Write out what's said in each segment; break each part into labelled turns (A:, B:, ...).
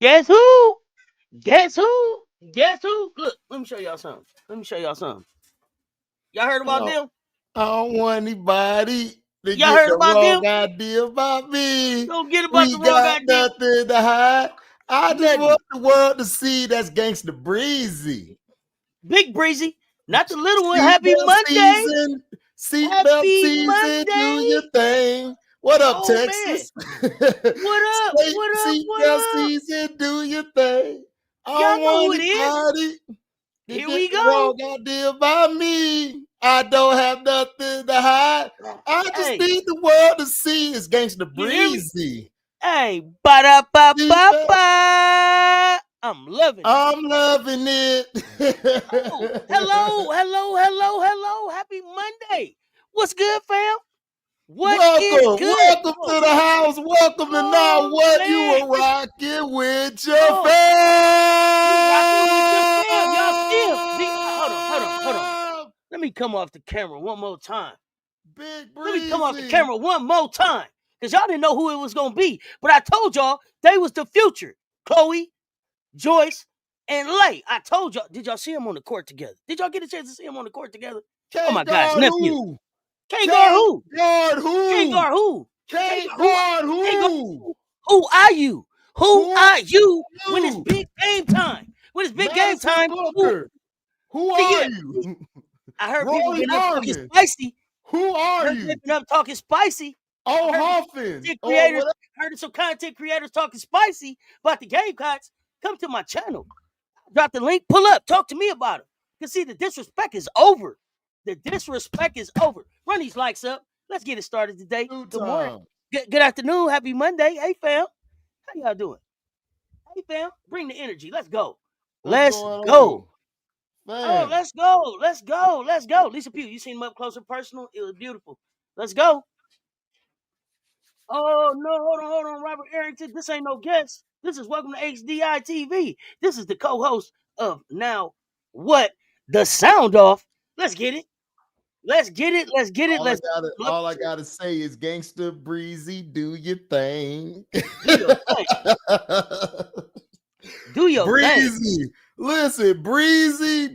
A: Guess who? Guess who? Guess who? Look, let me show y'all something. Y'all heard about them?
B: I don't want anybody to
A: Y'all
B: get
A: heard
B: the
A: about
B: wrong
A: them?
B: idea about me.
A: Don't get about
B: We
A: the wrong
B: got
A: idea.
B: nothing to hide. I just
A: Nothing.
B: want the world to see that's Gangsta Breezy.
A: Big Breezy, not the little one.
B: Seatbelt
A: Happy Monday.
B: Seatbelt
A: Happy
B: season, do
A: Monday.
B: your thing. What up,
A: Oh,
B: Texas?
A: What up? What up?
B: Seatbelt season, do your thing. I
A: Y'all
B: don't
A: know who
B: want
A: it is.
B: anybody to
A: Here
B: get
A: we
B: the
A: go.
B: wrong idea about me. I don't have nothing to hide. I just
A: Hey.
B: need the world to see it's Gangsta
A: You hear me?
B: Breezy.
A: Hey, ba-da-ba-ba-ba. I'm loving it.
B: I'm loving it.
A: Oh, hello. Happy Monday. What's good, fam?
B: Welcome
A: good?
B: to the house. Welcome to Now What You
A: man.
B: Were Rocking with your
A: Oh.
B: fam.
A: You rocking with your fam. Y'all still. Hold on. Let me come off the camera one more time.
B: Big
A: Let me come off the
B: Breezy.
A: camera one more time. Because y'all didn't know who it was going to be. But I told y'all they was the future. Chloe, Joyce, and Lay. I told y'all. Did y'all see them on the court together? Did y'all get a chance to see them on the court together? Oh my gosh, nephew. Can't guard who?
B: Guard who?
A: Can't guard who?
B: Can't guard who?
A: Who are you? Who are you
B: you?
A: when it's big game time? When it's big game time,
B: who are you?
A: I heard
B: Roy
A: people been up talking
B: Marvin.
A: spicy.
B: Who are you?
A: Been up talking spicy.
B: Oh, Hoffman.
A: Heard some content creators talking spicy about the Gamecocks. Come to my channel. Drop the link. Pull up. Talk to me about it. You see, the disrespect is over. Run these likes up. Let's get it started today. Good morning. Good afternoon. Happy Monday. Hey, fam. How y'all doing? Hey, fam. Bring the energy. Let's go. Let's go. Oh, let's go. Lisa Pugh, you seen him up close and personal? It was beautiful. Let's go. Oh, no, hold on, Robert Arrington. This ain't no guest. This is welcome to HDiiTV. This is the co-host of Now What? The Sound Off. Let's get it.
B: All I gotta say is Gangsta Breezy, do your thing.
A: Do your
B: Breezy.
A: thing.
B: Listen, Breezy.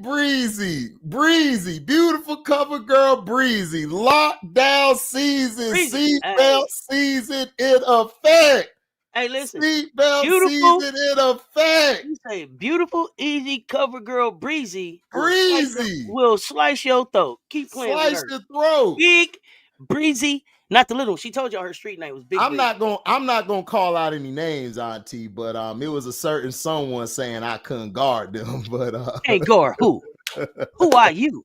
B: Beautiful cover girl, Breezy. Lockdown season, seatbelt season in effect.
A: Hey, listen.
B: Seatbelt season in effect.
A: You say beautiful, easy cover girl, Breezy.
B: Breezy
A: will slice your throat. Keep playing with her.
B: Slice your throat.
A: Big Breezy. Not the little one. She told y'all her street name was Big.
B: I'm not gonna call out any names, Auntie, but it was a certain someone saying I couldn't guard them. But
A: can't guard who? Who are you?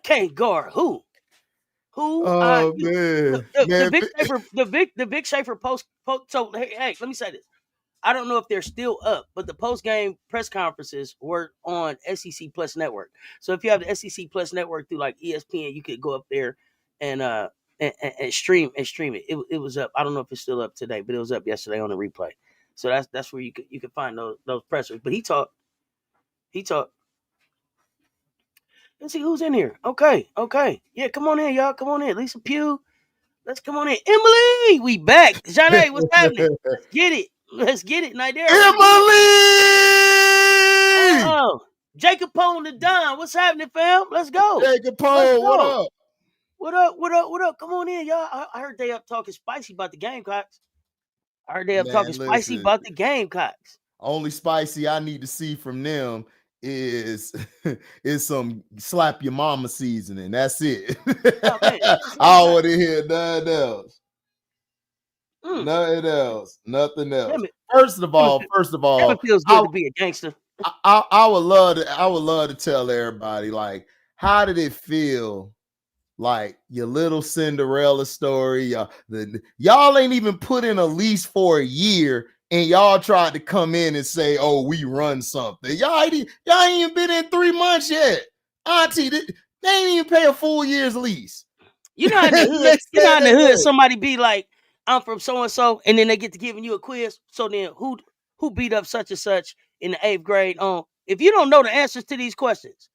A: Can't guard who? Who are you? The Vic Schaefer post. So hey, let me say this. I don't know if they're still up, but the post-game press conferences were on SEC Plus Network. So if you have the SEC Plus Network through like ESPN, you could go up there and stream it. It was up. I don't know if it's still up today, but it was up yesterday on the replay. So that's where you could find those pressers. But he talked. Let's see who's in here. Okay. Yeah, come on in, y'all. Come on in. Lisa Pugh. Let's come on in. Emily, we back. Johnny, what's happening? Let's get it. Nidera.
B: Emily!
A: Oh, Jacob Pone the Don. What's happening, fam? Let's go.
B: Jacob Pone, what up?
A: What up? Come on in, y'all. I heard they up talking spicy about the Gamecocks. Only
B: spicy I need to see from them is some slap your mama seasoning. That's it. Oh, I want to hear nothing else. Nothing else. First of all,
A: it feels good to be a gangster.
B: I would love to tell everybody, like, how did it feel? Like your little Cinderella story, y'all ain't even put in a lease for a year, and y'all tried to come in and say, "Oh, we run something." Y'all ain't even been in 3 months yet, Auntie. They ain't even pay a full year's lease.
A: You know, in the hood, somebody be like, "I'm from so and so," and then they get to giving you a quiz. So then, who beat up such and such in the 8th grade? If you don't know the answers to these questions,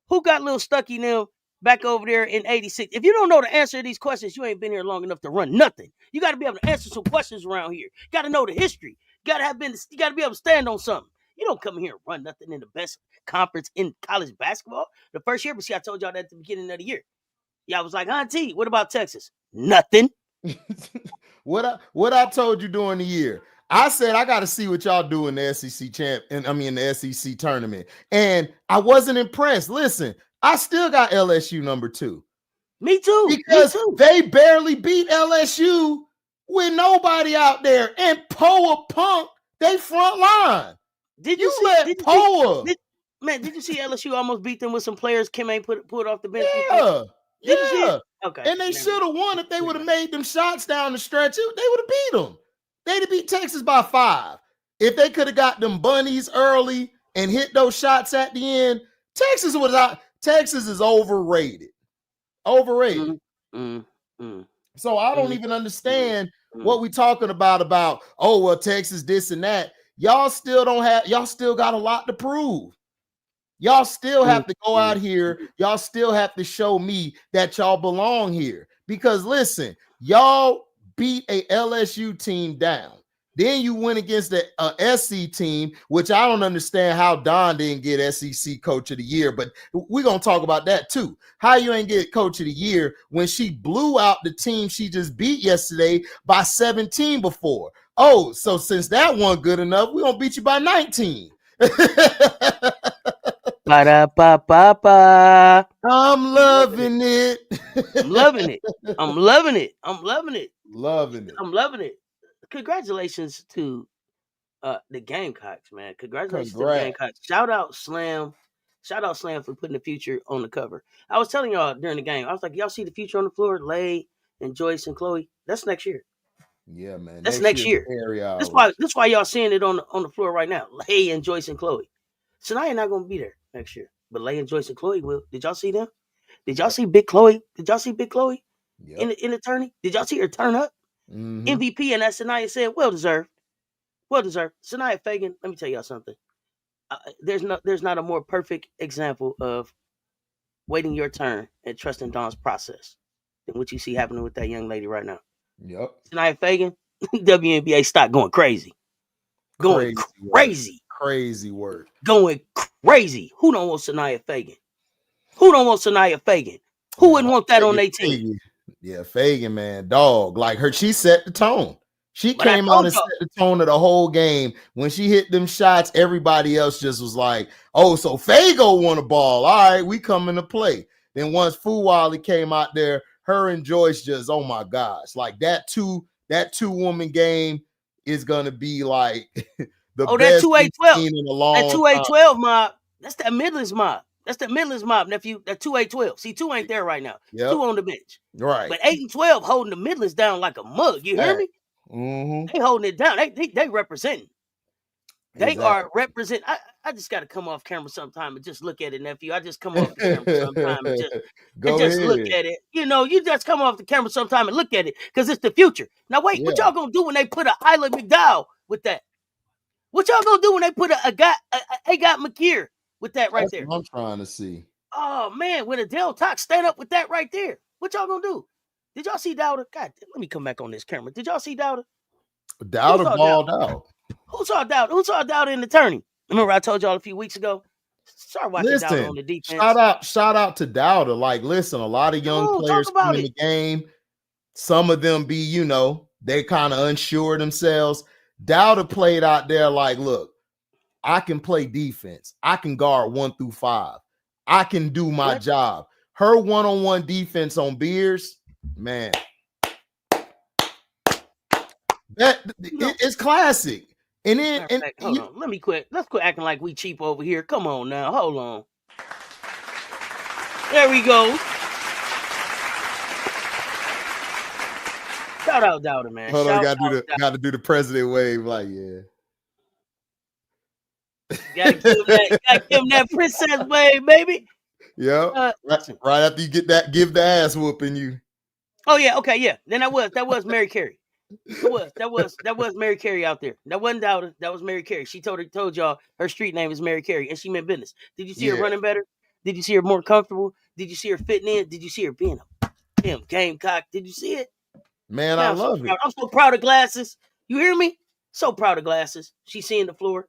A: who got little Stucky now back over there in 86? If you don't know the answer to these questions, you ain't been here long enough to run nothing. You got to be able to answer some questions around here. Got to know the history. You gotta be able to stand on something. You don't come here and run nothing in the best conference in college basketball. The first year, but see, I told y'all that at the beginning of the year. Yeah, I was like, T, what about Texas? Nothing.
B: What I told you during the year, I said I got to see what y'all do in the SEC the SEC tournament, and I wasn't impressed. Listen, I still got LSU number 2.
A: Me too.
B: Because they barely beat LSU with nobody out there, and Poa Punk they front line. Did you
A: see LSU almost beat them with some players Kim ain't pulled off the bench?
B: Yeah. Okay. And they should have won if they would have made them shots down the stretch. They would have beat them. They'd have beat Texas by 5. If they could have got them bunnies early and hit those shots at the end, Texas is overrated. Overrated. So I don't even understand what we talking about, oh, well, Texas this and that. Y'all still got a lot to prove. Y'all still have to go out here. Y'all still have to show me that y'all belong here. Because listen, y'all beat a LSU team down. Then you went against the SC team, which I don't understand how Don didn't get SEC Coach of the Year, but we're going to talk about that too. How you ain't get Coach of the Year when she blew out the team she just beat yesterday by 17 before. Oh, so since that one good enough, we're going to beat you by 19.
A: Ba-da-ba-ba-ba.
B: I'm loving it.
A: I'm loving it. I'm loving it.
B: I'm loving it.
A: Congratulations to the Gamecocks, man. Congratulations to the Gamecocks. Shout out Slam for putting the future on the cover. I was telling y'all during the game, I was like, y'all see the future on the floor? Lay and Joyce and Chloe. That's next year.
B: Yeah, man.
A: That's next year. That's why y'all seeing it on the floor right now. Lay and Joyce and Chloe. Sanaya not gonna be there next year, but Lay and Joyce and Chloe will. Did y'all see them? Did y'all see Big Chloe? Did y'all see Big Chloe in the tourney? Did y'all see her turn up? MVP, and as Sanaya said, well deserved. Sanaya Fagan, let me tell y'all something. There's not a more perfect example of waiting your turn and trusting Dawn's process than what you see happening with that young lady right now.
B: Yep.
A: Sanaya Fagan, WNBA stock going crazy. Going crazy.
B: Crazy work.
A: Going crazy. Who don't want Sanaya Fagan? Who wouldn't want that on their team?
B: Yeah, Fagan, man, dog. Like her, she set the tone. She came out and set the tone of the whole game. When she hit them shots, everybody else just was like, oh, so Fago won a ball. All right, we come into play. Then once Fuwali came out there, her and Joyce just, oh my gosh, like that two-woman game is gonna be like the best
A: 2A12
B: in a long
A: that 2A12 mob. That's that Midlands mob. That's the Midlands mob, nephew. That 2A12. See, 2 ain't there right now. Yep. 2 on the bench.
B: Right.
A: But 8 and 12 holding the Midlands down like a mug. You hear me? They holding it down. They representing. They are represent. I just got to come off camera sometime and just look at it, nephew. I just come off the camera sometime and just look at it. You know, you just come off the camera sometime and look at it because it's the future. Now, wait, what y'all going to do when they put a Isla McDowell with that? What y'all going to do when they put a got McKeer with that right there?
B: I'm trying to see.
A: Oh, man, when Adele Tox stand up with that right there, what y'all going to do? Did y'all see Dowder? God, let me come back on this camera. Did y'all see Dowder?
B: Dowder balled out.
A: Who saw Dowder? Who saw Dowder in the tourney? Remember I told y'all a few weeks ago? Start watching Dowder on the defense.
B: Shout out to Dowder. Like, listen, a lot of young players come in the game. Some of them be, you know, they kind of unsure themselves. Dowder played out there like, look, I can play defense. I can guard 1 through 5. I can do my job. Her one-on-one defense on Beers, man, it's classic. And then
A: hold on. Let me quit. Let's quit acting like we cheap over here. Come on now. Hold on. There we go. Shout out Dowder, man.
B: Hold on, gotta do the president wave, like
A: gotta give him that princess wave, baby.
B: Yeah. Right after you give the ass whooping you.
A: Oh yeah, okay, yeah. Then that was Mary Carey. That was Mary Carey out there. That wasn't Dowder. That was Mary Carey. She told y'all her street name is Mary Carey, and she meant business. Did you see her running better? Did you see her more comfortable? Did you see her fitting in? Did you see her being a damn Gamecock? Did you see it?
B: Man, I love it.
A: I'm so proud of Glasses. You hear me? So proud of Glasses. She's seeing the floor.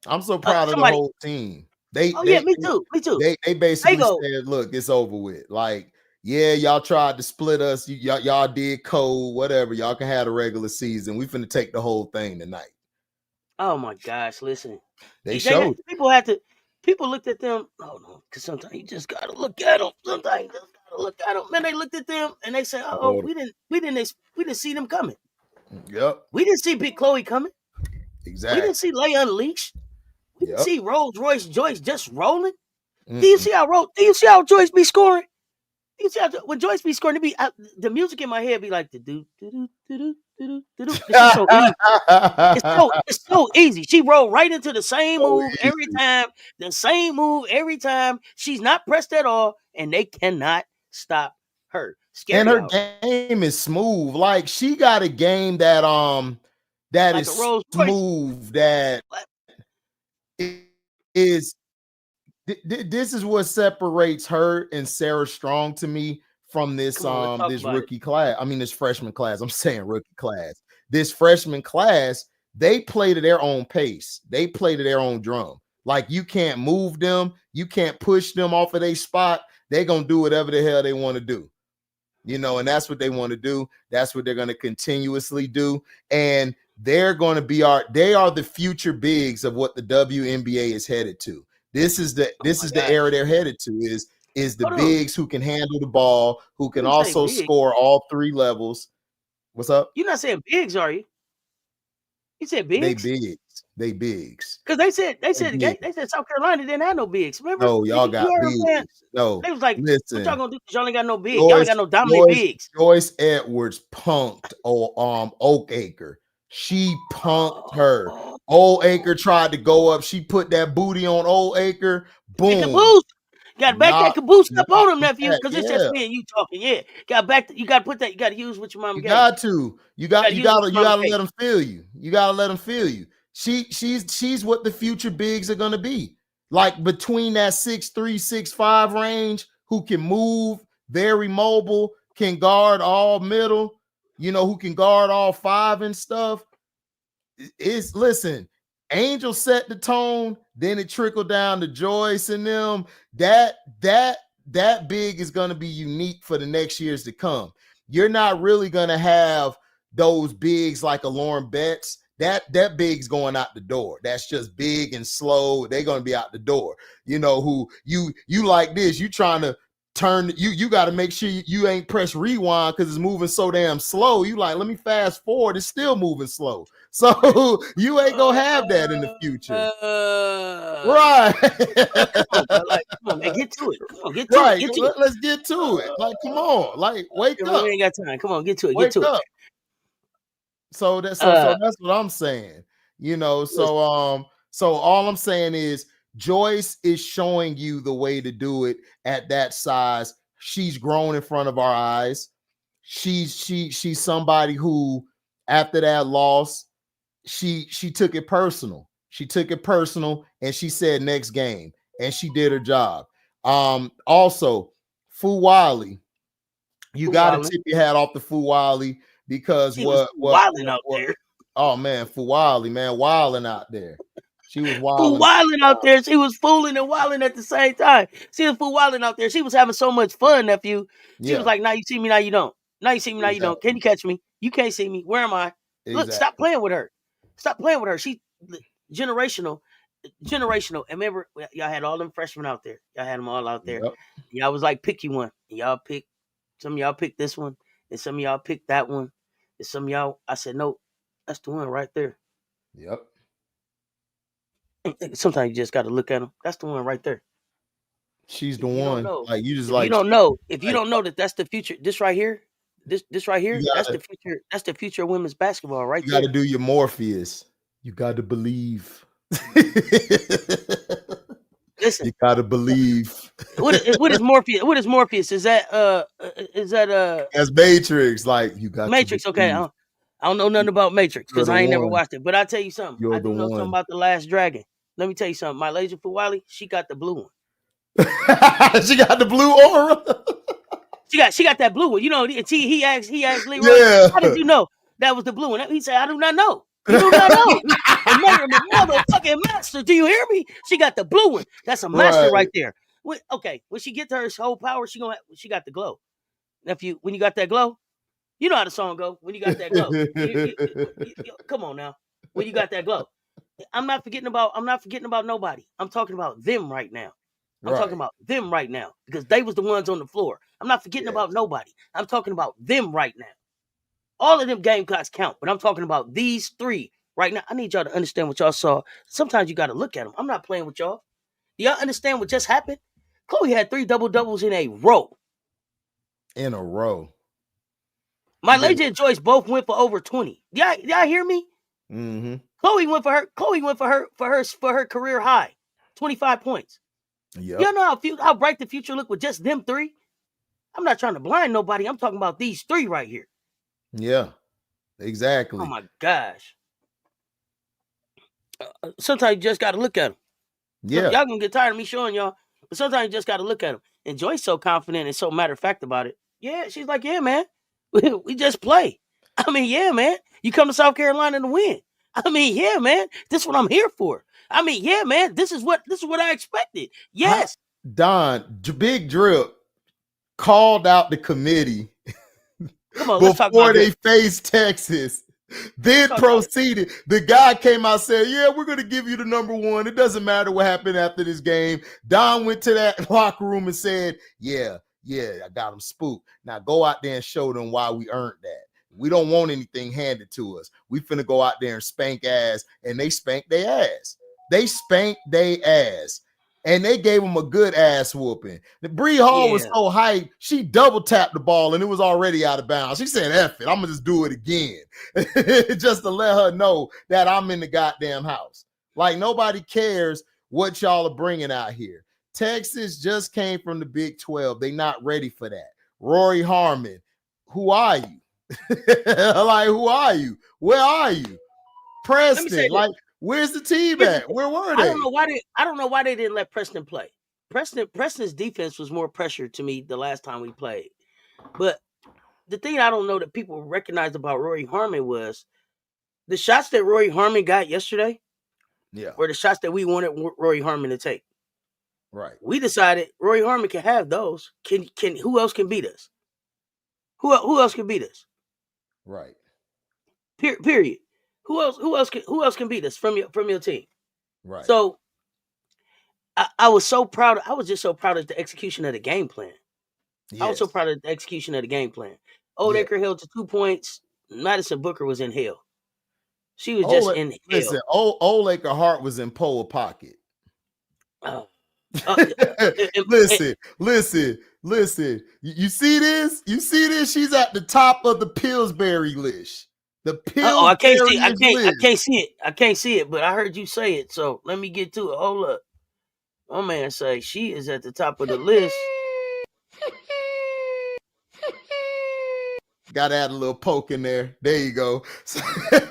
B: I'm so proud of the whole team.
A: Me too.
B: They basically said, look, it's over with. Like, yeah, y'all tried to split us. Y'all did cold, whatever. Y'all can have a regular season. We finna take the whole thing tonight.
A: Oh my gosh, listen. People looked at them. Oh no, because sometimes you just gotta look at them. Man, they looked at them and they said, "Oh, we didn't see them coming.
B: Yep.
A: We didn't see Big Chloe coming.
B: Exactly.
A: We didn't see Lay Unleashed. We didn't see Rolls Royce Joyce just rolling. Do you see how Joyce be scoring? You see how when Joyce be scoring, the music in my head be like the do do do do do do do. It's so easy. It's so easy. She rolled right into the same move every time. The same move every time. She's not pressed at all, and they cannot stop her.
B: And her game is smooth. Like she got a game that like is smooth. That is. This is what separates her and Sarah Strong to me from this this rookie class. I mean, this freshman class. I'm saying rookie class. This freshman class, they play to their own pace. They play to their own drum. Like you can't move them. You can't push them off of their spot. They're gonna do whatever the hell they want to do. You know, and that's what they want to do. That's what they're going to continuously do. And they're going to be they are the future bigs of what the WNBA is headed to. This is the era they're headed to is the bigs who can handle the ball, who can also score all three levels. What's up?
A: You're not saying bigs, are you? You said bigs?
B: They bigs.
A: Because they said South Carolina didn't have no bigs. Remember?
B: No, y'all got bigs. No,
A: they was like,
B: listen,
A: what y'all gonna do? Y'all ain't got no bigs. Y'all ain't got no dominant bigs.
B: Joyce Edwards punked Oakacre. She punked her. Oakacre tried to go up. She put that booty on Oakacre. Boom.
A: Caboose. Got back that caboose up on him, nephew, because it's just me and you talking. Yeah. You got to put that. You got to use what your mom gave you.
B: You got to let them feel you. You got to let them feel you. She's what the future bigs are going to be. Like between that 6'3", 6'5" range, who can move, very mobile, can guard all middle, you know, who can guard all five and stuff. Listen, Angel set the tone, then it trickled down to Joyce and them. That big is going to be unique for the next years to come. You're not really going to have those bigs like a Lauren Betts. That big's going out the door. That's just big and slow. They're going to be out the door. You know, who you like this, you trying to turn, you got to make sure you ain't press rewind because it's moving so damn slow. You like, let me fast forward. It's still moving slow. So you ain't gonna have that in the future. Right.
A: Come on, man, get to it. Come on, get to it.
B: Let's get to it. Like, come on. Like, wake up.
A: We ain't got time. Come on, get to it.
B: Wake up. So that's what I'm saying. You know, so all I'm saying is Joyce is showing you the way to do it at that size. She's grown in front of our eyes. She's somebody who, after that loss, she took it personal. She took it personal and she said next game, and she did her job. Also, Fuwali, you got to tip your hat off to Fuwali because
A: wilding out there.
B: Oh man, Fuwali, man, wilding out there. She was
A: wilding out there. She was fooling and wilding at the same time. She was wilding out there. She was having so much fun, nephew. She was like, now you see me, now you don't. Now you see me, now you don't. Can you catch me? You can't see me. Where am I? Look, stop playing with her. Stop playing with her. She generational. And remember, y'all had all them freshmen out there. Y'all had them all out there. Yep. Y'all was like, pick you one. And some of y'all picked this one. And some of y'all picked that one. And some of y'all, I said, no, that's the one right there.
B: Yep.
A: Sometimes you just got to look at them. That's the one right there.
B: She's the one. Like you just
A: if you don't know. If you don't know that's the future. This right here. This right here, that's the future. That's the future of women's basketball, right?
B: You got to do your Morpheus. You got to believe.
A: Listen,
B: you got to believe.
A: What is Morpheus? What is Morpheus? Is that
B: that's Matrix? Like you got
A: Matrix. Okay, I don't know nothing about Matrix because I ain't never watched it. But I'll tell you something. I do know something about the Last Dragon. Let me tell you something. My Laser Fuwali, she got the blue one.
B: She got the blue aura.
A: She got that blue one. You know, he asked Leroy, how did you know that was the blue one? He said, I do not know. You do not know. The measurement motherfucking master. Do you hear me? She got the blue one. That's a master right there. When she get to her whole power, she got the glow. When you got that glow, you know how the song go. When you got that glow, come on now. When you got that glow, I'm not forgetting about nobody. I'm talking about them right now. I'm talking about them right now because they was the ones on the floor. I'm not forgetting about nobody. I'm talking about them right now. All of them game clocks count, but I'm talking about these three right now. I need y'all to understand what y'all saw. Sometimes you got to look at them. I'm not playing with y'all. Do y'all understand what just happened? Chloe had 3 double-doubles in a row. My lady and Joyce both went for over 20. Y'all hear me?
B: Mm-hmm.
A: Chloe went for her career high, 25 points.
B: Yep.
A: Y'all know how bright the future look with just them 3? I'm not trying to blind nobody. I'm talking about these 3 right here.
B: Yeah, exactly.
A: Oh my gosh. Sometimes you just got to look at them.
B: Yeah.
A: Y'all gonna get tired of me showing y'all, but sometimes you just got to look at them. And Joy's so confident and so matter of fact about it. Yeah, she's like, yeah, man, we just play. I mean, yeah, man, you come to South Carolina to win. I mean, yeah, man, this is what I'm here for. I mean, yeah, man, this is what I expected. Yes.
B: Don, Big Drip called out the committee
A: Come on, let's talk about
B: before they faced Texas. Then proceeded. The guy came out and said, yeah, we're going to give you the number 1. It doesn't matter what happened after this game. Don went to that locker room and said, yeah, I got them spooked. Now go out there and show them why we earned that. We don't want anything handed to us. We finna go out there and spank ass. And they spanked their ass. And they gave him a good ass whooping. Bree Hall was so hyped, she double tapped the ball and it was already out of bounds. She said, F it, I'm gonna just do it again. Just to let her know that I'm in the goddamn house. Like nobody cares what y'all are bringing out here. Texas just came from the Big 12. They not ready for that. Rory Harmon, who are you? Like, who are you? Where are you? Preston, like, where's the team at? Where were they?
A: I don't know why they didn't let Preston play. Preston's defense was more pressure to me the last time we played. But the thing I don't know that people recognized about Rory Harmon was the shots that Rory Harmon got yesterday.
B: Yeah,
A: were the shots that we wanted Rory Harmon to take.
B: Right.
A: We decided Rory Harmon can have those. Who else can beat us? Who else can beat us?
B: Right.
A: Period. Who else can beat us from your team?
B: Right.
A: So I was so proud. I was just so proud of the execution of the game plan. Yes. I was so proud of the execution of the game plan. Oldacre held to 2 points. Madison Booker was in hell. She was just in hell.
B: Listen, Oldacre Hart was in pole pocket. Listen. You see this? She's at the top of the Pillsbury list. The Pillsbury
A: I can't see it, but I heard you say it. So let me get to it. Hold up. My man say she is at the top of the list.
B: Got to add a little poke in there. There you go.
A: Look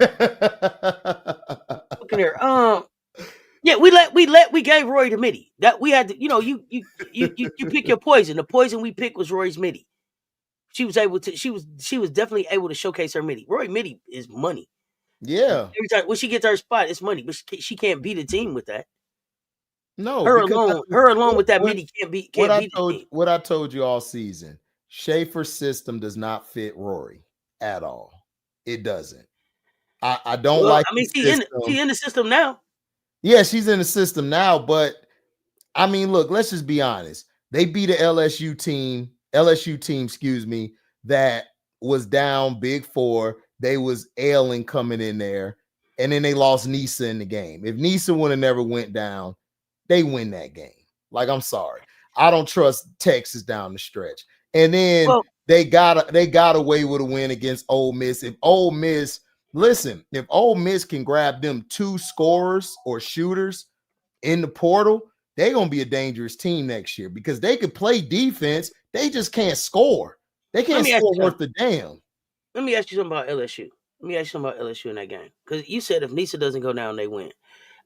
A: in there. Yeah, we gave Roy the midi. That we had to, you pick your poison. The poison we picked was Roy's midi. She was definitely able to showcase her midi. Roy midi is money.
B: Yeah.
A: Every time when she gets her spot, it's money, but she can't beat a team with that.
B: No,
A: her alone with that midi can't beat the team.
B: What I told you all season, Schaefer's system does not fit Rory at all. It doesn't. I don't like.
A: I mean, she's in the system now.
B: Yeah, she's in the system now, but I mean, look, let's just be honest. They beat a LSU team, that was down big 4. They was ailing coming in there, and then they lost Nisa in the game. If Nisa would have never went down, they win that game. Like, I'm sorry. I don't trust Texas down the stretch. And then they got away with a win against Ole Miss. If Ole Miss can grab them 2 scorers or shooters in the portal, they're going to be a dangerous team next year because they could play defense. They just can't score. They can't score worth a damn.
A: Let me ask you something about LSU. In that game. Because you said if Nisa doesn't go down, they win.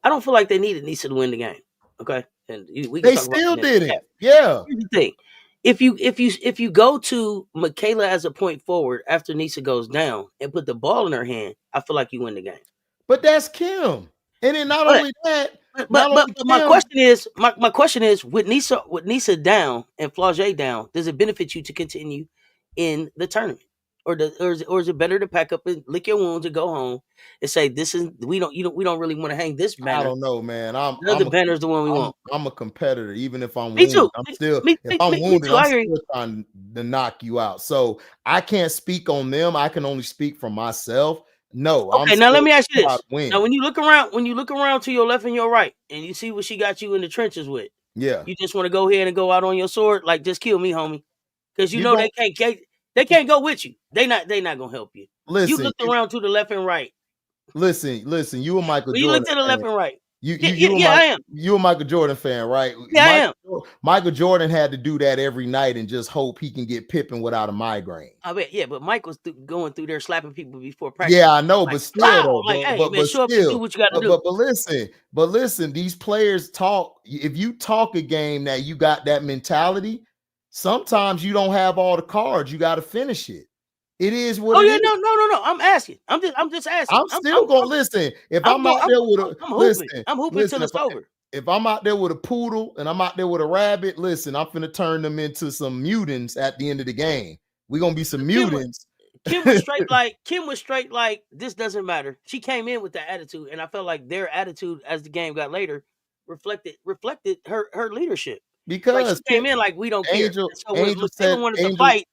A: I don't feel like they needed Nisa to win the game. Okay? And
B: they still didn't. Yeah.
A: Here's the thing. If you go to Michaela as a point forward after Nisa goes down and put the ball in her hand, I feel like you win the game.
B: But that's Kim. And then not only that,
A: but my question is, with Nisa down and Flau'jae down, does it benefit you to continue in the tournament, or is it better to pack up and lick your wounds and go home and say we don't really want to hang this banner?
B: I don't know, man.
A: The other banner's the one we want.
B: I'm a competitor, even if I'm
A: Me
B: wounded.
A: Too.
B: I'm still
A: Me
B: wounded,
A: too.
B: I'm still trying to knock you out. So I can't speak on them. I can only speak for myself. No,
A: okay. Now let me ask you this. Now, when you look around to your left and your right, and you see what she got you in the trenches with,
B: yeah,
A: you just want to go ahead and go out on your sword, like just kill me, homie, because you know they can't go with you. They not gonna help you. Listen, you looked around to the left and right.
B: Listen. You and Michael Jordan.
A: You look to the left and right.
B: I am. You a Michael Jordan fan, right?
A: Yeah, I am.
B: Michael Jordan had to do that every night and just hope he can get Pippen without a migraine.
A: I bet, yeah, but Michael's going through there slapping people before practice.
B: Yeah, I know, but still,
A: show up and do what you got to do.
B: But listen, these players talk. If you talk a game that you got that mentality, sometimes you don't have all the cards. You got to finish it. It is what it is.
A: No. I'm asking. I'm just asking.
B: I'm still gonna listen. If I'm out there with a listen,
A: I'm hooping till it's over.
B: If I'm out there with a poodle and I'm out there with a rabbit, listen, I'm finna turn them into some mutants at the end of the game. We're gonna be some mutants.
A: Kim was straight like this doesn't matter. She came in with that attitude, and I felt like their attitude as the game got later reflected her leadership.
B: Because
A: she came in like we don't care. So when Taylor wanted to fight,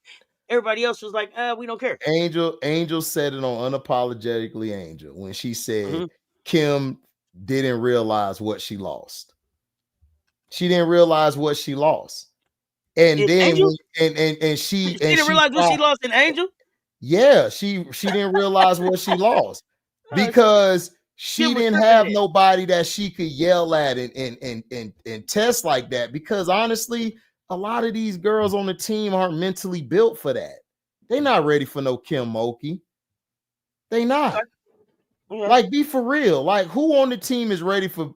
A: everybody else was like, we don't care.
B: Angel said it on Unapologetically Angel when she said Kim didn't realize what she lost. She didn't realize what she lost. And then she
A: didn't realize what she lost in Angel?
B: Yeah, she didn't realize what she lost because she didn't have nobody that she could yell at and test like that. Because honestly, a lot of these girls on the team aren't mentally built for that. They're not ready for no Kim Mulkey. They not. Yeah. Like, be for real. Like, who on the team is ready for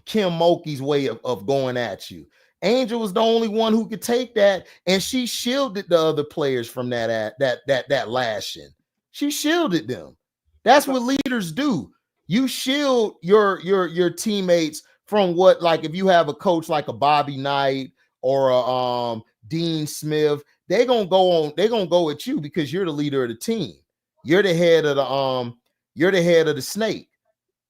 B: Kim Mulkey's way of going at you? Angel was the only one who could take that, and she shielded the other players from that lashing. She shielded them. That's what leaders do. You shield your teammates from what, like, if you have a coach like a Bobby Knight or a Dean Smith, they're gonna go at you because you're the leader of the team. You're the head of the snake.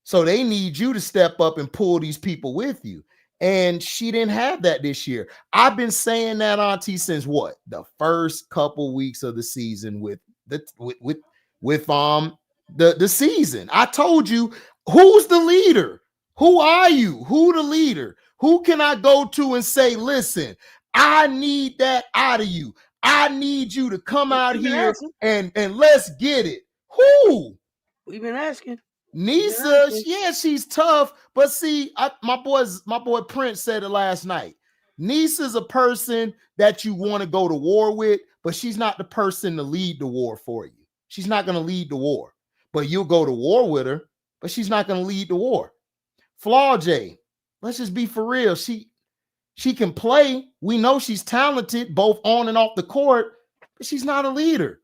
B: So they need you to step up and pull these people with you. And she didn't have that this year. I've been saying that, Auntie, since what? The first couple weeks of the season with the season. I told you, who's the leader? Who are you? Who the leader? Who can I go to and say, listen, I need that out of you. I need you to come out here and let's get it. Who?
A: We've been asking.
B: Nisa, yeah, she's tough, but see, my boy Prince said it last night. Nisa's a person that you want to go to war with, but she's not the person to lead the war for you. She's not going to lead the war, but you'll go to war with her, but she's not going to lead the war. Flau'jae, let's just be for real. She can play. We know she's talented, both on and off the court, but she's not a leader.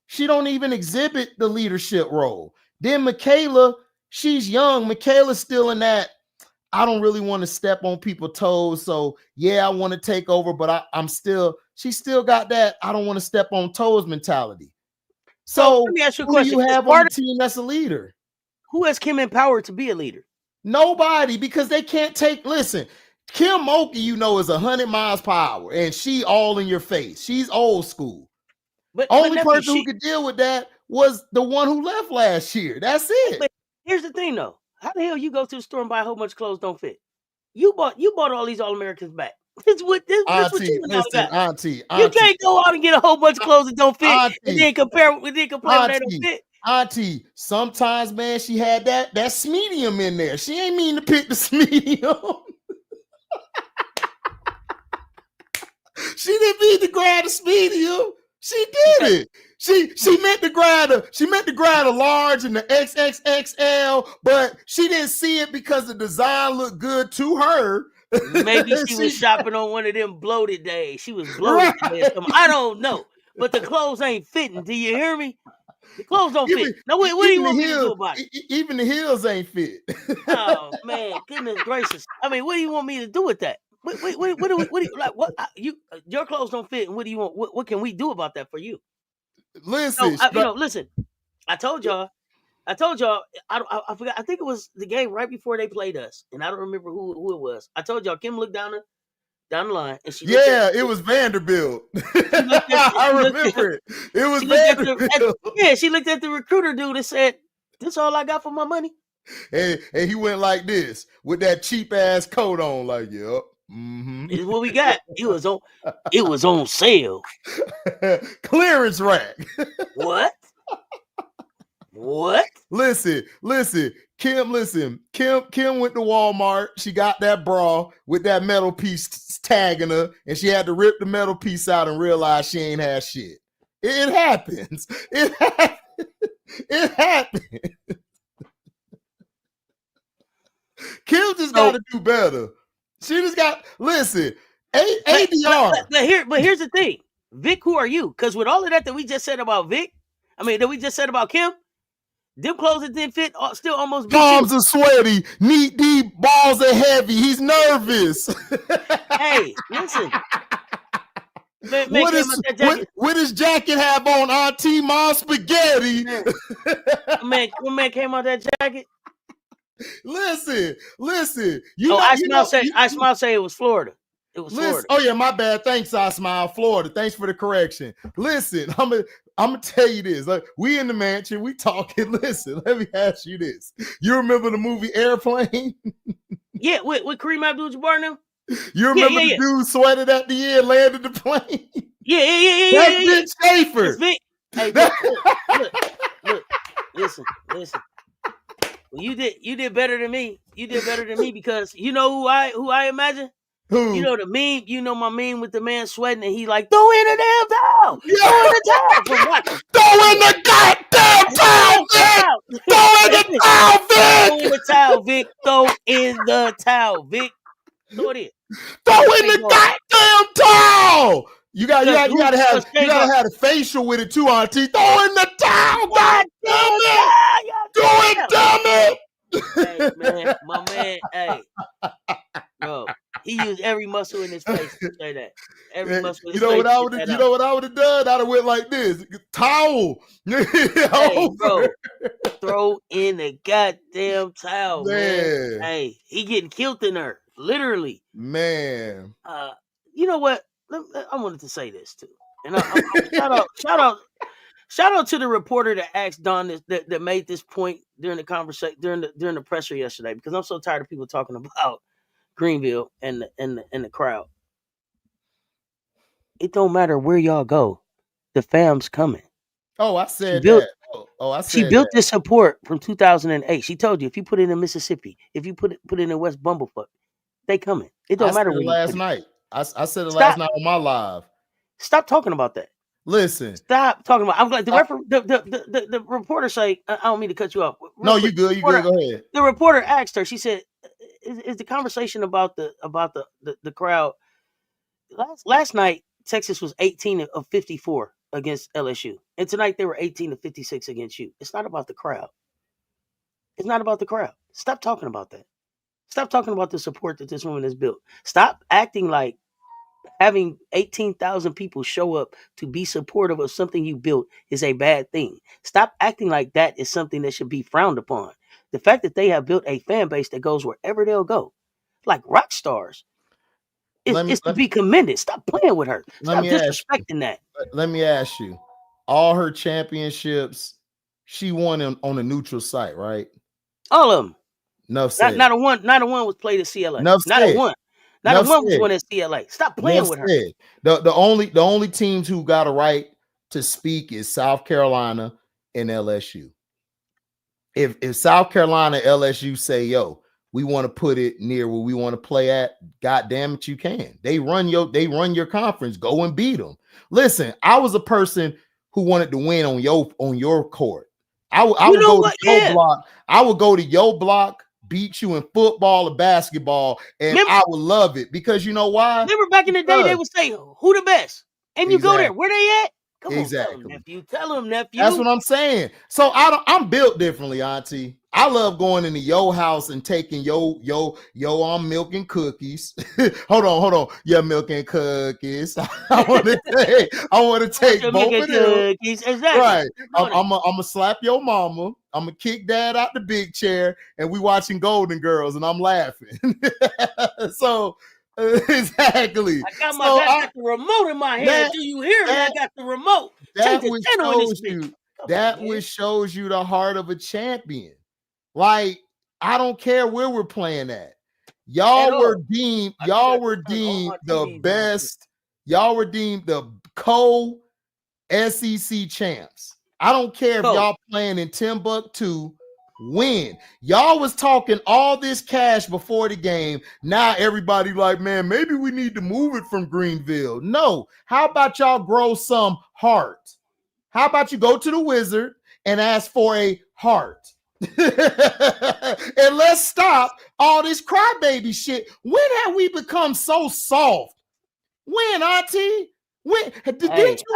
B: She don't even exhibit the leadership role. Then Michaela, she's young. Michaela's still in that, I don't really want to step on people's toes. So yeah, I want to take over, but she still got that I don't want to step on toes mentality. So
A: let me ask you a
B: who
A: question.
B: Do you have on the team that's a leader?
A: Who has Kim empowered to be a leader?
B: Nobody, because they can't listen, Kim Mulkey, is 100 miles per hour and she all in your face. She's old school. But only person who could deal with that was the one who left last year. That's it.
A: But here's the thing, though. How the hell you go to the store and buy a whole bunch of clothes don't fit? You bought all these All-Americans back. This what you got.
B: Auntie.
A: You can't go out and get a whole bunch of clothes that don't fit and then compare when they don't fit.
B: Auntie, sometimes, man, she had that medium in there. She ain't mean to pick the medium. She didn't mean to grab the medium. She did it. She meant to grab a large and the XXXL, but she didn't see it because the design looked good to her.
A: Maybe she was shopping on one of them bloated days. She was bloated today. I don't know, but the clothes ain't fitting. Do you hear me? The clothes don't fit. Now, what do you want me to do about it?
B: Even the heels ain't fit.
A: Oh man, goodness gracious! I mean, what do you want me to do with that? What do you like? What your clothes don't fit, and what do you want? What can we do about that for you?
B: Listen,
A: listen. I told y'all. I forgot. I think it was the game right before they played us, and I don't remember who it was. I told y'all Kim looked down the line, and she
B: it was Vanderbilt. I remember it. It was Vanderbilt.
A: She looked at the recruiter dude and said, "This all I got for my money."
B: And he went like this with that cheap ass coat on, like, yep. Mm-hmm.
A: This is what we got. It was on sale.
B: Clearance rack.
A: What? What?
B: Listen. Kim went to Walmart. She got that bra with that metal piece tagging her, and she had to rip the metal piece out and realize she ain't had shit. It happens. It happens. Kim just got to do better. She just got listen. ADR.
A: But here's the thing, Vic. Who are you? Because with all of that we just said about Vic, that we just said about Kim, them clothes that didn't fit still almost.
B: Palms are sweaty, knee deep, balls are heavy. He's nervous.
A: Hey, listen.
B: What does jacket have on? Auntie Mom spaghetti.
A: Man, what man came out that jacket?
B: Listen.
A: I smile say it was Florida. It was Florida.
B: Oh yeah, my bad. Thanks, I smile. Florida. Thanks for the correction. Listen, I'm gonna tell you this. Like, we in the mansion, we talking. Listen, let me ask you this. You remember the movie Airplane?
A: Yeah, with Kareem Abdul-Jabbar now?
B: You remember the dude sweated at the end, landed the plane?
A: Yeah.
B: That's Vic Schaefer.
A: Hey, look, listen. Well, you did better than me. You did better than me because you know who I imagine?
B: Who?
A: You know the meme, my meme with the man sweating and he like, throw in the damn towel. Yeah. Throw in the towel.
B: Throw in the goddamn towel, Vic. Throw in the towel, Vic.
A: Throw in the towel, Vic. Throw in the towel, Vic. Throw it in.
B: Throw in the goddamn towel. You gotta have a facial with it too, Auntie. Throw in the towel, God damn it! Do it, damn it!
A: Hey man, my man, hey, bro, he used every muscle in his face to say that. Every muscle.
B: You know what I would have done? I'd have went like this: towel.
A: Hey, bro, throw in the goddamn towel, man. Hey, he getting killed in her, literally,
B: man.
A: You know what? I wanted to say this too, and shout out to the reporter that asked Don that made this point during the conversation during the presser yesterday, because I'm so tired of people talking about Greenville and the crowd. It don't matter where y'all go, the fam's coming.
B: Oh, I said that.
A: She built this support from 2008. She told you if you put it in Mississippi, if you put it in West Bumblefuck, they coming. It don't matter where
B: last night. I said it last night on my live.
A: Stop talking about that.
B: Listen.
A: Stop talking about. I'm glad the reporter say. I don't mean to cut you off.
B: No, you good. You good. Go ahead.
A: The reporter asked her. She said, "Is the conversation about the crowd?" Last night, Texas was 18 of 54 against LSU, and tonight they were 18 of 56 against you. It's not about the crowd. It's not about the crowd. Stop talking about that. Stop talking about the support that this woman has built. Stop acting like having 18,000 people show up to be supportive of something you built is a bad thing. Stop acting like that is something that should be frowned upon. The fact that they have built a fan base that goes wherever they'll go, like rock stars, is to be commended. Stop playing with her. Stop disrespecting that.
B: Let me ask you, all her championships, she won on a neutral site, right?
A: All of them.
B: Not
A: a one was played at CLA. Not a one was won at CLA. Stop playing with her.
B: The only teams who got a right to speak is South Carolina and LSU. If South Carolina, LSU say, yo, we want to put it near where we want to play at, God damn it, you can. They run your conference. Go and beat them. Listen, I was a person who wanted to win on your court. I would go to your block. I would go to your block, beat you in football or basketball, and I would love it because you know why?
A: Remember back in the day, they would say, who the best? And you go there. Where they at? Come on, tell him, nephew. Tell him, nephew.
B: That's what I'm saying. So I'm built differently, Auntie. I love going into your house and taking I'm milking cookies. hold on. Yeah, milking cookies. I want to take both of them.
A: Exactly.
B: Right. I'm gonna slap your mama. I'm gonna kick dad out the big chair, and we watching Golden Girls, and I'm laughing. So exactly.
A: I got the remote in my hand. Do you hear me? I got the remote.
B: That which shows you the heart of a champion. Like, I don't care where we're playing at. Y'all were deemed the best. Y'all were deemed the co-SEC champs. I don't care if y'all playing in Timbuktu. Win. Y'all was talking all this cash before the game. Now everybody like, man, maybe we need to move it from Greenville. No. How about y'all grow some heart? How about you go to the Wizard and ask for a heart? And let's stop all this crybaby shit. When have we become so soft? When, Auntie? When I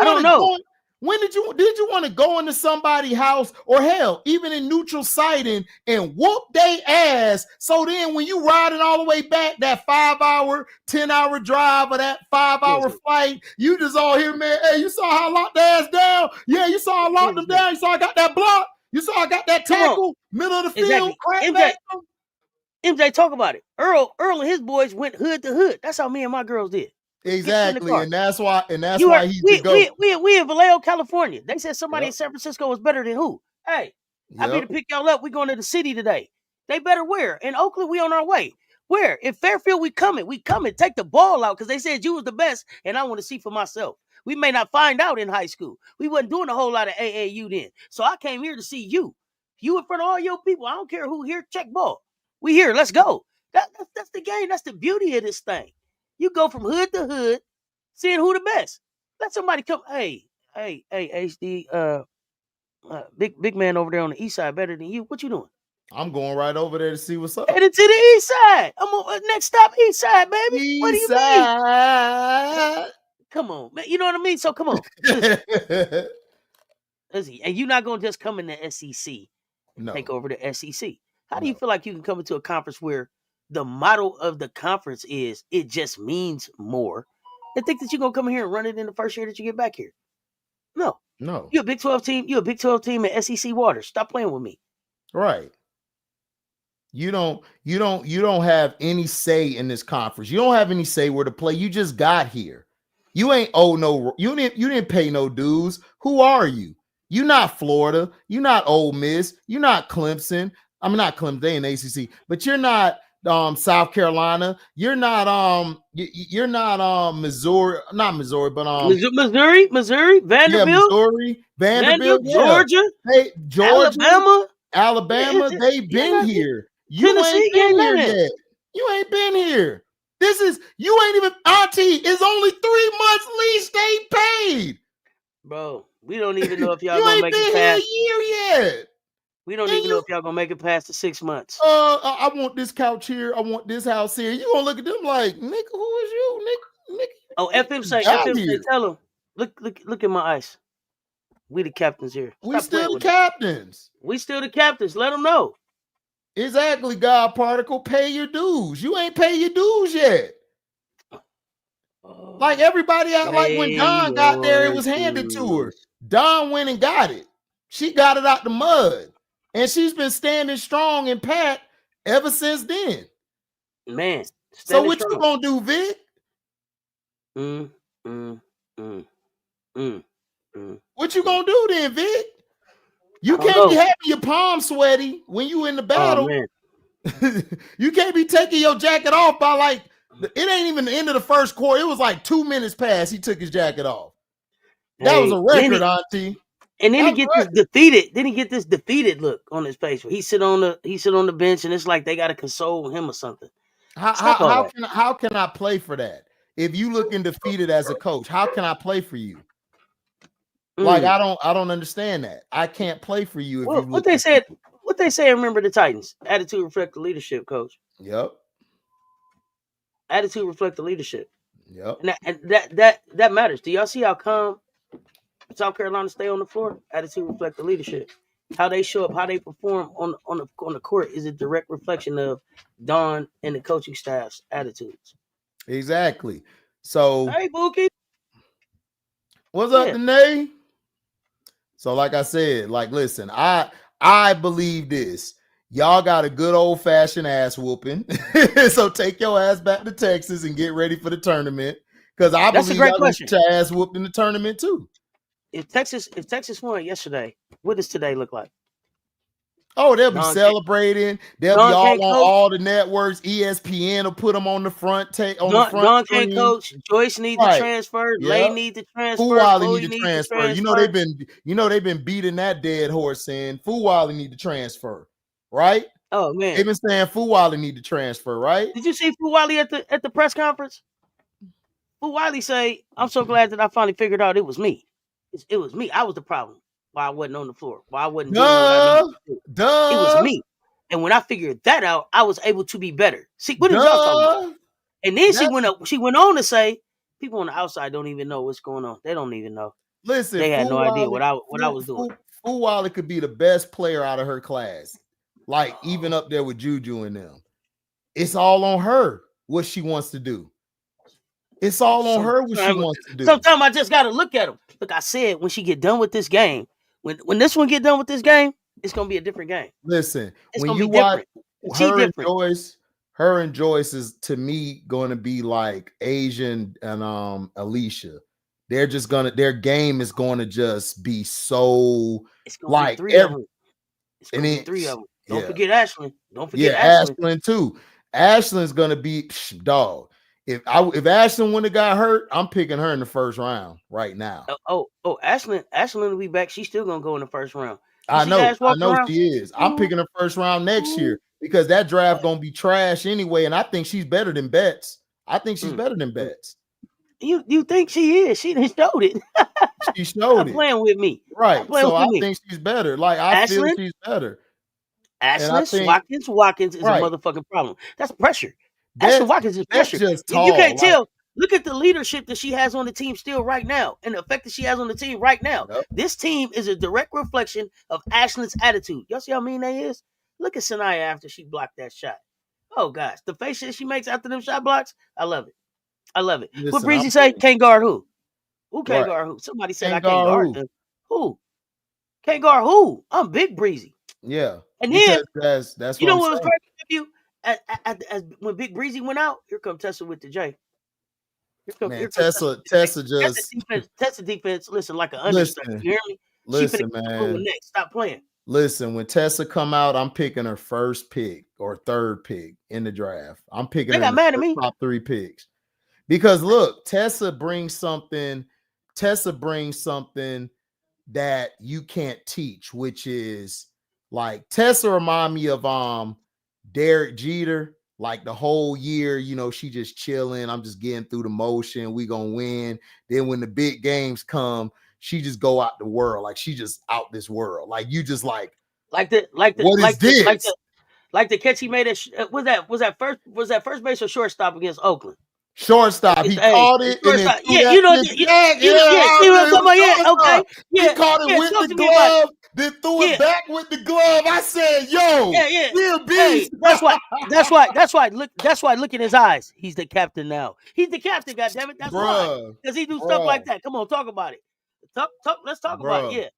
B: don't know. When did you want to go into somebody's house, or hell, even in neutral sighting, and whoop they ass? So then when you riding all the way back that 5-hour, 10-hour drive or that 5-hour flight, you just all here, man. Hey, you saw how I locked the ass down? Yeah, you saw I locked them down. You saw I got that block. You saw I got that tackle, middle of the field.
A: MJ, talk about it. Earl and his boys went hood to hood. That's how me and my girls did.
B: Exactly, and that's why he's the GOAT.
A: We in Vallejo, California. They said somebody in San Francisco was better than who? Hey, I need to pick y'all up. We going to the city today. They better where? In Oakland, we on our way. Where? In Fairfield, we coming. Take the ball out, because they said you was the best, and I want to see for myself. We may not find out in high school. We wasn't doing a whole lot of AAU then. So I came here to see you. You in front of all your people. I don't care who here. Check ball. We here. Let's go. That's the game. That's the beauty of this thing. You go from hood to hood, seeing who the best. Let somebody come. Hey, HD, big man over there on the east side, better than you. What you doing?
B: I'm going right over there to see what's up.
A: Headed to the east side. I'm on next stop, east side, baby. What do you mean? Come on, man. You know what I mean? So come on. Listen, and you're not gonna just come in the SEC and take over the SEC. How do you feel like you can come into a conference where the motto of the conference is it just means more, and think that you're gonna come here and run it in the first year that you get back here? No. You're a Big 12 team. You're a Big 12 team in SEC waters. Stop playing with me.
B: Right. You don't have any say in this conference. You don't have any say where to play. You just got here. You ain't you didn't pay no dues. Who are you? You're not Florida. You're not Ole Miss. You're not Clemson. I mean, not Clemson, they in the ACC, but you're not South Carolina. You're not Missouri, not Missouri, but
A: Missouri, Vanderbilt,
B: Vanderbilt,
A: Georgia,
B: Alabama. They've been here. You ain't been here yet. You ain't been here. You ain't even, Auntie, it's only 3 months lease they paid.
A: Bro, we don't even know if y'all gonna make it past
B: a year yet.
A: We don't even know if y'all gonna make it past the 6 months.
B: I want this couch here. I want this house here. You gonna look at them like, nigga, who is you, nigga?
A: Oh, FM say, tell them. Look at my ice. We the captains here.
B: We still the captains.
A: We still the captains. Let them know.
B: Exactly, God Particle. Pay your dues. You ain't pay your dues yet. Like everybody act like when Dawn got there, it was handed to her. Dawn went and got it. She got it out the mud. And she's been standing strong and pat ever since then.
A: Man.
B: So what you gonna do, Vic? What you gonna do then, Vic? You can't be having your palms sweaty when you in the battle. You can't be taking your jacket off by like, it ain't even the end of the first quarter. It was like 2 minutes past. He took his jacket off. That was a record, Auntie.
A: And then he get this defeated. Then he get this defeated look on his face. Where he sit on the bench, and it's like they got to console him or something.
B: How can I play for that? If you looking defeated as a coach, how can I play for you? Like I don't understand that. I can't play for you. If
A: what they said. What they say. Remember the Titans. Attitude reflect the leadership, coach.
B: Yep.
A: Attitude reflect the leadership.
B: Yep.
A: And that matters. Do y'all see how calm South Carolina stay on the floor. Attitude reflect the leadership. How they show up, how they perform on the court is a direct reflection of Don and the coaching staff's attitudes.
B: Exactly. So,
A: hey, Bookie,
B: what's up, Danae? So, like I said, like, listen, I believe this. Y'all got a good old fashioned ass whooping. So take your ass back to Texas and get ready for the tournament. Because I believe y'all gonna get your ass whooped in the tournament too.
A: If Texas won yesterday, what does today look like?
B: Oh, they'll be celebrating. They'll be all on all the networks. ESPN will put them on the front
A: Don can't coach. Joyce need to transfer. Lay need to transfer.
B: Fuwali need to transfer. You know they've been beating that dead horse in. Fuwali need to transfer, right?
A: Oh man,
B: they've been saying Fuwali need to transfer, right?
A: Did you see Fuwali at the press conference? Fuwali say, "I'm so glad that I finally figured out it was me. It was me. I was the problem. Why I wasn't on the floor. Why I wasn't doing what I needed to do. It was me. And when I figured that out, I was able to be better. See, what is y'all talking about?" And then she went on to say, people on the outside don't even know what's going on. They don't even know.
B: Listen,
A: they had no idea what I was doing.
B: Fuwali could be the best player out of her class, like even up there with Juju and them. It's all on her what she wants to do. It's all on her what she wants to do.
A: Sometimes I just got to look at them. Look, I said when she get done with this game, when this one get done with this game, it's gonna be a different game.
B: Listen, when you watch her and Joyce is to me going to be like Asian and Alicia. They're just their game is going to just be so like
A: three of them. Don't forget Ashlyn. Don't forget
B: Ashlyn too. Ashlyn's gonna be dog. If Ashlyn wouldn't have got hurt, I'm picking her in the first round right now.
A: Ashlyn will be back. She's still gonna go in the first round.
B: I know she is. I'm picking her first round next year because that draft gonna be trash anyway, and I think she's better than Betts. I think she's better than Betts.
A: You think she is? She done showed it.
B: She showed it.
A: Playing with me,
B: right? So I think she's better. Like I feel she's better.
A: Ashlyn Watkins is a motherfucking problem. That's pressure. Ashlyn Watkins is pressure. Just tall, you can't tell. Look at the leadership that she has on the team still right now and the effect that she has on the team right now. Yep. This team is a direct reflection of Ashlyn's attitude. Y'all see how mean that is? Look at Sanaya after she blocked that shot. Oh, gosh. The face that she makes after them shot blocks, I love it. I love it. Listen, what Breezy say? Can't guard who? Who can't guard who? Somebody said I can't guard them. Who? Can't guard who? I'm Big Breezy.
B: Yeah.
A: And then,
B: that's
A: you know what was great with you? As when Big Breezy went out, here come Tessa with the J.
B: Tessa
A: defense. Listen, like an understudy. You hear me?
B: Listen, man.
A: Stop playing.
B: Listen, when Tessa come out, I'm picking her first pick or third pick in the draft. I'm picking her top 3 picks because look, Tessa brings something that you can't teach, which is like Tessa remind me of Derek Jeter. Like the whole year, you know, she just chilling. I'm just getting through the motion. We gonna win. Then when the big games come, she just go out the world. Like she just out this world. Like you just like the
A: catch he made. Was that first base or shortstop against Oakland?
B: Shortstop. He caught it. And then
A: he
B: caught it with the glove. Then threw it back with the glove. I said, "Yo,
A: beast." That's why. Look in his eyes. He's the captain now. He's the captain. Goddammit. That's why. Because he do stuff like that. Come on, talk about it. Let's talk about it. Yeah.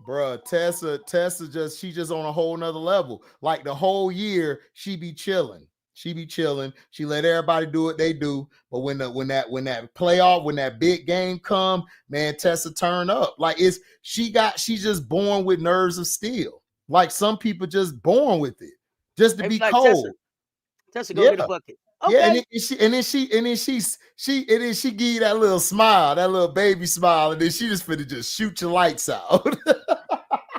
B: Bruh, Tessa she just on a whole nother level. Like the whole year, she be chilling. She let everybody do what they do. But when that playoff, when that big game come, man, Tessa turn up. Like she's just born with nerves of steel. Like some people just born with it, just to be like cold.
A: Tessa go get a bucket. Okay.
B: Yeah, and then she give you that little smile, that little baby smile, and then she just finna just shoot your lights out.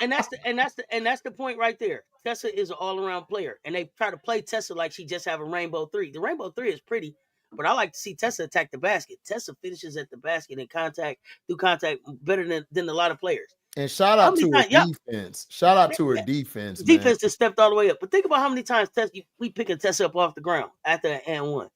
A: And that's the point right there. Tessa is an all-around player, and they try to play Tessa like she just have a rainbow 3. The rainbow 3 is pretty, but I like to see Tessa attack the basket. Tessa finishes at the basket and through contact better than a lot of players.
B: And shout out to her defense. Shout out to her defense.
A: Defense just stepped all the way up. But think about how many times we picking Tessa up off the ground after an and one,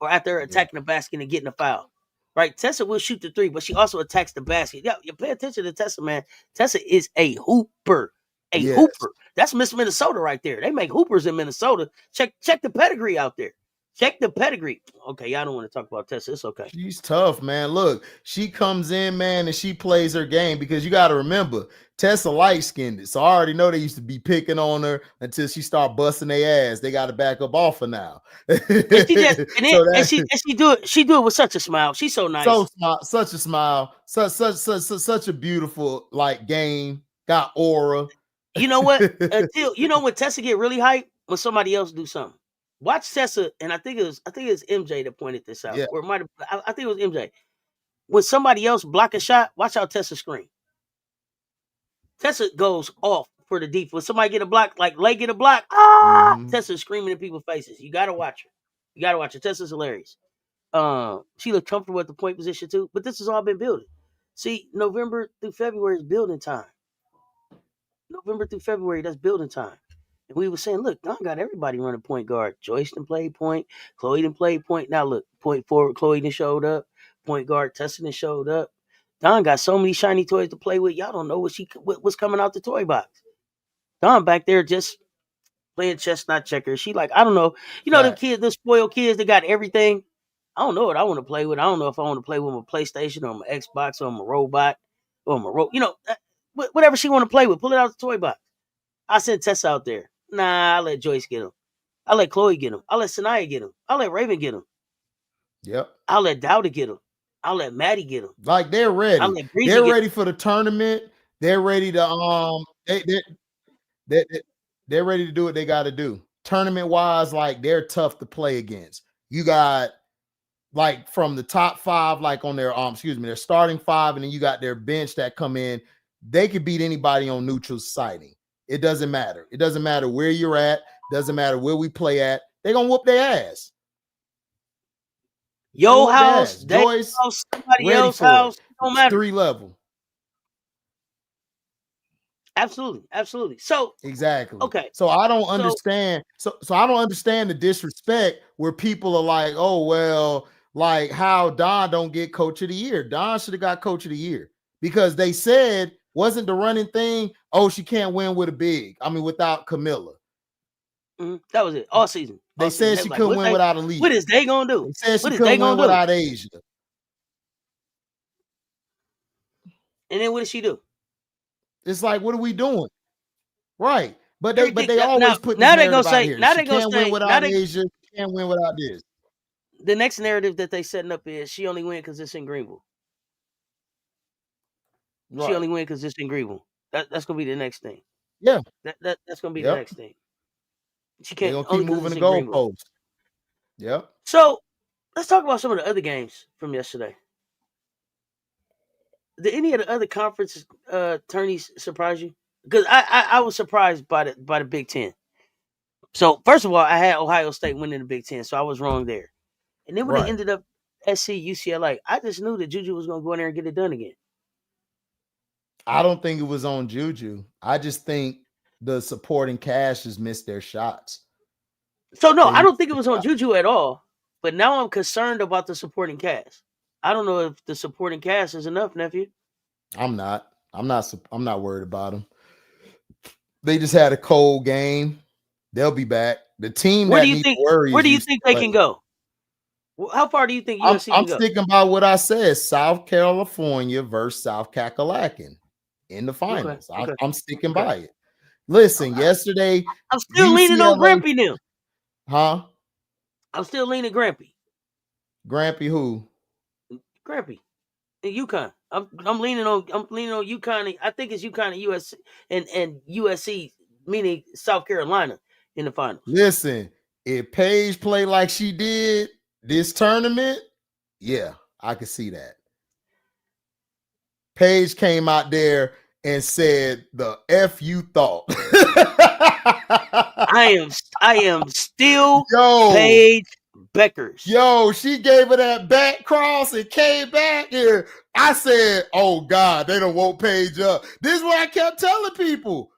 A: or after attacking the basket and getting a foul. right? Tessa will shoot the three, but she also attacks the basket. Yeah, you pay attention to Tessa, man. Tessa is a hooper. A hooper. That's Miss Minnesota right there. They make hoopers in Minnesota. Check the pedigree out there. Check the pedigree. Okay, y'all don't want to talk about Tessa. It's okay.
B: She's tough, man. Look, she comes in, man, and she plays her game because you got to remember, Tessa light-skinned. So I already know they used to be picking on her until she start busting their ass. They got to back up off her now.
A: And she do it with such a smile. She's so nice.
B: So such a smile. Such a beautiful like game. Got aura.
A: You know what? When Tessa get really hyped when somebody else do something. Watch Tessa, and I think it was MJ that pointed this out.
B: Yeah.
A: Or I think it was MJ. When somebody else block a shot, watch how Tessa scream. Tessa goes off for the deep. When somebody get a block, like Lay get a block, Tessa screaming in people's faces. You gotta watch her. You gotta watch her. Tessa's hilarious. She looked comfortable at the point position too. But this has all been building. See, November through February is building time. November through February, that's building time. And we were saying, look, Don got everybody running point guard. Joyce done played point. Chloe done played point. Now look, point forward, Chloe done showed up. Point guard, Tessa done showed up. Don got so many shiny toys to play with. Y'all don't know what's coming out the toy box. Don back there just playing chess, not checkers. She like, I don't know. You know, them kids, the spoiled kids that got everything. I don't know what I want to play with. I don't know if I want to play with my PlayStation or my Xbox or my robot or my whatever she want to play with. Pull it out the toy box. I sent Tessa out there. Nah, I let Joyce get him. I let Chloe get him. I let Sanaya get him. I let Raven get him.
B: Yep.
A: I let Dowda get him. I let Maddie get him.
B: Like they're ready. They're ready for the tournament. They're ready to they're ready to do what they got to do. Tournament wise, like they're tough to play against. You got like from the top five, like on their their starting five, and then you got their bench that come in. They could beat anybody on neutral sighting. It doesn't matter. It doesn't matter where you're at. Doesn't matter where we play at. They're gonna whoop their ass.
A: Yo house,
B: Joyce,
A: house, somebody else's house. Don't matter.
B: 3 level.
A: Absolutely. So
B: exactly.
A: Okay.
B: So I don't understand. So I don't understand the disrespect where people are like, oh well, like how Don don't get coach of the year. Don should have got coach of the year because they said wasn't the running thing. Oh, she can't win with a big. I mean, without Camilla.
A: That was it all season.
B: They said she couldn't win without Elite.
A: What is they gonna do?
B: They said she couldn't win without Asia.
A: And then what did she do?
B: It's like, what are we doing? Right. But they always put
A: now they're gonna say
B: here.
A: Now
B: she
A: they're gonna say
B: win without Asia. She can't win without this.
A: The next narrative that they setting up is she only win because it's in Greenville. Right. She only win because it's in Greenville. That's gonna be the next thing.
B: Yeah.
A: That's gonna be the next thing. She can't.
B: They're gonna keep moving the goalposts. Yep.
A: So let's talk about some of the other games from yesterday. Did any of the other conference tourneys surprise you? Because I was surprised by the Big Ten. So first of all, I had Ohio State winning the Big Ten, so I was wrong there. And then when it ended up SC UCLA, I just knew that Juju was gonna go in there and get it done again.
B: I don't think it was on Juju. I just think the supporting cast has missed their shots.
A: So no, I don't think it was on Juju at all. But now I'm concerned about the supporting cast. I don't know if the supporting cast is enough, nephew.
B: I'm not worried about them. They just had a cold game. They'll be back. The team
A: where do you think they can go? How far do you think USC can go?
B: I'm sticking by what I said. South California versus South Kakalaki in the finals. Okay. I'm sticking by it. Listen, yesterday
A: I'm still leaning on Grampy now.
B: Huh?
A: I'm still leaning Grampy.
B: Grampy who?
A: Grampy. In UConn. I'm leaning on UConn. I think it's UConn and USC and USC, meaning South Carolina, in the finals.
B: Listen, if Paige played like she did this tournament, yeah, I can see that. Paige came out there and said the F you thought.
A: I am still Paige Beckers.
B: Yo, she gave her that back cross and came back here. I said, oh God, they don't woke Paige up. This is what I kept telling people.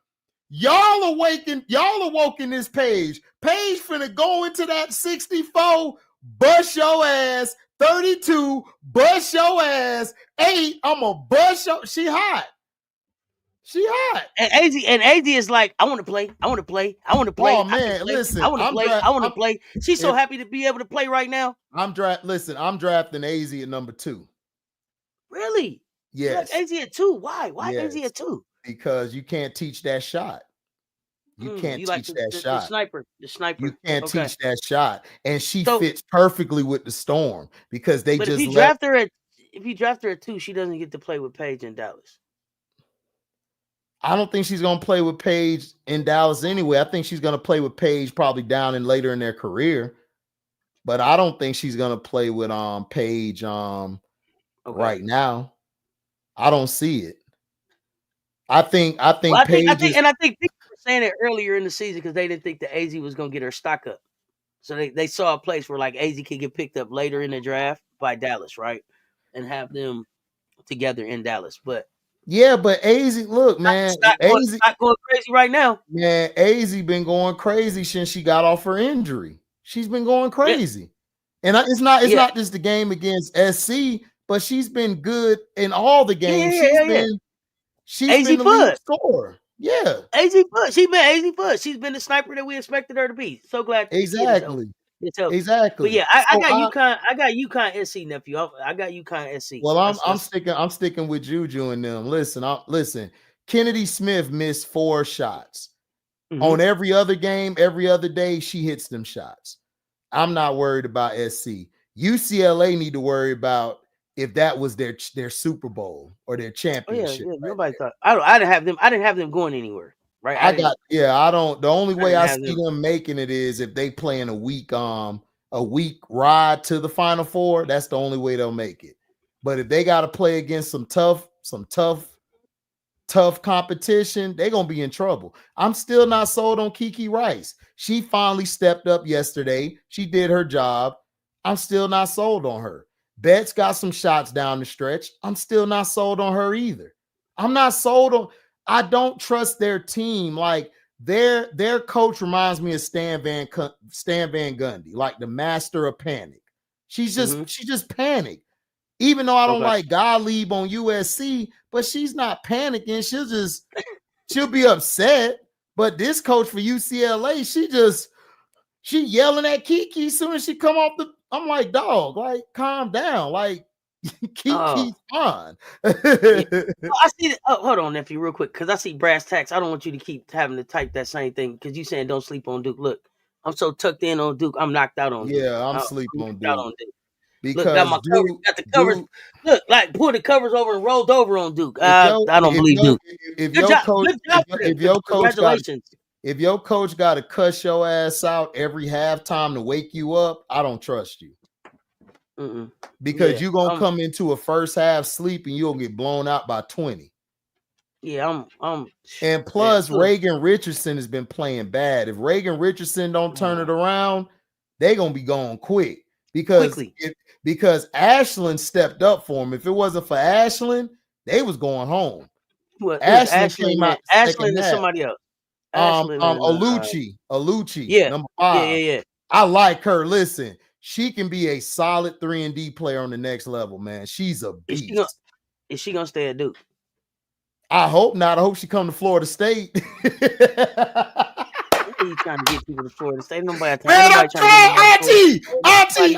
B: Y'all awoken this Paige. Paige finna go into that 64, bust your ass, 32, bust your ass. 8, I'm a bust your. She hot. She hot.
A: And AZ is like, I want to play. I want to play. I want to play.
B: Oh man, listen,
A: I want to play. I want to play. She's so happy to be able to play right now.
B: I'm drafting AZ at number 2.
A: Really?
B: Yes.
A: Like AZ at 2. Why? Why AZ at 2?
B: Because you can't teach that shot. You can't teach that shot.
A: The sniper.
B: You can't teach that shot. And she fits perfectly with the Storm because they just
A: if you draft her at 2, she doesn't get to play with Paige in Dallas.
B: I don't think she's going to play with Paige in Dallas anyway. I think she's going to play with Paige probably down and later in their career. But I don't think she's going to play with Paige right now. I don't see it. I think Paige
A: I think people were saying it earlier in the season because they didn't think the AZ was going to get her stock up. So they saw a place where like AZ could get picked up later in the draft by Dallas, right? And have them together in Dallas. But
B: yeah, but AZ, look, man,
A: AZ not going crazy right now.
B: Man, AZ been going crazy since she got off her injury. She's been going crazy. Yeah. And it's not just the game against SC, but she's been good in all the games. She's been the lead scorer. Yeah.
A: AZ Foot. She's been AZ Foot. She's been the sniper that we expected her to be. So glad to
B: exactly.
A: Exactly. But yeah, I got UConn SC, nephew. I got UConn SC.
B: Well, I'm sticking with Juju and them. Listen. Kennedy Smith missed 4 shots. Mm-hmm. On every other game, every other day, she hits them shots. I'm not worried about SC. UCLA need to worry about if that was their Super Bowl or their championship.
A: Yeah. Nobody thought I didn't have them going anywhere. Right.
B: The only way I see them making it is if they play in a week ride to the Final Four. That's the only way they'll make it. But if they got to play against some tough competition, they're gonna be in trouble. I'm still not sold on Kiki Rice. She finally stepped up yesterday. She did her job. I'm still not sold on her. Betts got some shots down the stretch. I'm still not sold on her either. I'm not sold on. I don't trust their team. Like their coach reminds me of Stan Van Gundy, like the master of panic. She just panicked. Even though I don't like Gottlieb on USC, but she's not panicking. She'll be upset. But this coach for UCLA, she yelling at Kiki as soon as she come off the. I'm like, dog, like calm down, like Kiki's fine.
A: I see. Hold on, nephew, real quick, because I see brass tacks. I don't want you to keep having to type that same thing because you saying don't sleep on Duke. Look, I'm so tucked in on Duke. I'm knocked out on Duke.
B: Yeah, I'm sleeping on Duke.
A: Because look, got the covers. Duke, look, like pull the covers over and rolled over on Duke. I don't believe Duke.
B: If your coach got to cuss your ass out every halftime to wake you up, I don't trust you. Because you're gonna come into a first half sleep and you'll get blown out by 20.
A: Yeah,
B: and plus Reagan Richardson has been playing bad. If Reagan Richardson don't turn it around, they're gonna be going quick. Because Ashland stepped up for him. If it wasn't for Ashland, they was going home.
A: Well, Ashland came out. Ashland is somebody else.
B: Alucci, number 5.
A: Yeah.
B: I like her. Listen, she can be a solid 3-and-D player on the next level, man. She's a beast.
A: Is she gonna stay at Duke?
B: I hope not. I hope she come to Florida State.
A: You trying to get people to Florida State? Nobody.
B: Man, I'm trying, Auntie. Auntie.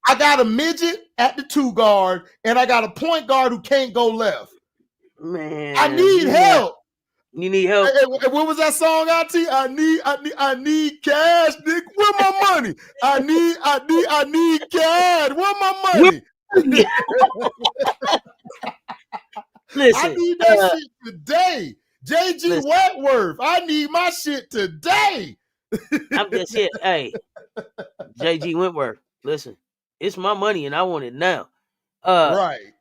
B: I got a midget at the 2 guard, and I got a point guard who can't go left.
A: Man,
B: I need help.
A: You need help.
B: Hey, what was that song, Auntie? I need cash, Nick. Where my money? I need cash. Where my money?
A: Listen,
B: I need that shit today. JG Wentworth, I need my shit today.
A: I'm just here. Hey, JG Wentworth, listen, it's my money and I want it now.
B: Right.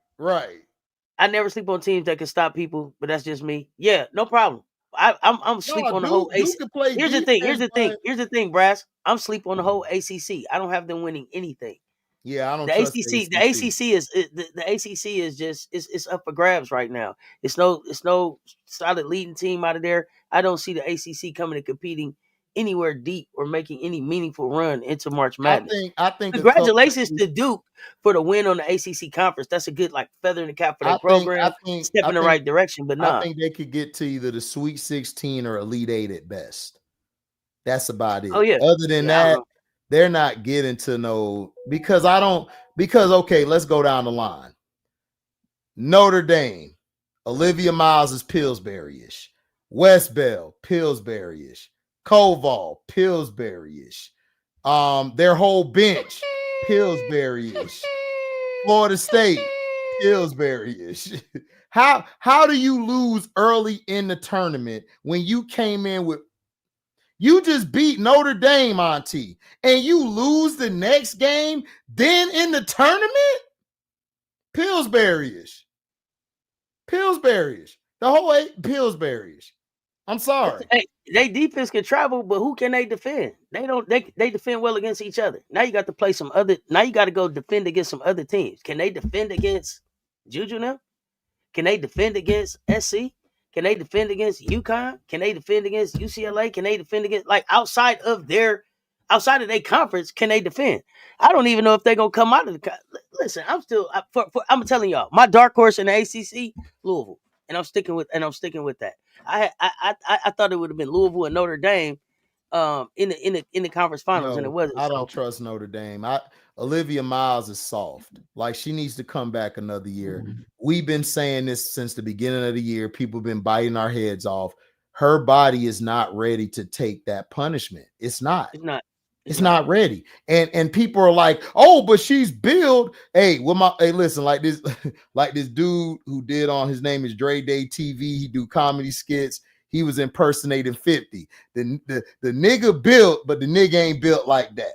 A: I never sleep on teams that can stop people, but that's just me. Yeah, no problem. I'm sleep on the whole ACC. Here's the thing, Brass. I'm sleep on the whole ACC. I don't have them winning anything.
B: Yeah, I don't.
A: The ACC is just it's up for grabs right now. It's no solid leading team out of there. I don't see the ACC coming and competing anywhere deep or making any meaningful run into March Madness.
B: I think
A: congratulations to Duke for the win on the ACC conference. That's a good feather in the cap for their program. Step in the right direction, but
B: I think they could get to either the Sweet 16 or Elite 8 at best. That's about it.
A: Oh yeah.
B: Other than that, they're not getting to no because okay, let's go down the line. Notre Dame, Olivia Miles is Pillsbury-ish. West Bell, Pillsbury-ish. Koval, Pillsbury-ish. Their whole bench, Pillsbury-ish. Florida State, Pillsbury-ish. How do you lose early in the tournament when you came in with you just beat Notre Dame, Auntie, and you lose the next game, then in the tournament? Pillsbury-ish. Pillsbury-ish. The whole Pillsbury-ish. I'm sorry.
A: Hey, they defense can travel, but who can they defend? They don't. They defend well against each other. Now you got to play some other. Now you got to go defend against some other teams. Can they defend against Juju now? Can they defend against SC? Can they defend against UConn? Can they defend against UCLA? Can they defend against outside of their conference? Can they defend? I don't even know if they're gonna come out of the. Listen, I'm telling y'all, my dark horse in the ACC, Louisville, and I'm sticking with that. I thought it would have been Louisville and Notre Dame in the conference finals, and it wasn't.
B: I don't trust Notre Dame. Olivia Miles is soft. Like, she needs to come back another year. Mm-hmm. We've been saying this since the beginning of the year. People have been biting our heads off. Her body is not ready to take that punishment. It's not. It's not ready. And people are like, oh, but she's built. Hey, listen, like this dude who did on, his name is Dre Day TV. He do comedy skits. He was impersonating 50. The nigga built, but the nigga ain't built like that.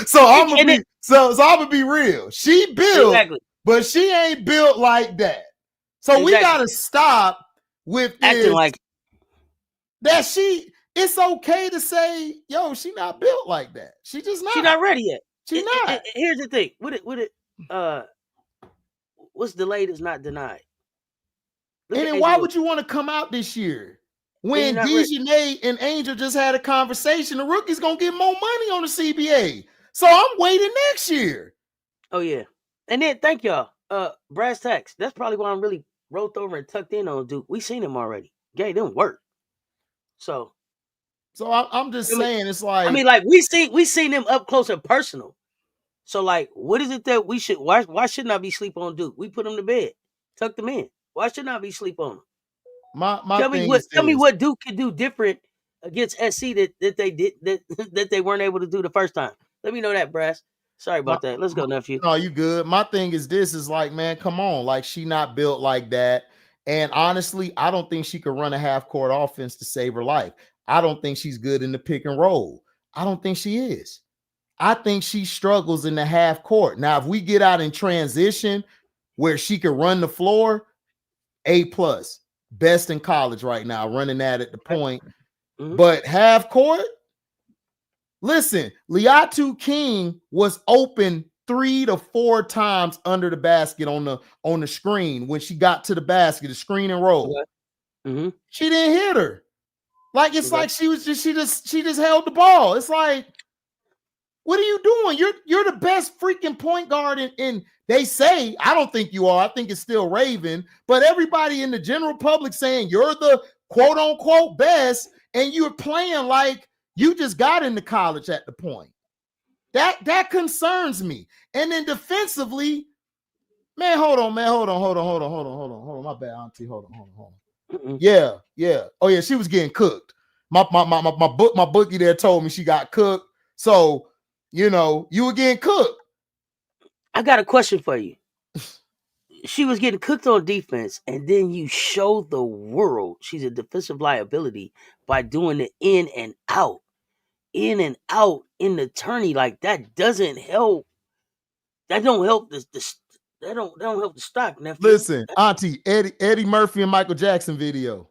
B: So I'm gonna be real. She built, but she ain't built like that. So we gotta stop with acting like that. It's okay to say, yo, she not built like that. She just not.
A: She's not ready yet.
B: She's not.
A: Here's the thing. What's delayed is not denied.
B: And then why would you want to come out this year? When Dejanay and Angel just had a conversation, the rookie's going to get more money on the CBA. So I'm waiting next year.
A: Oh, yeah. And then, thank y'all. Brass tacks. That's probably why I'm really rolled over and tucked in on Duke. We seen him already. Gay didn't work. So
B: I'm just saying, it's like...
A: I mean, we seen him up close and personal. So, what is it that we should... Why shouldn't I be sleep on Duke? We put him to bed. Tucked him in. Why shouldn't I be sleep on him? Tell me what Duke can do different against SC that they did that they weren't able to do the first time. Let me know that, Brass. Sorry about that. Let's go, nephew.
B: No, you good. My thing is man, come on. Like, she not built like that. And honestly, I don't think she could run a half-court offense to save her life. I don't think she's good in the pick and roll. I don't think she is. I think she struggles in the half court. Now, if we get out in transition where she can run the floor, A+, best in college right now, running that at the point. Mm-hmm. But half court, listen, Liatu King was open 3 to 4 times under the basket on the screen when she got to the basket, the screen and roll.
A: Okay. Mm-hmm.
B: She didn't hit her. Like, it's like she just held the ball. It's like, what are you doing? You're the best freaking point guard in they say, I don't think you are. I think it's still Raven, but everybody in the general public saying you're the quote unquote best, and you're playing like you just got into college at the point. That concerns me. And then defensively, man, hold on. My bad, Auntie. Hold on. Mm-mm. Yeah. Oh yeah, she was getting cooked. My bookie there told me she got cooked. So, you were getting cooked.
A: I got a question for you. She was getting cooked on defense, and then you show the world she's a defensive liability by doing it in and out in the tourney. Like, that doesn't help. That don't help the don't help the stock, nephew.
B: Listen, Auntie, Eddie Murphy and Michael Jackson video.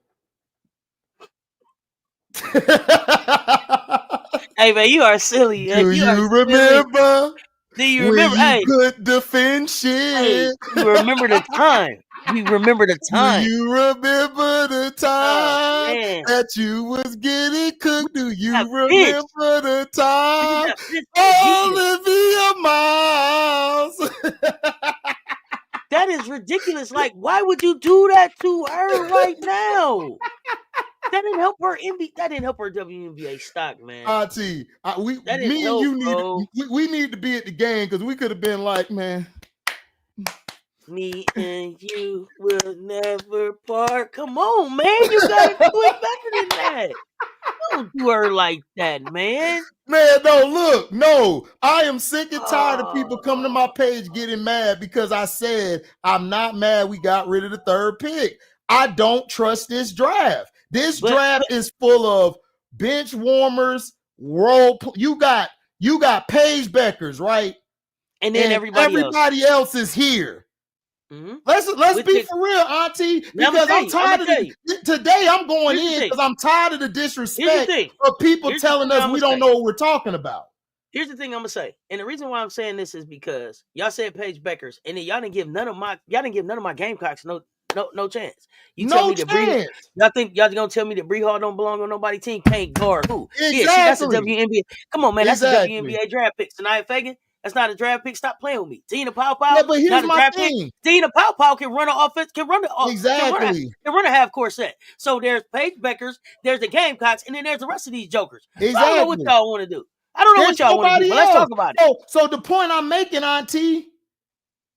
A: Hey man, you are silly.
B: Do you remember?
A: Do you remember?
B: When you could defend shit.
A: Hey, you remember the time? we remember the time.
B: Do you remember the time that you was getting cooked? Do you remember the time? Olivia Miles.
A: That is ridiculous. Like, why would you do that to her right now? That didn't help her That didn't help her WNBA stock, man.
B: Auntie, we need to be at the game because we could have been like, man,
A: me and you will never part. Come on, man, you gotta do it better than that. Don't do her like that, man.
B: Man, no, I am sick and tired of people coming to my page getting mad because I said I'm not mad we got rid of the third pick. I don't trust this draft. This draft is full of bench warmers, you got Paige Beckers, right?
A: And then
B: everybody else is here. Mm-hmm. Let's be for real, Auntie, because I'm tired of today. I'm going in because I'm tired of the disrespect of people telling us we don't know what we're talking about.
A: Here's the thing I'm gonna say, and the reason why I'm saying this is because y'all said Paige Beckers, and then y'all didn't give none of my Gamecocks no chance. You tell me that y'all think y'all gonna tell me that Bree Hall don't belong on nobody's team? Can't guard who?
B: Exactly.
A: Yeah, that's a WNBA. Come on, man, that's a WNBA draft pick. Sanaya Fagan. That's not a draft pick. Stop playing with me. Tina Pow.
B: Yeah, but here's my thing.
A: Tina Pow can run an offense, can run a half court set. So there's Paige Beckers, there's the Gamecocks, and then there's the rest of these jokers.
B: Exactly.
A: So I don't know what y'all want to do. I don't know what y'all want to do, but let's talk about it.
B: So the point I'm making, Auntie,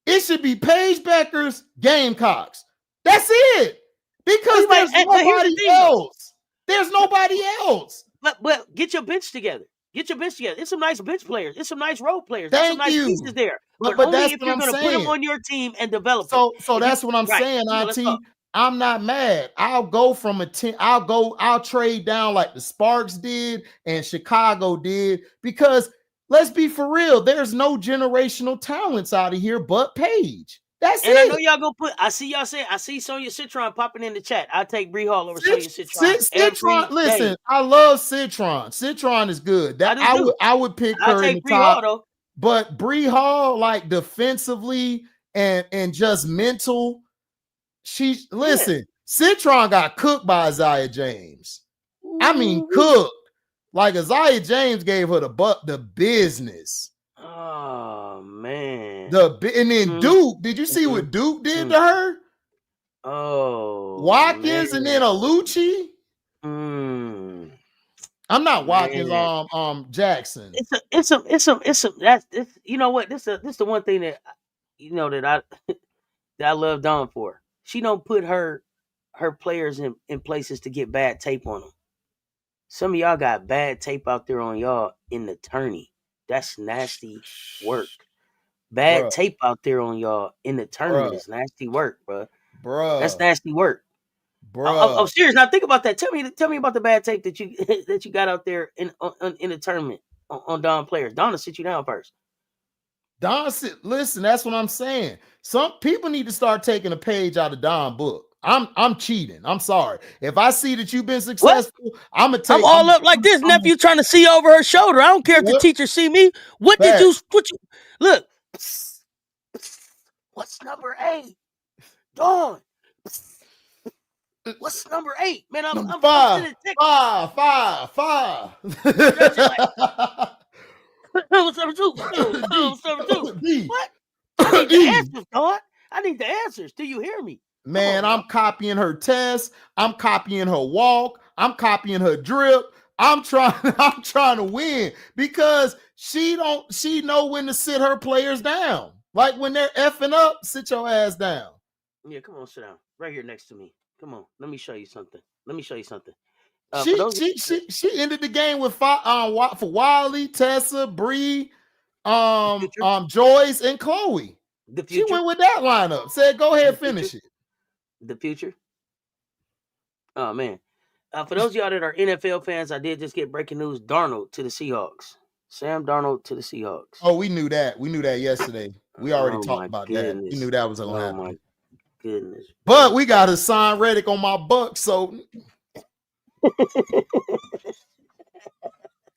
B: it should be Paige Beckers, Gamecocks. That's it. Because there's nobody else. There's nobody else.
A: But get your bench together. Get your bench together. It's some nice bench players. It's some nice role players. There's some nice pieces there. But only
B: that's
A: if you're going to put them on your team and develop
B: them. So that's what I'm saying, Auntie. I'm not mad. I'll go from a team. I'll trade down like the Sparks did and Chicago did, because let's be for real. There's no generational talents out of here but Paige. That's
A: and it. I know y'all gonna put. I see y'all saying. I see Sonya Citron popping in the chat. I'll take Bree Hall over Sonya Citron.
B: Citron, listen, I love Citron. Citron is good. I would pick her in the top. Hall, but Bree Hall, like defensively and just mental, Citron got cooked by Isaiah James. Ooh. I mean, cooked. Like Isaiah James gave her the business.
A: Oh man!
B: And then Duke. Did you see what Duke did to her?
A: Oh,
B: Watkins, man. And then Alucci. I'm not Watkins. Jackson.
A: It's some. That's you know what? This the one thing that that I love Dawn for. She don't put her players in places to get bad tape on them. Some of y'all got bad tape out there on y'all in the tourney. That's nasty work. Bad tape out there on y'all in the tournament is nasty work, bro. That's nasty work, bro. I'm serious. Now think about that. Tell me about the bad tape that you got out there in the tournament on Don players. Don will sit you down first.
B: Listen, that's what I'm saying. Some people need to start taking a page out of Don book. I'm cheating. I'm sorry. If I see that you've been successful, I'm
A: all up like this. Nephew trying to see over her shoulder. I don't care if the teacher see me. What you look? What's number 8? Dawn. What's number 8? Man, I'm
B: five.
A: What's number 2? What's number 2? What? I need the answers, Dawn. I need the answers. Do you hear me?
B: Man, I'm copying her test. I'm copying her walk. I'm copying her drip. I'm trying to win because she know when to sit her players down. Like when they're effing up, sit your ass down.
A: Yeah, come on, sit down. Right here next to me. Come on, let me show you something.
B: She ended the game with for Wiley, Tessa, Bree, Joyce, and Chloe. She went with that lineup. Said, "Go ahead, finish it."
A: The future. Oh man. For those of y'all that are NFL fans, I did just get breaking news. Darnold to the Seahawks. Sam Darnold to the Seahawks.
B: Oh, we knew that. We knew that yesterday. We already talked about that. We knew that was going to happen. My
A: goodness.
B: But we got Hassan Reddick on my Bucks, so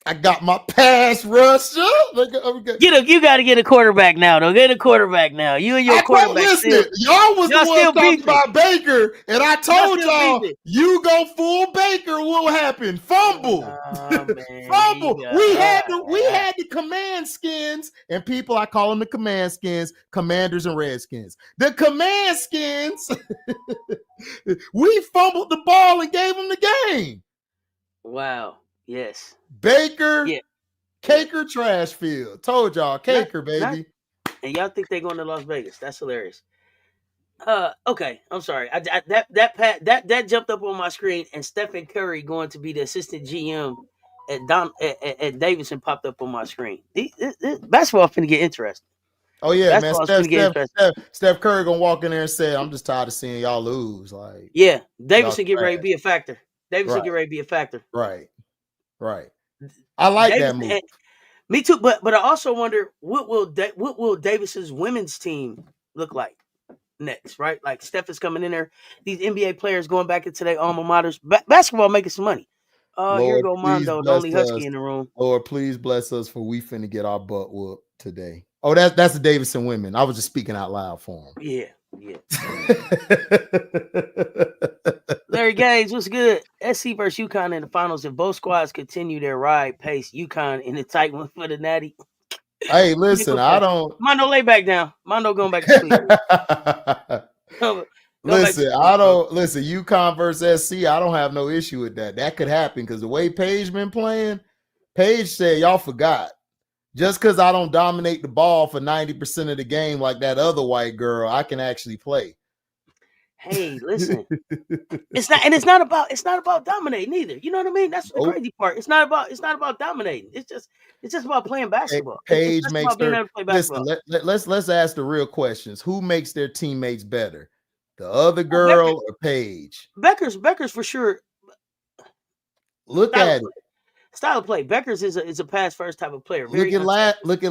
B: I got my pass rusher.
A: You got to get a quarterback now, though. Get a quarterback now. You and your quarterback.
B: Y'all was the one talking about Baker, and I told y'all, you go full Baker, what happened? Fumble. Fumble. We had the command skins, and people, I call them the command skins, Commanders and Redskins. The command skins, we fumbled the ball and gave them the game.
A: Wow. Yes.
B: Baker, Caker, trash field. Told y'all, Caker, baby.
A: And y'all think they're going to Las Vegas? That's hilarious. Okay, I'm sorry. That jumped up on my screen, and Stephen Curry going to be the assistant GM at Davidson popped up on my screen. Basketball finna get interesting.
B: Oh yeah, man. Steph Curry gonna walk in there and say, "I'm just tired of seeing y'all lose." Like,
A: yeah, Davidson get ready to be a factor. Get ready to be a factor.
B: Right. I like that move.
A: Me too, but I also wonder what will Davison's women's team look like next, right? Like Steph is coming in there. These NBA players going back into their alma maters. Basketball making some money. Here go Mondo, the only Husky in the room.
B: Lord, please bless us, for we finna get our butt whooped today. Oh, that's the Davidson women. I was just speaking out loud for them.
A: Yeah. Larry Gaines, what's good? SC versus UConn in the finals. If both squads continue their ride pace, UConn in the tight one for the Natty.
B: Hey, listen, I don't.
A: Mondo, lay back down. Mondo going back to sleep.
B: Listen, I don't. Listen, UConn versus SC, I don't have no issue with that. That could happen because the way Paige been playing, Paige said, y'all forgot. Just because I don't dominate the ball for 90% of the game like that other white girl, I can actually play.
A: Hey, listen, it's not about dominating either. You know what I mean? That's the crazy part. It's not about dominating. It's just about playing basketball.
B: Paige makes her. Listen, let's ask the real questions. Who makes their teammates better, the other girl or Paige?
A: Becker's for sure.
B: Look at it.
A: Style of play. Becker's is a pass first type of player.
B: Look at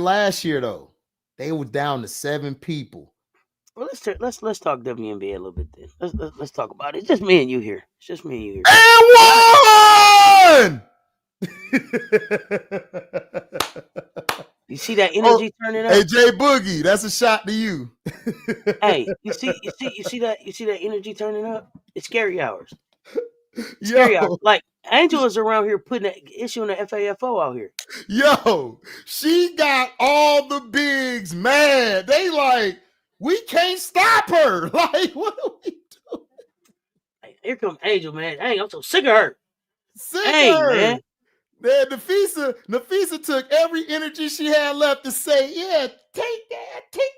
B: last year though. They were down to 7 people.
A: Well, let's talk WNBA a little bit then. Let's talk about it. It's just me and you here.
B: And one.
A: You see that energy turning up?
B: Hey, Jay Boogie, that's a shot to you.
A: Hey, you see that energy turning up? It's scary hours. Scary hours. Like Angel is around here issuing the FAFO out here.
B: Yo, she got all the bigs mad. They like, we can't stop her. Like, what are we doing?
A: Hey, here comes Angel, man. Dang, I'm so sick of her. Man.
B: Man, Nafisa took every energy she had left to say, yeah, take that shit.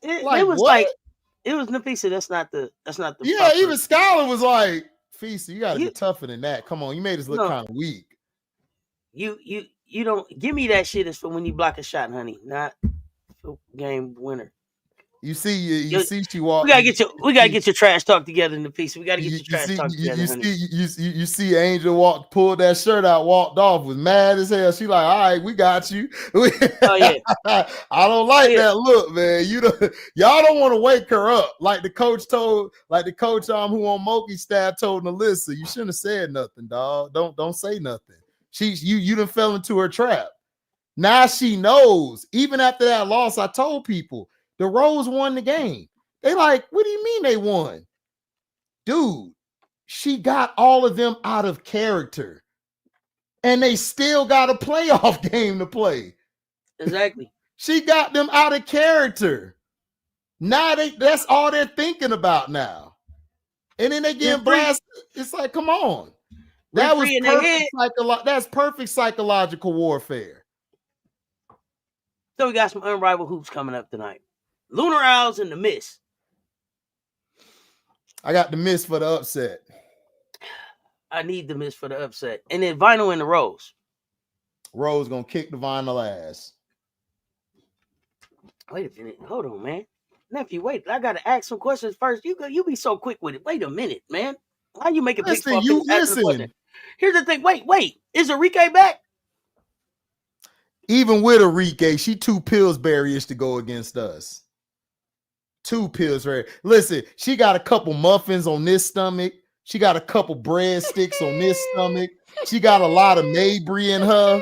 A: It was Nafisa. That's not the.
B: Yeah, proper. Even Skylar was like, Fisa, you gotta be tougher than that. Come on, you made us look kind of weak.
A: You don't give me that shit. Is for when you block a shot, honey, not for game winner.
B: You see, she walked.
A: We gotta get your trash talk together in the piece. We gotta get your trash talk together.
B: You see Angel pulled that shirt out, walked off, was mad as hell. She like, all right, we got you.
A: Oh yeah.
B: I don't like that look, man. Y'all don't want to wake her up. Like the coach who on Moki's staff told Melissa, you shouldn't have said nothing, dog. Don't say nothing. You done fell into her trap. Now she knows. Even after that loss, I told people. The Rose won the game. They like, what do you mean they won? Dude, she got all of them out of character. And they still got a playoff game to play.
A: Exactly.
B: She got them out of character. Now that's all they're thinking about now. And then they get blasted. It's like, come on. That was that's perfect psychological warfare.
A: So we got some unrivaled hoops coming up tonight. Lunar Owls and the Miss.
B: I got the Miss for the upset.
A: I need the Miss for the upset. And then Vinyl and the Rose.
B: Rose gonna kick the Vinyl ass.
A: Wait a minute. Hold on, man. Nephew, wait. I gotta ask some questions first. You be so quick with it. Wait a minute, man. How you make a big fuck?
B: Listen.
A: Here's the thing. Wait. Is Enrique back?
B: Even with Enrique, she 2 Pillsbury-ish to go against us. 2 pills, right? Listen, she got a couple muffins on this stomach. She got a couple breadsticks on this stomach. She got a lot of Mabry in her.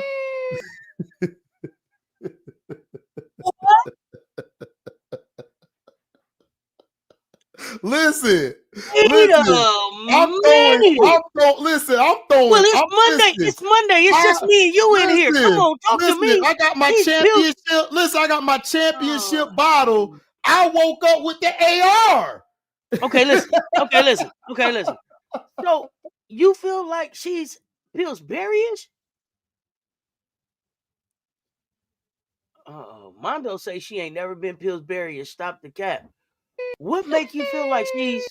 B: Listen.
A: I'm throwing.
B: Well,
A: it's Monday. It's Monday. It's just me and you in here. Come on, talk to me.
B: I got my championship. Listen, I got my championship bottle. I woke up with the AR.
A: Okay, listen. So you feel like she's Pillsbury-ish? Mondo say she ain't never been Pillsbury-ish. Stop the cap. What make you feel like she's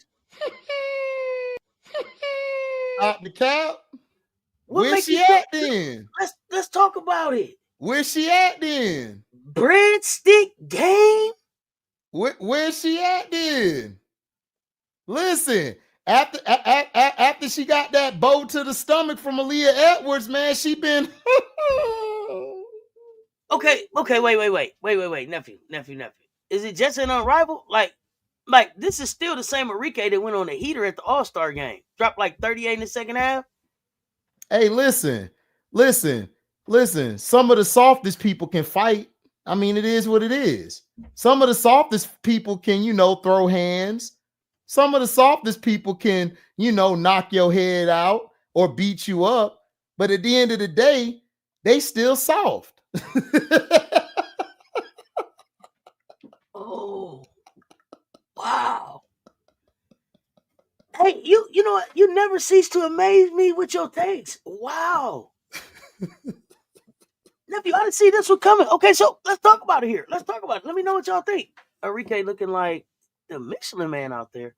B: Stop the cap?
A: Where she at then? Let's talk about it.
B: Where she at then?
A: Breadstick game?
B: Where's she at then? Listen, after she got that bow to the stomach from Aaliyah Edwards, man, she been
A: Okay, wait, nephew. Is it just an unrivaled? Like this is still the same Enrique that went on the heater at the All-Star game. Dropped like 38 in the second half.
B: Hey, listen. Some of the softest people can fight. I mean, it is what it is. Some of the softest people can, throw hands. Some of the softest people can, knock your head out or beat you up. But at the end of the day, they still soft.
A: Oh, wow. Hey, you know what? You never cease to amaze me with your takes. Wow. Nephew, I didn't see this one coming. Okay, so let's talk about it here. Let me know what y'all think. Enrique looking like the Michelin Man out there.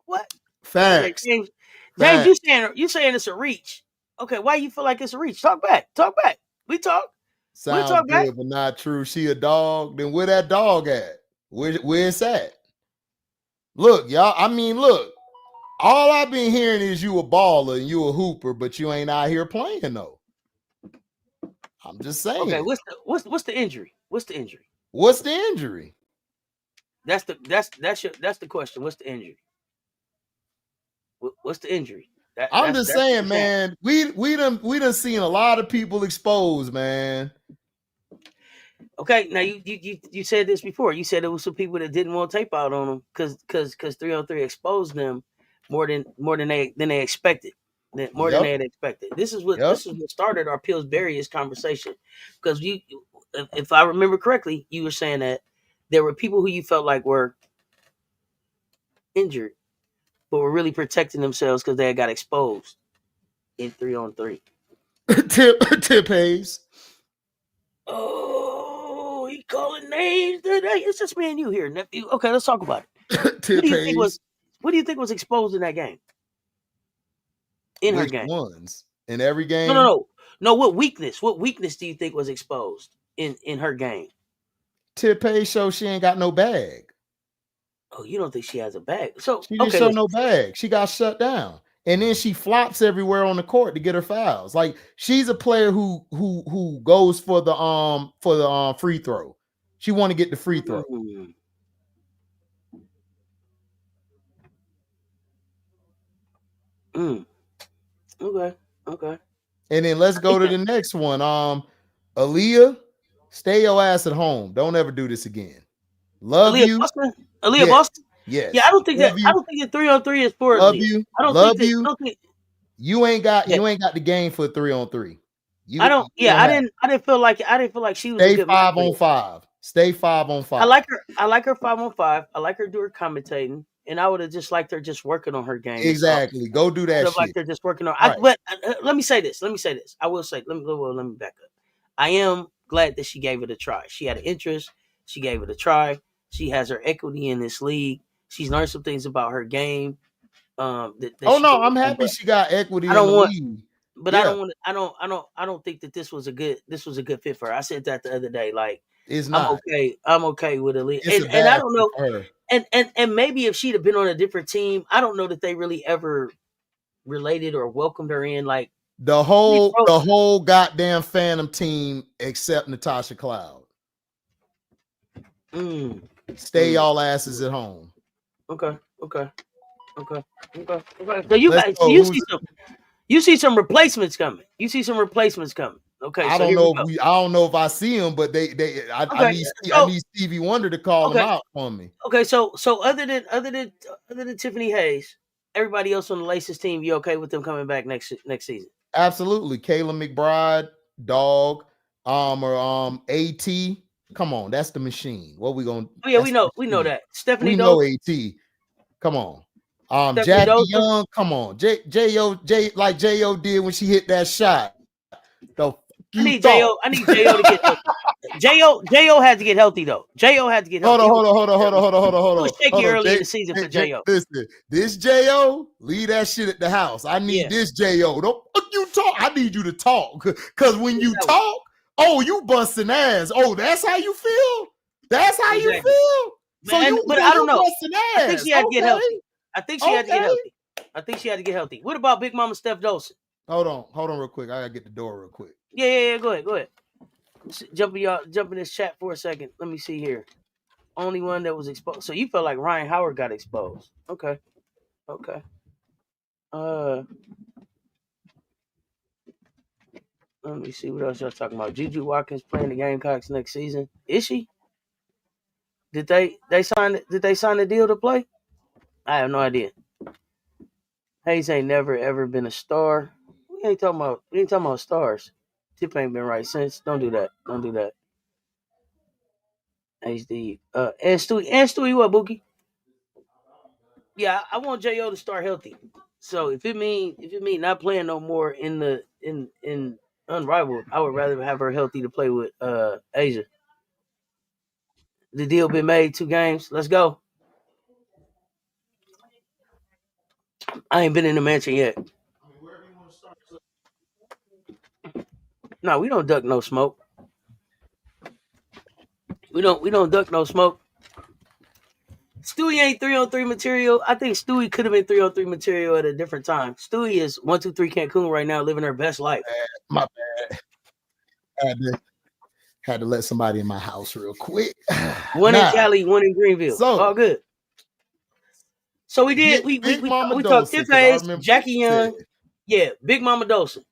A: What?
B: Facts.
A: James, you saying it's a reach. Okay, why you feel like it's a reach? Talk back. We talk.
B: Sounds good, back. But not true. She a dog. Then where that dog at? Where it's at? Look, y'all. I mean, look. All I've been hearing is you a baller and you a hooper, but you ain't out here playing though. I'm just saying.
A: Okay, what's the injury? What's the injury?
B: What's the injury?
A: That's the question. What's the injury? What's the injury?
B: I'm just saying, man. We done seen a lot of people exposed, man.
A: Okay, now you said this before. You said there was some people that didn't want to tape out on them because 3-on-3 exposed them more than they expected. More than they had expected. This is what started our Pillsbury-ish conversation. Because if I remember correctly, you were saying that there were people who you felt like were injured, but were really protecting themselves because they had got exposed in 3-on-3.
B: Tip Hayes.
A: Oh, he calling names today. It's just me and you here, nephew. Okay, let's talk about it. What do you think was exposed in that game? In
B: Which
A: her game?
B: Ones? In every game?
A: No. What weakness? What weakness do you think was exposed in her game?
B: Tip Hayes show she ain't got no bag.
A: Oh, you don't think she has a bag? So
B: she didn't show no bag. She got shut down. And then she flops everywhere on the court to get her fouls. Like she's a player who goes for the free throw. She want to get the free throw. Okay. And then let's go to the next one. Aaliyah, stay your ass at home. Don't ever do this again. Love
A: Aaliyah
B: you.
A: Aaliyah Boston?
B: Yes.
A: Yeah, I don't think that 3-on-3 is for
B: love
A: Aaliyah.
B: you.
A: I don't
B: love
A: think
B: you. You ain't got the game for 3-on-3. I
A: didn't feel like she was
B: stay 5-on-5. Stay 5-on-5.
A: I like her 5-on-5. I like her do her commentating. And I would have just liked her just working on her game.
B: Exactly. Go do that shit.
A: Like her just working on. Right. But let me say this. I will say. Let me back up. I am glad that she gave it a try. She had an interest. She gave it a try. She has her equity in this league. She's learned some things about her game.
B: I'm happy she got equity in the league.
A: But yeah. I don't think that this was a good fit for her. I said that the other day. Like
B: it's not.
A: I'm okay with Aaliyah. And I don't know. And maybe if she'd have been on a different team, I don't know that they really ever related or welcomed her in. Like
B: the whole goddamn Phantom team except Natasha Cloud. Stay y'all asses at home.
A: Okay. Okay. So you see some replacements coming. Okay.
B: I don't know if I see them, but I need Stevie Wonder to call them out for me.
A: Okay, so other than Tiffany Hayes, everybody else on the Laces team, you okay with them coming back next season?
B: Absolutely. Kayla McBride, Dog, or AT. Come on, that's the machine. What we gonna?
A: Oh yeah, we know that. Stephanie,
B: we know AT. Come on. Jackie Young, come on. J.O. like J.O. did when she hit that shot. I
A: need J.O. to get healthy. J.O. had to get healthy though. J.O. had to get healthy.
B: Hold on.
A: It was shaky early in the season for J.O.
B: Listen, this J.O. leave that shit at the house. I need this J.O. Don't you talk. I need you to talk. Cause when you talk, you busting ass. Oh, that's how you feel? That's how you feel?
A: But I don't know. I think she had to get healthy. I think she had to get healthy. What about Big Mama Steph Dolson?
B: Hold on real quick. I gotta get the door real quick.
A: Yeah. Go ahead. Jump in this chat for a second. Let me see here. Only one that was exposed. So you felt like Ryan Howard got exposed. Okay. Let me see what else y'all talking about. Juju Watkins playing the Gamecocks next season. Is she? Did they sign the deal to play? I have no idea. Hayes ain't never ever been a star. We ain't talking about stars. Tip ain't been right since. Don't do that. HD. And Stewie, what, Bookie? Yeah, I want J.O. to start healthy. So if it mean not playing no more in Unrivaled, I would rather have her healthy to play with Asia. The deal been made, 2 games. Let's go. I ain't been in the mansion yet. No, we don't duck no smoke. We don't duck no smoke. Stewie ain't 3-on-3 material. I think Stewie could have been 3-on-3 material at a different time. Stewie is 123 Cancun right now, living her best life.
B: My bad. Had to let somebody in my house real quick.
A: One in Cali, one in Greenville. So all good. So we did. We talked Tiff Hayes, Jackie Young. Yeah, Big Mama Dolson.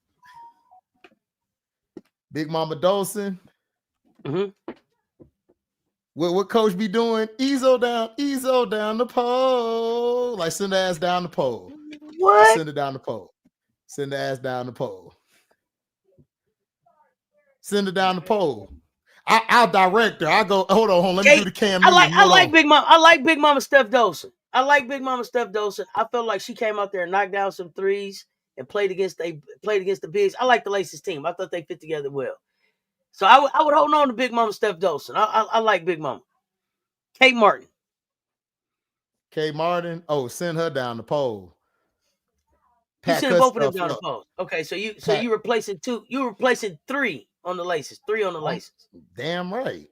B: Big Mama Dolson.
A: Mm-hmm.
B: What coach be doing? Ezo down the pole. Like send the ass down the pole.
A: What?
B: Send it down the pole. Send the ass down the pole. Send it down the pole. I'll direct her. I go, hold on. Let me do the cam.
A: I like Big Mama Steph Dolson. I felt like she came out there and knocked down some threes and played against the bigs. I like the Laces team. I thought they fit together well. So I would hold on to Big Mama Steph Dolson. I like Big Mama. Kate Martin.
B: Oh, send her down the pole.
A: You send both of them down the pole. Okay, so you replacing 2. You replacing 3 on the Laces. 3 on the Laces.
B: Damn right.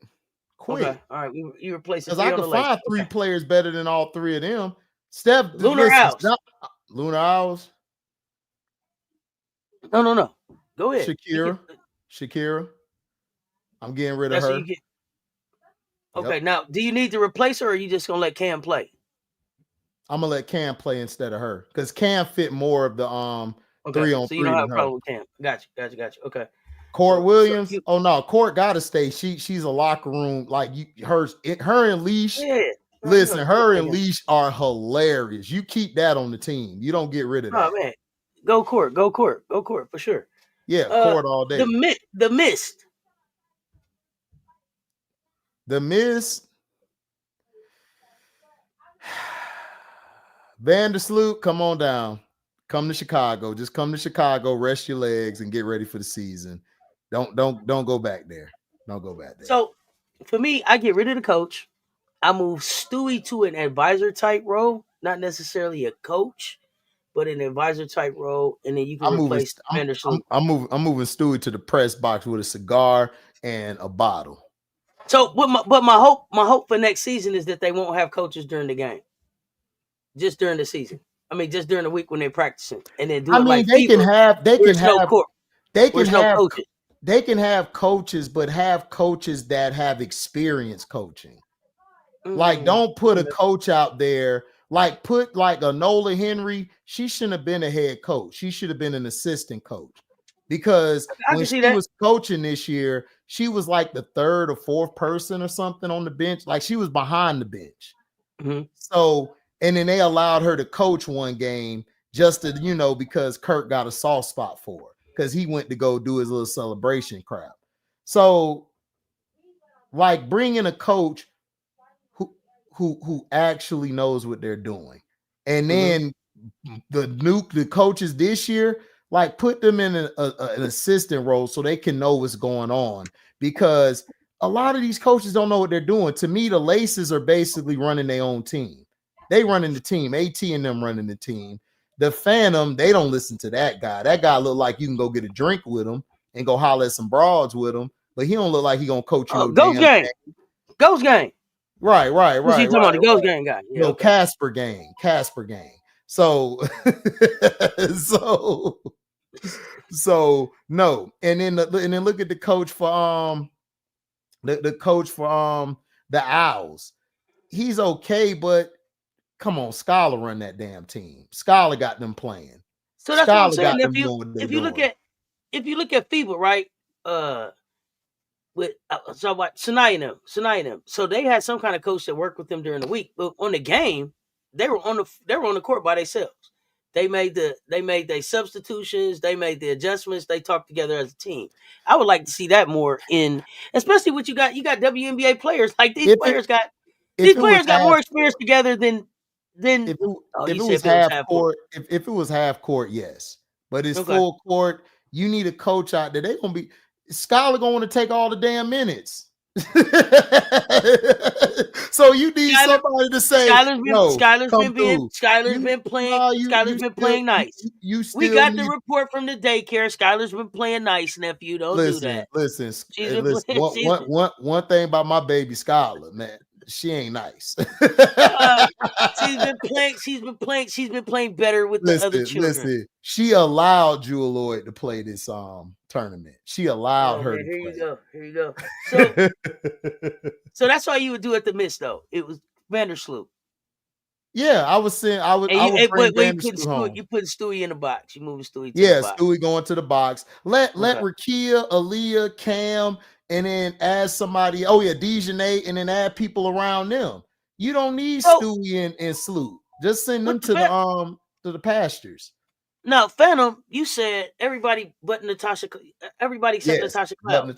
B: Quick.
A: Okay. All right. You replacing
B: 3 on the Laces. Because I can find 3 players better than all 3 of them. Steph.
A: Lunar Owls.
B: Lunar Owls.
A: No. Go ahead.
B: Shakira. I'm getting rid of her.
A: Okay, now do you need to replace her, or are you just gonna let Cam play?
B: I'm gonna let Cam play instead of her because Cam fit more of the 3-on-3.
A: So you don't have a problem with Cam. Got you. Okay.
B: Court Williams. Oh no, Court gotta stay. She's a locker room like her and Leash. Yeah. Listen, her and Leash are hilarious. You keep that on the team. You don't get rid of that.
A: Oh man, go Court for sure.
B: Yeah, Court all day.
A: The Mist.
B: The Mist. Vandersloot, come on down. Come to Chicago. Just come to Chicago, rest your legs, and get ready for the season. Don't go back there. Don't go back there.
A: So for me, I get rid of the coach. I move Stewie to an advisor type role, not necessarily a coach, but an advisor type role, and then you can replace Vandersloot.
B: I'm moving Stewie to the press box with a cigar and a bottle.
A: So, but my hope for next season is that they won't have coaches during the game, just during the season. I mean, just during the week when they're practicing, and then
B: they can have coaches, but have coaches that have experience coaching. Mm-hmm. Like, don't put a coach out there Like put like a Nola Henry, she shouldn't have been a head coach. She should have been an assistant coach. Because when she was coaching this year, she was like the third or fourth person or something on the bench. Like she was behind the bench.
A: Mm-hmm.
B: So, and then they allowed her to coach one game just to, you know, because Kirk got a soft spot for her because he went to go do his little celebration crap. So, like bringing a coach who actually knows what they're doing. And then the coaches this year, like put them in an assistant role so they can know what's going on, because a lot of these coaches don't know what they're doing. To me, the Laces are basically running their own team. They running the team. AT and them running the team. The Phantom, they don't listen to that guy. That guy look like you can go get a drink with him and go holler at some broads with him, but he don't look like he gonna coach you.
A: Ghost game. Ghost game.
B: Right.
A: Talking about the Ghost gang guy.
B: Yeah, no, okay. Casper gang. So, so no. And then look at the coach for the coach for the Owls. He's okay, but come on, Scholar run that damn team. Scholar got them playing.
A: So that's Scholar what I'm saying. If you look at FIBA, right? With so what Sanaya and them. So they had some kind of coach that worked with them during the week, but on the game, they were on the court by themselves. They made their substitutions, they made the adjustments, they talked together as a team. I would like to see that more in, especially what you got WNBA players. Like these players got more experience together than
B: if it was half court. If it was half court, yes. But it's full court. You need a coach out there. They're gonna be Scholar going to take all the damn minutes. So you need somebody to say,
A: Skylar's been playing nice. We got the report from the daycare. Skylar's been playing nice, nephew. Don't do that.
B: Listen. One thing about my baby Skylar, man, she ain't nice.
A: She's been playing better with the other children. Listen,
B: she allowed Jewel Lloyd to play this tournament. She allowed her.
A: Here you go. So that's why you would do at the Miss though. It was Vandersloot.
B: Yeah, I was saying I would bring Vandersloot home.
A: You put Stewie in the box. You moving Stewie to
B: the box. Stewie going to the box. Let Rakia, Aaliyah, Cam, and then add somebody. Oh yeah, Dejanay, and then add people around them. You don't need Stewie and Sloot. Just send them to the pastures.
A: Now, Phantom, you said everybody but Natasha. Everybody except Natasha Cloud.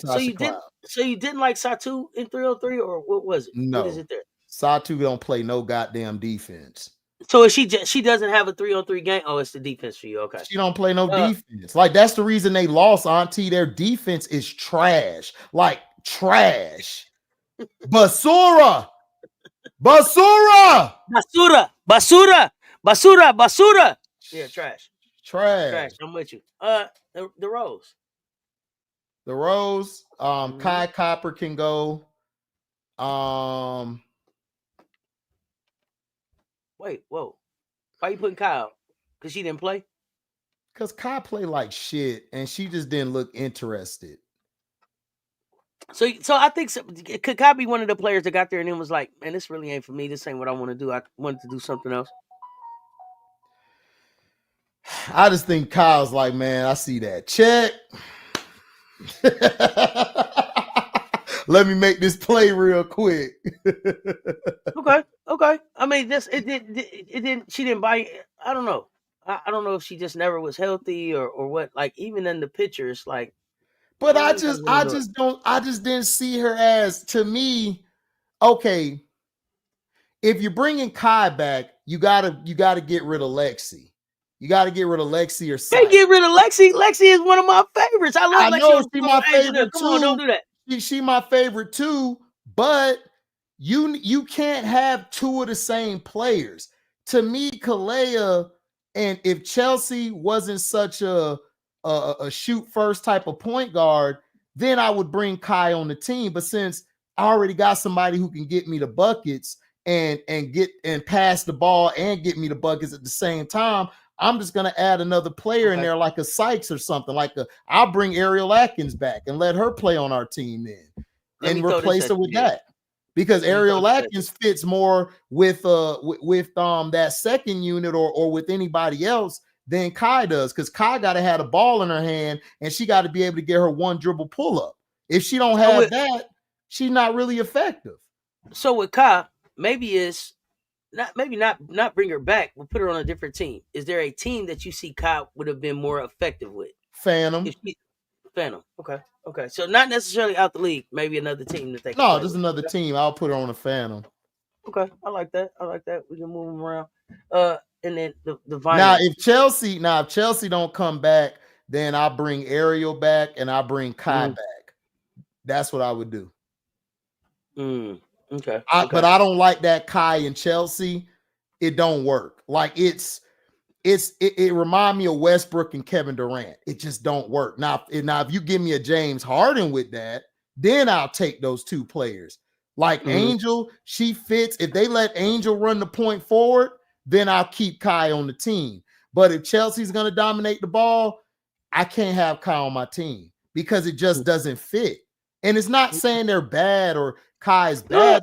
A: So you didn't like Satu in 303, or what was it?
B: No,
A: what is it there?
B: Satu don't play no goddamn defense.
A: So she doesn't have a 3-on-3 game. Oh, it's the defense for you. Okay,
B: she don't play no defense. Like that's the reason they lost, Auntie. Their defense is trash. Like trash. Basura. Yeah, trash. I'm with you. The Rose. The Rose. Kai Copper can go.
A: Wait, whoa. Why you putting Kai out? Because she didn't play?
B: Because Kai played like shit and she just didn't look interested.
A: So I think could Kai be one of the players that got there and then was like, man, this really ain't for me. This ain't what I want to do. I wanted to do something else.
B: I just think Kyle's like, man, I see that check. Let me make this play real quick.
A: Okay. I mean, she didn't buy. I don't know. I don't know if she just never was healthy or what. Like even in the pictures, like.
B: But I just didn't see her as, to me, okay. If you're bringing Kai back, you gotta get rid of Lexi. You got to get rid of Lexi or something.
A: They get rid of Lexi. Lexi is one of my favorites. I love Lexi. I know
B: she's my favorite too.
A: Come on, don't do that.
B: She my favorite too, but you can't have two of the same players. To me, Kalea, and if Chelsea wasn't such a shoot first type of point guard, then I would bring Kai on the team. But since I already got somebody who can get me the buckets and pass the ball and get me the buckets at the same time, I'm just gonna add another player in there, like a Sykes or something. I'll bring Ariel Atkins back and let her play on our team then, and replace her with that. because Ariel Atkins fits more with that second unit or with anybody else than Kai does, because Kai got to have a ball in her hand and she got to be able to get her one dribble pull up. If she don't have that, she's not really effective.
A: So with Kai, maybe not bring her back, but put her on a different team. Is there a team that you see Kai would have been more effective with?
B: Phantom.
A: Phantom. Okay. So not necessarily out the league. Maybe another team that they can
B: No, just another team. I'll put her on a Phantom.
A: Okay, I like that. We can move them around. And then the vinyl.
B: Now, if Chelsea don't come back, then I'll bring Ariel back and I'll bring Kai back. That's what I would do.
A: Okay.
B: But I don't like that Kai and Chelsea. It don't work. Like it remind me of Westbrook and Kevin Durant. It just don't work. Now if you give me a James Harden with that, then I'll take those two players. Like Angel, she fits. If they let Angel run the point forward, then I'll keep Kai on the team. But if Chelsea's going to dominate the ball, I can't have Kai on my team because it just doesn't fit. And it's not saying they're bad or Kai's bad.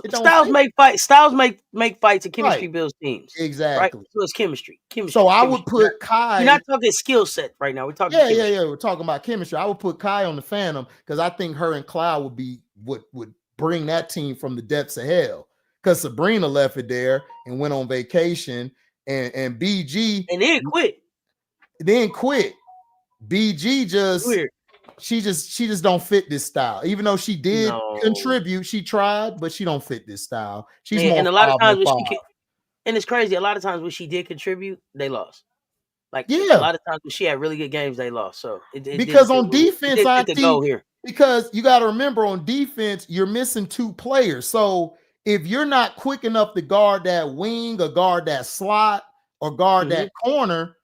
A: Styles make fights. Styles make fights, and chemistry builds teams.
B: Exactly.
A: Right? So it's chemistry.
B: So I would put Kai.
A: You're not talking skill set right now. We're talking.
B: Yeah. We're talking about chemistry. I would put Kai on the Phantom because I think her and Cloud would bring that team from the depths of hell. Because Sabrina left it there and went on vacation, and BG
A: and then quit.
B: BG just weird. She just don't fit this style. Even though she did contribute, she tried, but she don't fit this style. She's more.
A: And a lot of times and it's crazy. A lot of times when she did contribute, they lost. Like a lot of times when she had really good games, they lost. So
B: because on defense, I think because you got to remember on defense, you're missing two players. So if you're not quick enough to guard that wing or guard that slot or guard that corner,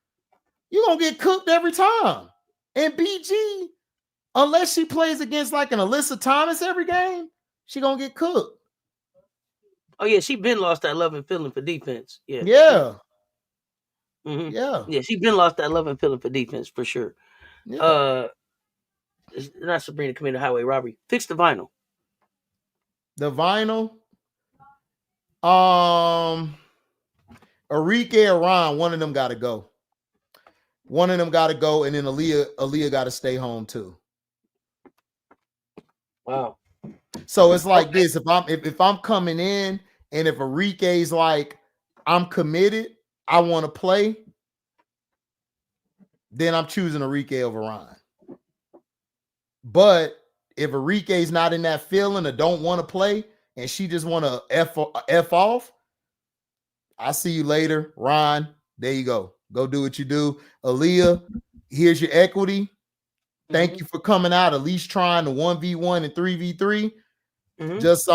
B: you're gonna get cooked every time. And BG, unless she plays against like an Alyssa Thomas every game, she gonna get cooked.
A: Oh yeah, she been lost that love and feeling for defense. Yeah. She been lost that love and feeling for defense for sure. It's not Sabrina committed highway robbery. Fix the vinyl.
B: The vinyl. Arike or Ron, one of them got to go. And then Aaliyah got to stay home too.
A: Wow.
B: So it's like this: if I'm coming in, and if Arike's like, I'm committed, I want to play, then I'm choosing Arike over Ron. But if Arike's not in that feeling or don't want to play, and she just want to F off, I see you later, Ron. There you go. Go do what you do. Aaliyah, here's your equity. Thank you for coming out, at least trying the 1v1 and 3v3. Just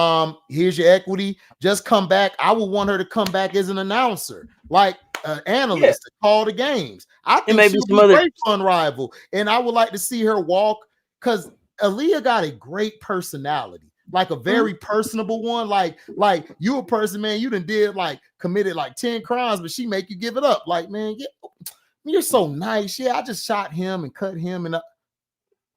B: here's your equity. Just come back. I would want her to come back as an announcer, like an analyst to call the games. I think she'll be a great fun rival. And I would like to see her walk because Aaliyah got a great personality. Like a very personable one, like you a person, man. You done committed like 10 crimes, but she make you give it up. Like, man, you're so nice. Yeah, I just shot him and cut him. And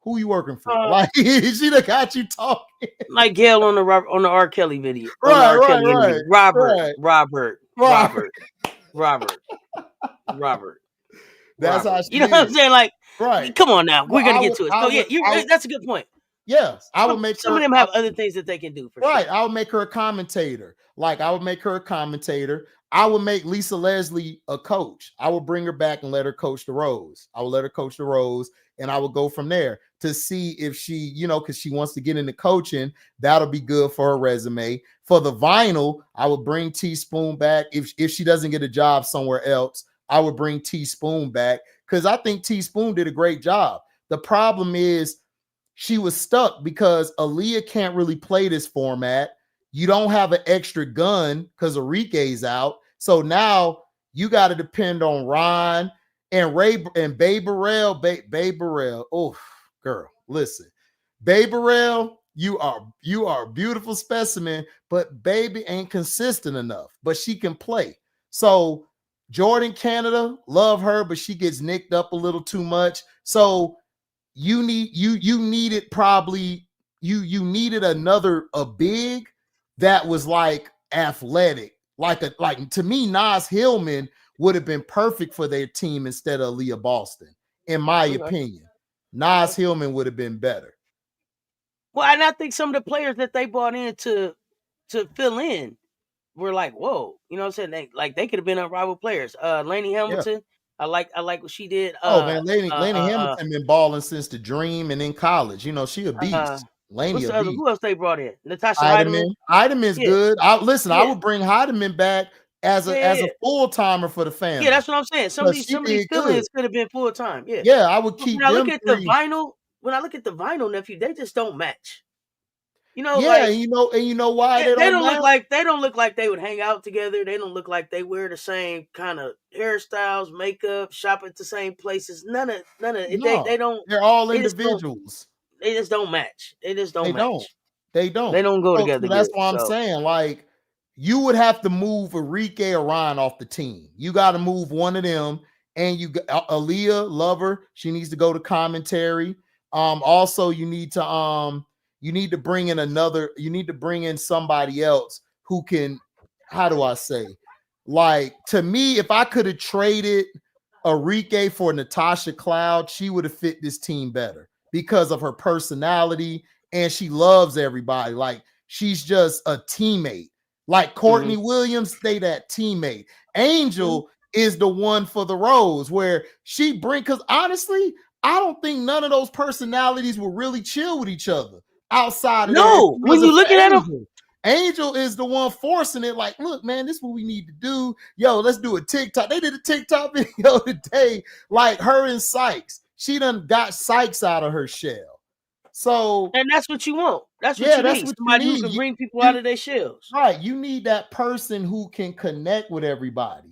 B: who you working for? Like she done got you talking.
A: Like Gail on the R. Kelly video.
B: Right.
A: Robert.
B: That's how she
A: you know what I'm saying? Like,
B: right.
A: Come on now, we're gonna get to it. So that's a good point.
B: Yes, I would make
A: some of them have other things that they can do. For sure.
B: I would make her a commentator. I would make Lisa Leslie a coach. I would bring her back and let her coach the Rose. And I would go from there to see if she, because she wants to get into coaching. That'll be good for her resume. For the vinyl, I would bring Teaspoon back. If she doesn't get a job somewhere else, I would bring Teaspoon back because I think Teaspoon did a great job. The problem is she was stuck because Aaliyah can't really play this format. You don't have an extra gun because Arike's out. So now you got to depend on Ron and Ray and Babe Burrell. Babe Burrell. Oh, girl, listen. Babe Burrell, you are a beautiful specimen, but baby ain't consistent enough. But she can play. So Jordan Canada, love her, but she gets nicked up a little too much. So you needed probably, you needed a big that was like athletic, like to me, Nas Hillman would have been perfect for their team instead of Leah Boston, in my opinion. Nas Hillman would have been better.
A: Well, and I think some of the players that they brought in to fill in were like, whoa, you know what I'm saying? They could have been unrivaled players. Lainey Hamilton, I like what she did.
B: Man, Lainey Hamilton been balling since the Dream and in college. You know, she a beast. Lainey a beast.
A: Who else they brought in? Natasha
B: Heidemann. Heideman's good. I would bring Heidemann back as a full timer for the family.
A: Yeah, that's what I'm saying. Some of these fill-ins could have been full time. Yeah.
B: Yeah, I would keep them.
A: When I look at the vinyl, nephew, they just don't match. You know,
B: and you know why
A: they don't look like they would hang out together. They don't look like they wear the same kind of hairstyles, makeup, shop at the same places. None of it.
B: No,
A: they don't.
B: They're all individuals.
A: They just don't match. They just don't match.
B: They don't.
A: They don't go together.
B: So that's why I'm saying, like, you would have to move Enrique or Ryan off the team. You got to move one of them, and you got Aaliyah, Lover. She needs to go to commentary. Also, you need to bring in somebody else who can, how do I say? Like, to me, if I could have traded Enrique for Natasha Cloud, she would have fit this team better because of her personality, and she loves everybody. Like, she's just a teammate. Like Courtney Williams, they that teammate. Angel is the one for the rose where she because honestly, I don't think none of those personalities will really chill with each other outside of
A: when you looking at them.
B: Angel is the one forcing it. Like, look, man, this is what we need to do. Yo, let's do a TikTok. They did a TikTok video today, like her and Sykes. She done got Sykes out of her shell. So,
A: and that's what you want. That's what you need. Somebody who can bring people out of their shells.
B: Right. You need that person who can connect with everybody.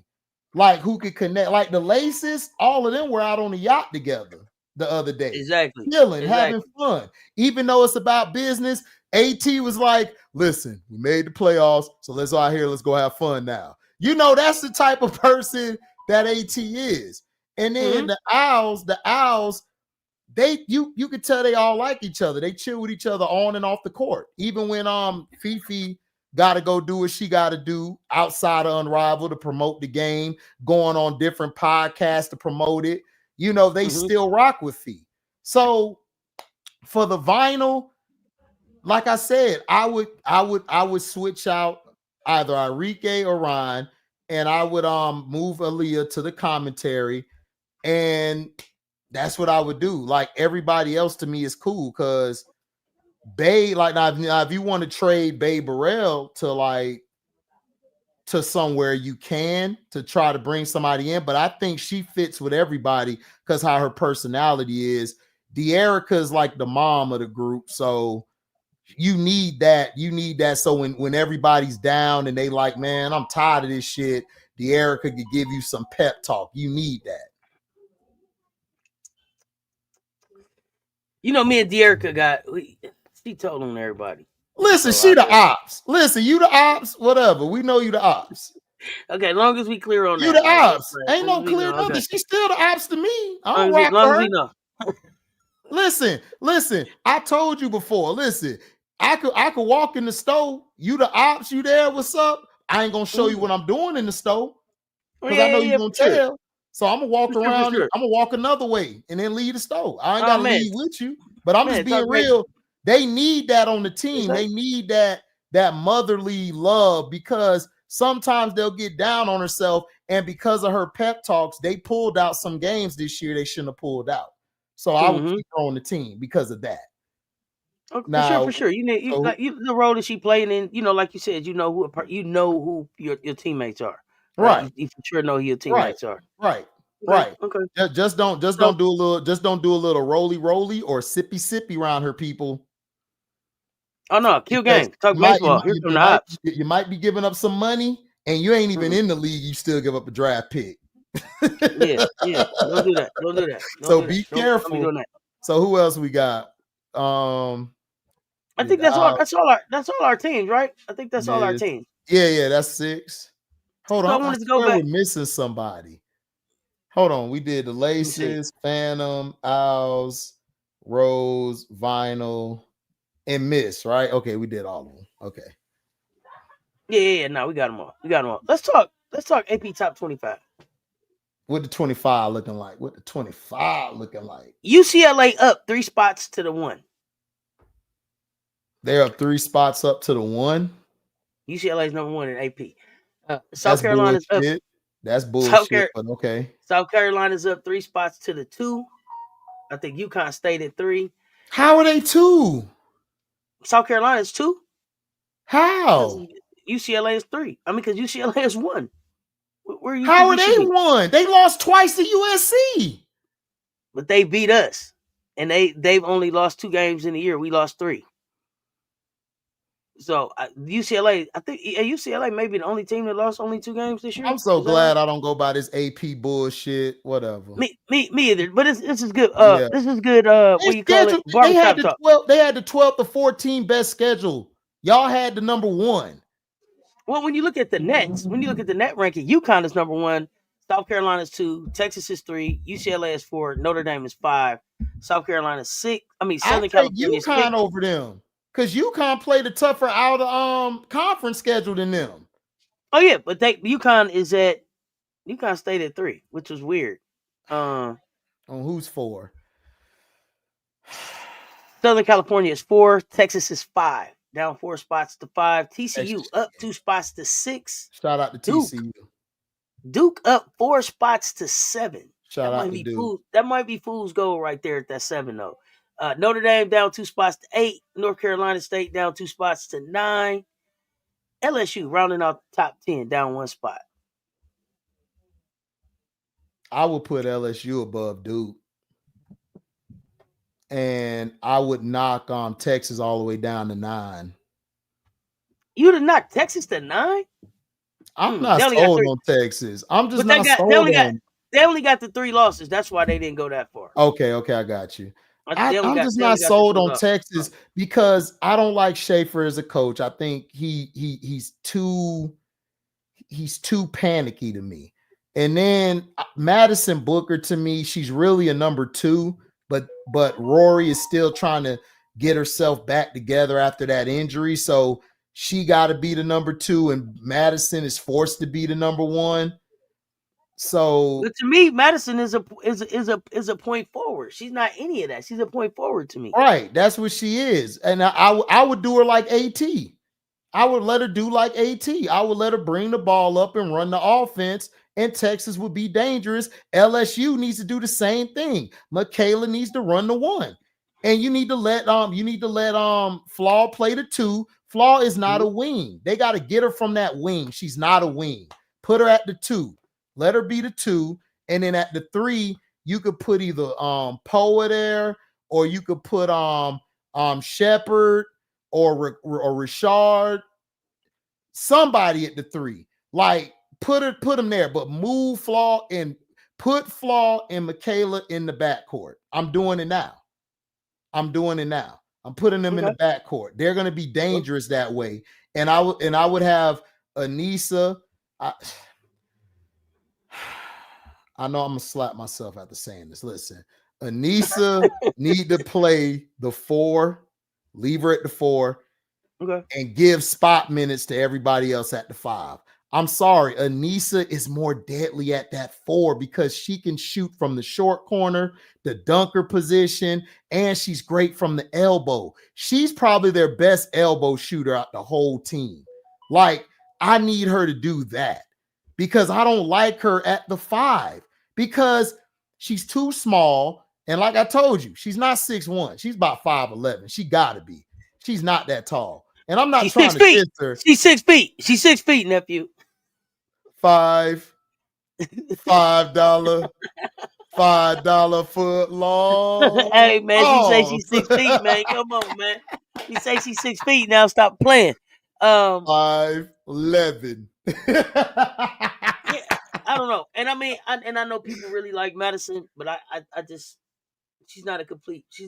B: Like, who can connect. Like the Laces, all of them were out on the yacht together the other day.
A: Exactly.
B: Chilling, having fun. Even though it's about business, AT was like, listen, we made the playoffs, so let's go have fun now. You know, that's the type of person that AT is. And then the Owls, you could tell they all like each other. They chill with each other on and off the court. Even when Fifi got to go do what she got to do outside of Unrivaled to promote the game, going on different podcasts to promote it. You know, they still rock with Fee. So for the vinyl, like I said, I would switch out either Enrique or Ryan, and I would move Aaliyah to the commentary, and that's what I would do. Like, everybody else to me is cool because Bay, like, now if you want to trade Bay Burrell to somewhere, you can, to try to bring somebody in, but I think she fits with everybody because how her personality is. De'Erica's like the mom of the group, so you need that. So when everybody's down and they like, man, I'm tired of this shit, De'Erica could give you some pep talk. You need that.
A: You know, me and De'Erica she told on everybody.
B: Listen, she the ops. Listen, you the ops, whatever. We know you the ops.
A: Okay, as long as we clear on that.
B: You the ops. Ain't no clear nothing. She's still the ops to me. I don't rock for her. Listen. I told you before. Listen, I could walk in the store. You the ops, you there? What's up? I ain't gonna show you what I'm doing in the store because I know you're gonna tell. So I'm gonna walk around. I'm gonna walk another way and then leave the store. I ain't gotta leave with you, but I'm just being real. They need that on the team. They need that motherly love because sometimes they'll get down on herself, and because of her pep talks, they pulled out some games this year they shouldn't have pulled out. So I would keep her on the team because of that.
A: Okay, now, for sure. You the role that she played in, like you said, you know who your teammates are.
B: Right.
A: You for sure know who your teammates are.
B: Right. Okay. Just don't do a little roly or sippy around her people.
A: Oh no, kill game. Talk baseball. Here from the ops.
B: You might be giving up some money and you ain't even in the league, you still give up a draft pick.
A: yeah. Don't do that.
B: So be careful. So who else we got?
A: I think that's all our teams, right? I think that's all our teams.
B: Yeah, that's 6. Hold on, I swear we're missing somebody. Hold on, we did the Laces, Phantom, Owls, Rose, Vinyl. and Miss, right? Okay, we did all of them. Okay.
A: Yeah. No, we got them all. Let's talk AP top 25.
B: What the 25 looking like?
A: UCLA up 3 spots to the 1.
B: They're up 3 spots up to the 1.
A: UCLA is number 1 in AP. South
B: That's
A: Carolina's
B: bullshit.
A: up.
B: That's bullshit, but okay.
A: South Carolina's up 3 spots to the 2. I think UConn stayed at 3.
B: How are they 2?
A: South Carolina's 2.
B: How?
A: UCLA is 3. I mean, because UCLA is 1. Where you?
B: How are they 1? They lost twice to USC.
A: But they beat us, and they've only lost 2 games in a year. We lost 3. So UCLA, I think UCLA may be the only team that lost only 2 games this year.
B: I'm so glad I don't go by this AP bullshit. Whatever.
A: Me either. But this is good. This is good. What you call it?
B: They had the 12. They had the 12 to 14 best schedule. Y'all had the number 1.
A: Well, when you look at the nets, net ranking, UConn is number 1. South Carolina is 2. Texas is 3. UCLA is 4. Notre Dame is 5. South Carolina is 6. I mean, Southern California is 6.
B: UConn over them. Because UConn played a tougher out of conference schedule than them.
A: Oh yeah, but UConn stayed at 3, which was weird.
B: On who's 4?
A: Southern California is 4. Texas is 5, down 4 spots to 5. TCU up 2 spots to 6.
B: Shout out to TCU.
A: Duke up 4 spots to 7.
B: Shout out to Duke.
A: That might be fool's gold right there at that 7 though. Notre Dame down 2 spots to 8. North Carolina State down 2 spots to 9. LSU rounding out the top 10, down 1 spot.
B: I would put LSU above Duke. And I would knock Texas all the way down to 9.
A: You would have knocked Texas to 9?
B: I'm not sold on Texas. I'm just not sold on.
A: They only got the 3 losses. That's why they didn't go that far.
B: Okay, I got you. I'm just not sold on Texas because I don't like Schaefer as a coach. I think he's too panicky to me. And then Madison Booker, to me, she's really a number 2, but Rory is still trying to get herself back together after that injury. So she got to be the number 2, and Madison is forced to be the number 1. So,
A: but to me, Madison is a point forward. She's not any of that. She's a point forward to me.
B: Right, that's what she is, and I would do her like AT. I would let her do like AT. I would let her bring the ball up and run the offense, and Texas would be dangerous. LSU needs to do the same thing. Michaela needs to run the 1, and you need to let Flaw play the 2. Flaw is not a wing. They got to get her from that wing. She's not a wing. Put her at the 2. Let her be the 2, and then at the 3, you could put either Poa there, or you could put Shepard or Richard, somebody at the 3. Like put them there, but move Flaw and put Flaw and Michaela in the backcourt. I'm doing it now. I'm putting them in the backcourt. They're going to be dangerous that way, and I would have Anissa. I know I'm gonna slap myself after saying this. Listen, Anissa need to play the 4, leave her at the 4, and give spot minutes to everybody else at the 5. I'm sorry, Anissa is more deadly at that 4 because she can shoot from the short corner, the dunker position, and she's great from the elbow. She's probably their best elbow shooter out the whole team. Like, I need her to do that. Because I don't like her at the 5 because she's too small. And like I told you, she's not 6'1". She's about 5'11". She got to be. She's not that tall. And I'm not trying to kiss her.
A: She's 6 feet. She's 6 feet, nephew.
B: $5 foot long.
A: Hey, man, she say she's 6 feet, man. Come on, man. She say she's 6 feet. Now stop playing.
B: 5'11".
A: Yeah, I don't know, and I mean, I know people really like Madison, but I just she's not as a complete player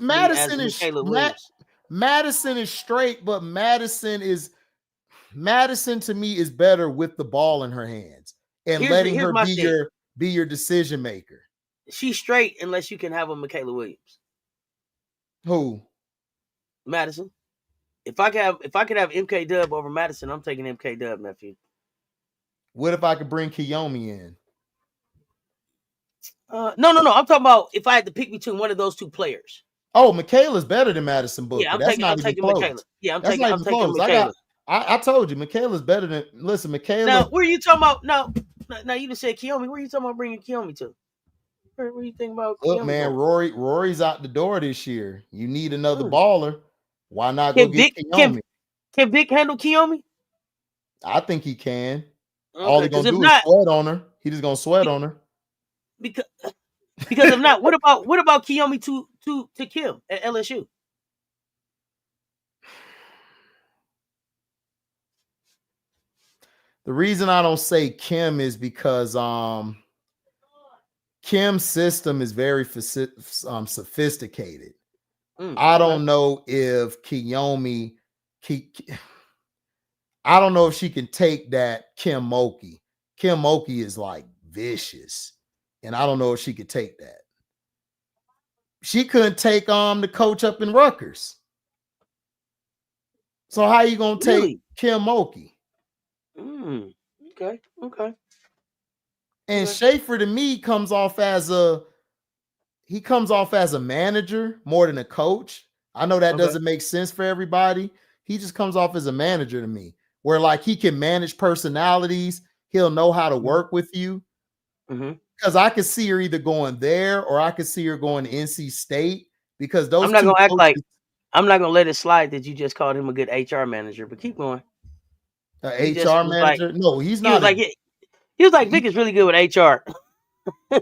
B: Madison
A: as Michaela Williams.
B: Madison is straight, but Madison to me is better with the ball in her hands and letting her be your decision maker.
A: She's straight unless you can have a Michaela Williams.
B: Who?
A: Madison. If I could have MK Dub over Madison, I'm taking MK Dub, nephew.
B: What if I could bring Kiyomi in?
A: No. I'm talking about if I had to pick between one of those two players.
B: Oh, Michaela's better than Madison Booker.
A: Yeah, I'm
B: That's
A: taking
B: close.
A: Michaela. Yeah, I'm
B: That's
A: taking
B: close.
A: Michaela.
B: I told you, Michaela's better than. Listen, Michaela.
A: Now, where are you talking about? Now you just said Kiyomi. Where are you talking about bringing Kiyomi to? Where are you thinking about?
B: Look,
A: Kiyomi
B: man,
A: going?
B: Rory's out the door this year. You need another baller. Why not
A: Can
B: go get Kiyomi?
A: Can Vic handle Kiyomi?
B: I think he can.
A: Okay,
B: all he's gonna do is sweat on her. He just gonna sweat on her.
A: Because if not, what about Kiyomi to Kim at LSU?
B: The reason I don't say Kim is because Kim's system is very sophisticated. I don't know if Kiyomi, I don't know if she can take that Kim Mulkey. Kim Mulkey is like vicious, and I don't know if she could take that. She couldn't take the coach up in Rutgers. So how you gonna take Kim Mulkey?
A: Okay.
B: And Schaefer to me comes off as a manager more than a coach. I know that doesn't make sense for everybody. He just comes off as a manager to me, where like he can manage personalities. He'll know how to work with you. Because I could see her either going there or I could see her going to NC State. Because those
A: I'm not gonna let it slide that you just called him a good HR manager, but keep going.
B: HR manager? No, he's not.
A: He was like, Vic is really good with HR.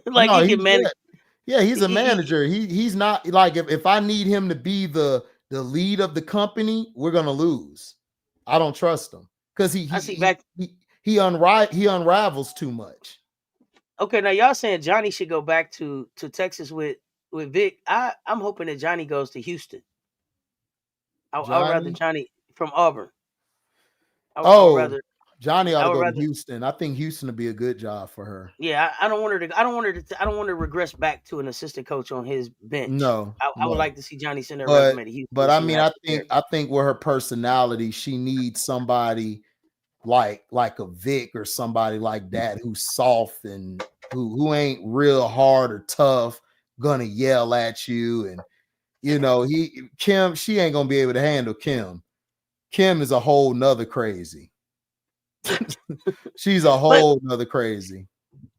A: Like no, he can manage.
B: Yeah, he's a manager. He's not like if I need him to be the lead of the company, we're gonna lose. I don't trust him because he unravels too much.
A: Okay, now y'all saying Johnny should go back to Texas with Vic. I'm hoping that Johnny goes to Houston. I would rather Johnny from Auburn.
B: Johnny ought to go to Houston. I think Houston would be a good job for her.
A: Yeah, I don't want her to regress back to an assistant coach on his bench.
B: No,
A: I would like to see Johnny send her resume to Houston.
B: But I mean, I think with her personality, she needs somebody like a Vic or somebody like that who's soft and who ain't real hard or tough, gonna yell at you. And Kim, she ain't gonna be able to handle Kim. Kim is a whole nother crazy. She's a whole nother crazy.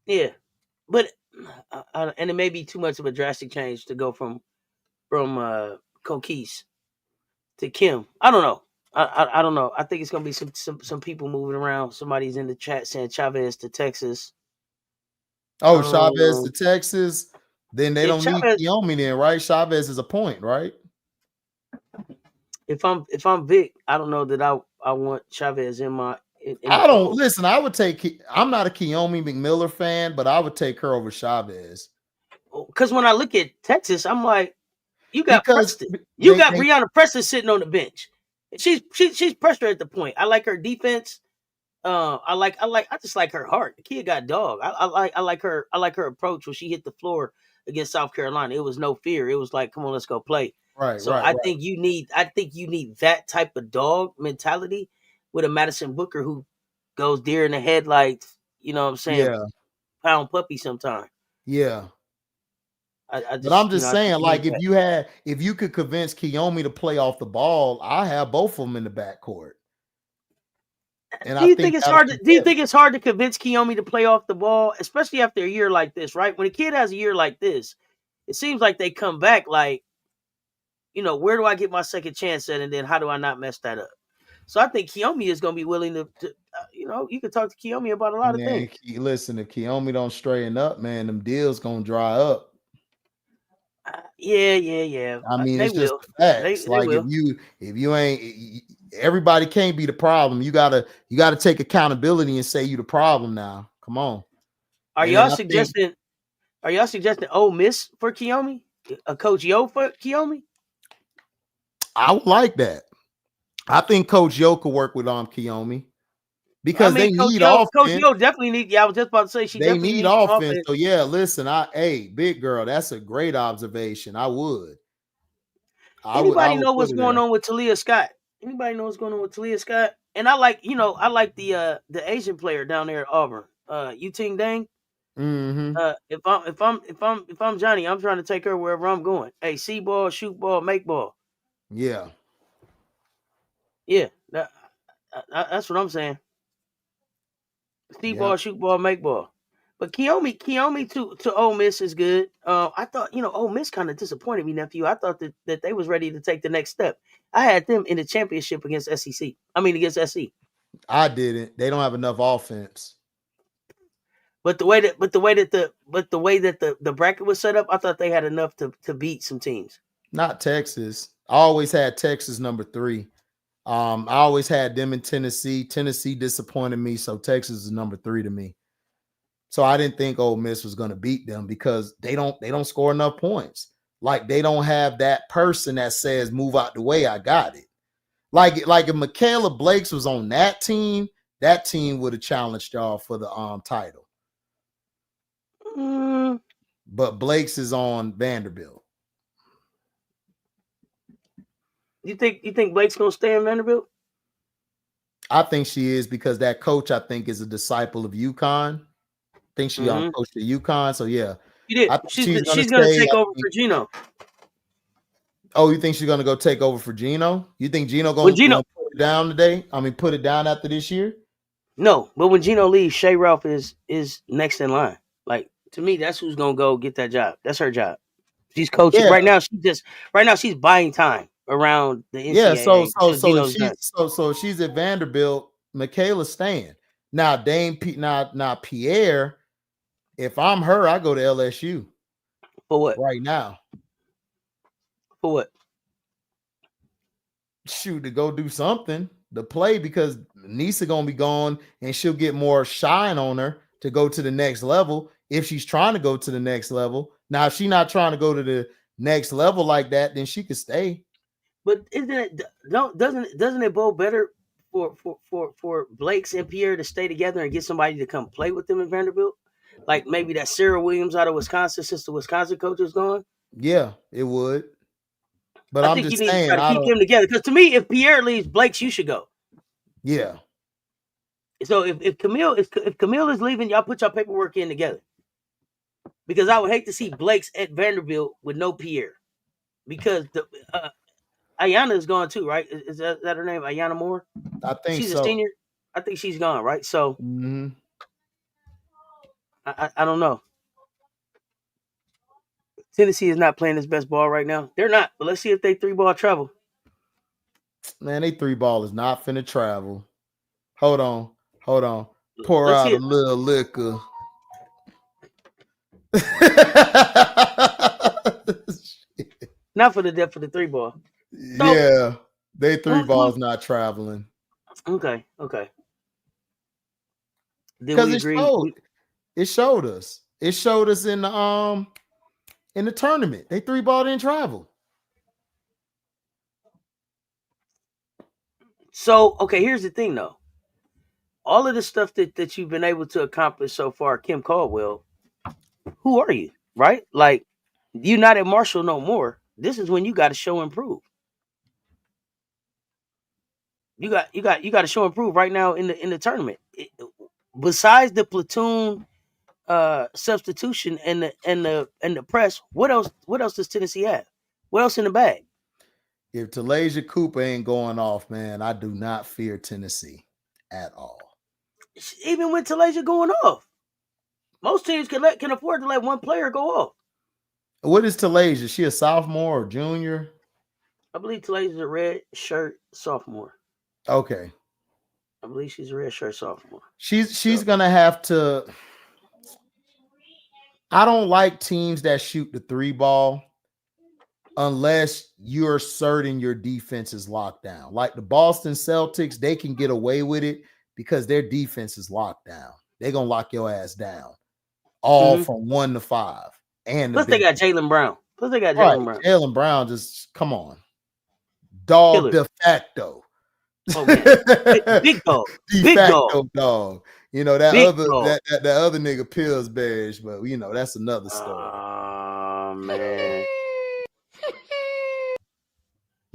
A: Yeah, but and it may be too much of a drastic change to go from Coquise to Kim. I don't know. I don't know. I think it's gonna be some people moving around. Somebody's in the chat saying Chavez to Texas.
B: Oh, Chavez to Texas. Then they don't need Kiyomi then, right? Chavez is a point, right?
A: If I'm Vic, I don't know that I want Chavez in my.
B: I don't listen. I would take. I'm not a Kiyomi McMiller fan, but I would take her over Chavez.
A: Because when I look at Texas, I'm like, you got Preston. You got Breonna Preston sitting on the bench. She's pressure at the point. I like her defense. I just like her heart. The kid got dog. I like her approach when she hit the floor against South Carolina. It was no fear. It was like, come on, let's go play.
B: Right.
A: So I think you need that type of dog mentality with a Madison Booker who goes deer in the headlights. You know what I'm saying?
B: Yeah.
A: Pound puppy sometime.
B: Yeah. But I'm just saying, like, if you could convince Kiyomi to play off the ball, I have both of them in the backcourt. And
A: do you think it's hard to convince Kiyomi to play off the ball, especially after a year like this, right? When a kid has a year like this, it seems like they come back like, where do I get my second chance at, and then how do I not mess that up? So I think Kiyomi is going to be willing to you can talk to Kiyomi about a lot of things.
B: Listen, if Kiyomi don't straighten up, man, them deals going to dry up.
A: Yeah.
B: I mean, it's just facts. Like if you ain't, everybody can't be the problem. You gotta take accountability and say you the problem now. Come on.
A: Are y'all suggesting Ole Miss for Kiyomi? A Coach Yo for Kiyomi?
B: I would like that. I think Coach Yo could work with Kiyomi because they need offense.
A: Coach Yo definitely need. Yeah, I was just about to say they need offense.
B: So yeah, listen, big girl, that's a great observation. I would.
A: Anybody know what's going on with Talia Scott? Anybody know what's going on with Talia Scott? And I like the Asian player down there at Auburn, Yuting Dang.
B: Mm-hmm.
A: If I'm Johnny, I'm trying to take her wherever I'm going. Hey, see ball, shoot ball, make ball.
B: Yeah.
A: Yeah, that's what I'm saying. See ball, shoot ball, make ball. But Kiyomi to Ole Miss is good. I thought, Ole Miss kind of disappointed me, nephew. I thought that they was ready to take the next step. I had them in the championship against SEC. I mean against SC.
B: I didn't. They don't have enough offense.
A: But the way that the bracket was set up, I thought they had enough to beat some teams.
B: Not Texas. I always had Texas number 3. I always had them in Tennessee. Tennessee disappointed me, so Texas is number 3 to me. So I didn't think Ole Miss was going to beat them because they don't score enough points. Like they don't have that person that says, "Move out the way, I got it." Like if Michaela Blakes was on that team would have challenged y'all for the title. But Blakes is on Vanderbilt.
A: You think Blake's gonna stay in Vanderbilt?
B: I think she is because that coach, I think, is a disciple of UConn. I think she coached at UConn. So yeah.
A: She did. She's gonna take over for Gino.
B: Oh, you think she's gonna go take over for Gino? You think Gino gonna put it down today? I mean, put it down after this year?
A: No, but when Gino leaves, Shay Ralph is next in line. Like to me, that's who's gonna go get that job. That's her job. She's coaching right now. She's buying time around the NCAA.
B: Yeah, so she's at Vanderbilt. Michaela's staying now. Now Pierre. If I'm her, I go to LSU.
A: For what?
B: Right now.
A: For what?
B: Shoot, to go do something to play because Nisa gonna be gone and she'll get more shine on her to go to the next level if she's trying to go to the next level. Now, if she's not trying to go to the next level like that, then she could stay.
A: But doesn't it bode better for Blakes and Pierre to stay together and get somebody to come play with them in Vanderbilt? Like maybe that Sarah Williams out of Wisconsin since the Wisconsin coach is gone?
B: Yeah, it would. But
A: I think you need to try to keep them together. Because to me, if Pierre leaves, Blakes, you should go.
B: Yeah.
A: So if Camille is leaving, y'all put your paperwork in together. Because I would hate to see Blakes at Vanderbilt with no Pierre. Because the Ayanna is gone too, right? Is that her name? Ayanna Moore?
B: I think
A: she's a senior. I think she's gone, right? So I don't know. Tennessee is not playing his best ball right now. They're not, but let's see if they 3-ball travel.
B: Man, they 3-ball is not finna travel. Hold on. Pour out a little liquor.
A: Not for the depth of the 3-ball.
B: So, yeah, they 3-ball is not traveling.
A: Okay.
B: Because it showed us. It showed us in the tournament. They 3-ball didn't travel.
A: So, okay, here's the thing though. All of the stuff that you've been able to accomplish so far, Kim Caldwell, who are you? Right? Like, you're not at Marshall no more. This is when you got to show and prove. You got to show and prove right now in the tournament. Besides the platoon substitution and the press, what else does Tennessee have? What else in the bag?
B: If Talasia Cooper ain't going off, man, I do not fear Tennessee at all.
A: Even with Talasia going off, most teams can afford to let one player go off.
B: What is Talasia? She a sophomore or junior?
A: I believe Talasia's a red shirt sophomore.
B: Okay.
A: I believe she's a red shirt sophomore.
B: She's gonna have to. I don't like teams that shoot the 3-ball unless you're certain your defense is locked down. Like the Boston Celtics, they can get away with it because their defense is locked down. They're gonna lock your ass down, all from 1 to 5. And
A: plus they got Jaylen Brown.
B: Jaylen Brown, just come on, dog de facto.
A: Oh, man. Big dog.
B: De facto dog. You know, that other nigga Pillsbury, but you know, that's another story.
A: Man.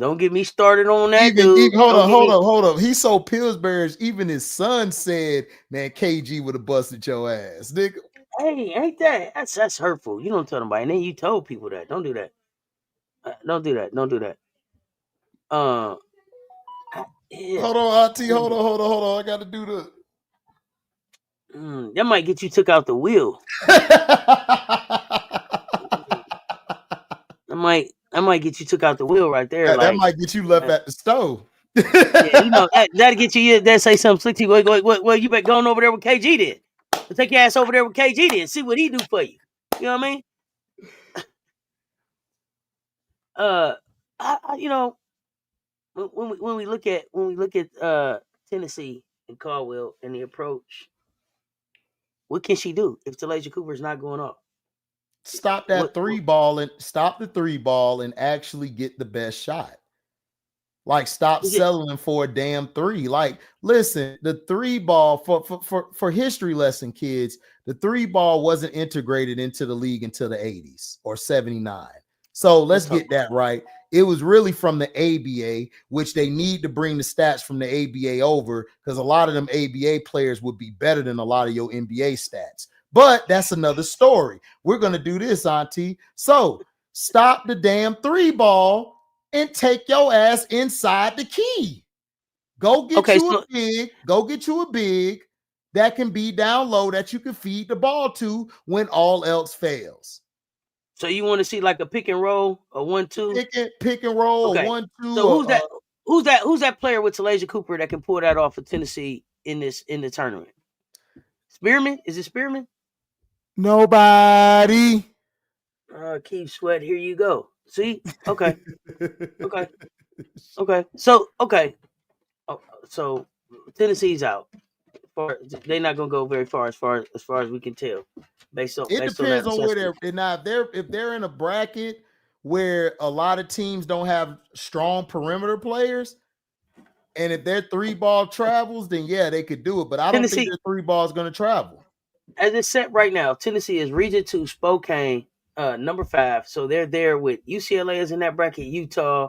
A: Don't get me started on that,
B: even,
A: dude.
B: Hold up. He sold Pillsbury's. Even his son said, "Man, KG would have busted your ass, nigga."
A: Hey, ain't that's hurtful? You don't tell nobody, and then you told people that. Don't do that. Don't do that. Don't do that. Yeah.
B: Hold on, Auntie. Hold on. I got to do the.
A: That might get you took out the wheel. That might get you took out the wheel right there.
B: That might get you left at the stove.
A: Yeah, you know that'll get you. That say something slick to you. Well, you better go on over there with KG then. Take your ass over there with KG then. See what he do for you. You know what I mean? You know, when we look at Tennessee and Caldwell and the approach, what can she do if Talaysia Cooper is not going off?
B: Stop that three ball and stop the three ball and actually get the best shot. Like, stop settling for a damn three. Like, listen, the three ball for history lesson kids, the three ball wasn't integrated into the league until the 80s or 79. So let's get that right. It was really from the ABA, which they need to bring the stats from the ABA over, because a lot of them ABA players would be better than a lot of your NBA stats. But that's another story. We're going to do this, Auntie. So stop the damn three ball and take your ass inside the key. Go get you a big that can be down low that you can feed the ball to when all else fails.
A: So you want to see like a pick and roll, a 1-2?
B: Pick and roll, a 1-2.
A: So who's that player with Talaysia Cooper that can pull that off for Tennessee in the tournament? Spearman? Is it Spearman?
B: Nobody.
A: Keep Sweat, here you go. See? Okay. Okay. So Tennessee's out. They're not gonna go very far as far as we can tell.
B: It depends on where they're now. If they're in a bracket where a lot of teams don't have strong perimeter players, and if their three ball travels, then yeah, they could do it. But I don't think their three ball is going to travel.
A: As it's set right now, Tennessee is Region 2, Spokane, number 5. So they're there with UCLA is in that bracket, Utah,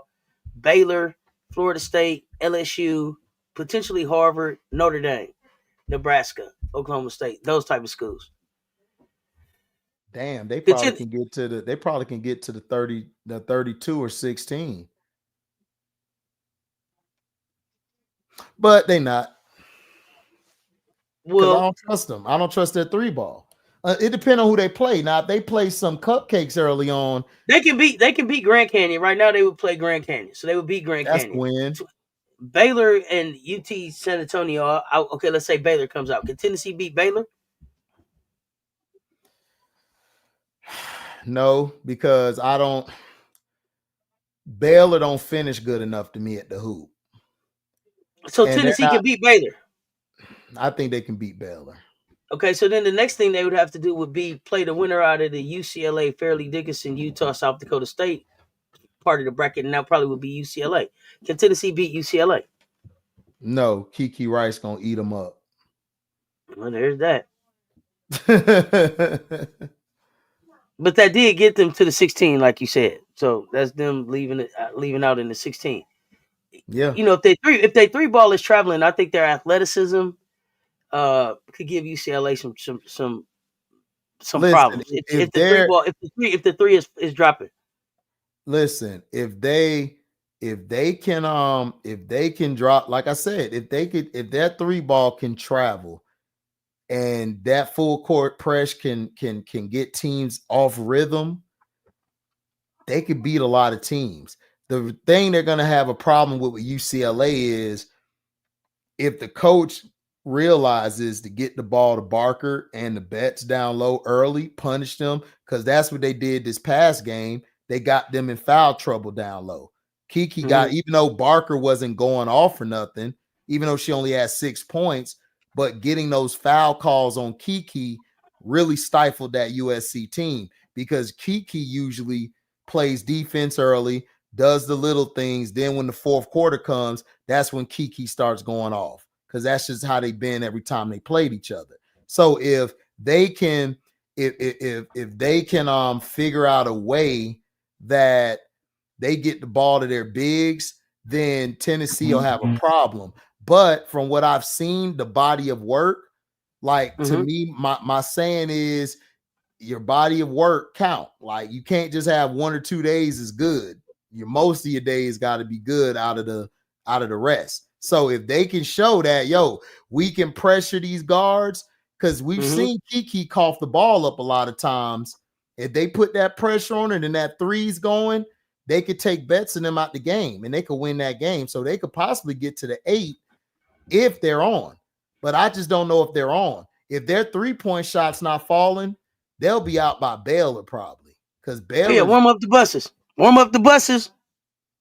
A: Baylor, Florida State, LSU, potentially Harvard, Notre Dame, Nebraska, Oklahoma State, those type of schools.
B: Damn, they probably can get to the 30, the 32 or 16. But they not. Well, I don't trust them. I don't trust their three ball. It depends on who they play. Now, if they play some cupcakes early on,
A: they can beat Grand Canyon. Right now, they would play Grand Canyon, so they would beat Grand Canyon.
B: That's win.
A: Baylor and UT San Antonio are out. Okay, let's say Baylor comes out. Can Tennessee beat Baylor?
B: No, because Baylor don't finish good enough to me at the hoop.
A: So Tennessee can beat Baylor.
B: I think they can beat Baylor.
A: Okay, so then the next thing they would have to do would be play the winner out of the UCLA, Fairleigh Dickinson, Utah, South Dakota State part of the bracket, and that probably would be UCLA. Can Tennessee beat UCLA?
B: No, Kiki Rice gonna eat them up.
A: Well, there's that. But that did get them to the 16, like you said. So that's them leaving out in the 16.
B: Yeah,
A: you know, if they three ball is traveling, I think their athleticism could give UCLA some problems. If the three is dropping.
B: Listen, if they can drop, like I said, if that three ball can travel and that full court press can get teams off rhythm, they could beat a lot of teams. The thing they're going to have a problem with UCLA is if the coach realizes to get the ball to Barker and the Betts down low early, punish them, because that's what they did this past game. They got them in foul trouble down low. Kiki got, even though Barker wasn't going off or nothing, even though she only had 6 points, but getting those foul calls on Kiki really stifled that USC team, because Kiki usually plays defense early, does the little things. Then when the fourth quarter comes, that's when Kiki starts going off, because that's just how they've been every time they played each other. So if they can, if they can figure out a way that they get the ball to their bigs, then Tennessee will have a problem. But from what I've seen, the body of work, like to me, my saying is your body of work count. Like you can't just have 1 or 2 days is good. Most of your days got to be good out of the rest. So if they can show that, we can pressure these guards, because we've seen Kiki cough the ball up a lot of times. If they put that pressure on it and that three's going, they could take bets in them out the game and they could win that game. So they could possibly get to the 8 if they're on. But I just don't know if they're on. If their 3-point shot's not falling, they'll be out by Baylor probably. Because Baylor.
A: Yeah, warm up the buses. Warm up the buses.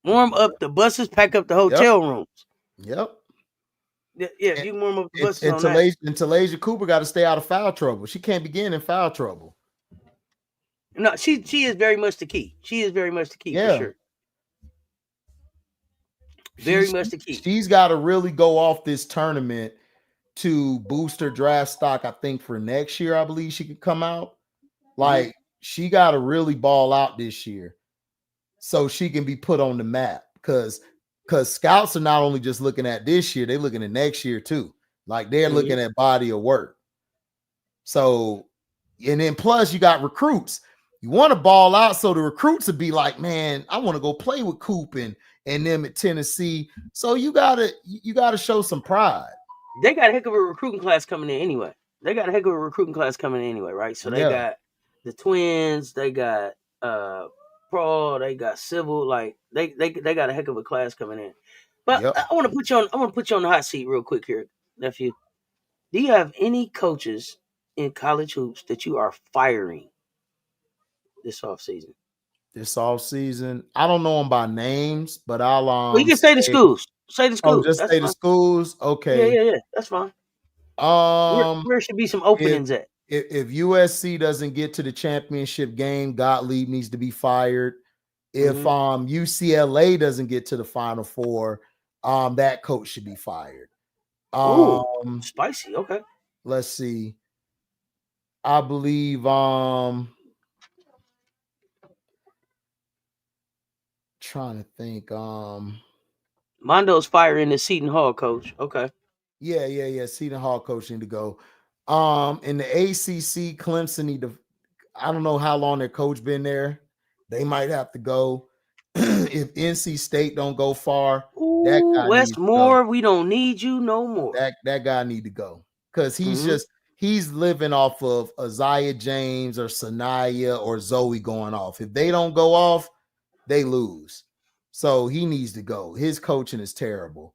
A: Warm up the buses. Pack up the hotel rooms.
B: Yep.
A: Yeah, you warm up the buses on
B: that. And Talasia Cooper got to stay out of foul trouble. She can't be getting in foul trouble.
A: No, she is very much the key. She is very much the key for sure. Very much the key.
B: She's got to really go off this tournament to boost her draft stock. I think for next year, I believe she could come out. Like she got to really ball out this year so she can be put on the map. Because scouts are not only just looking at this year, they're looking at next year too. Like they're looking at body of work. So, and then plus you got recruits. You want to ball out so the recruits would be like, man, I want to go play with Coop and them at Tennessee. So you gotta show some pride.
A: They got a heck of a recruiting class coming in anyway. Right? So they got the twins, they got Pro, they got Civil, like they got a heck of a class coming in. But I want to put you on the hot seat real quick here, nephew. Do you have any coaches in college hoops that you are firing this offseason?
B: I don't know them by names, but I'll
A: well, you can say the schools. Say the schools.
B: Just say the schools. Okay.
A: Yeah. That's fine. Where should be some openings at?
B: If USC doesn't get to the championship game, Gottlieb needs to be fired. If UCLA doesn't get to the Final Four, that coach should be fired.
A: Spicy. Okay.
B: Let's see. I believe trying to think.
A: Mondo's firing the Seton Hall coach. Okay.
B: Yeah. Seton Hall coach need to go. In the ACC, Clemson need to. I don't know how long their coach been there. They might have to go. If NC State don't go far,
A: that guy Westmore, we don't need you no more.
B: That guy need to go because he's living off of Isaiah James or Sanaya or Zoe going off. If they don't go off, they lose. So he needs to go. His coaching is terrible.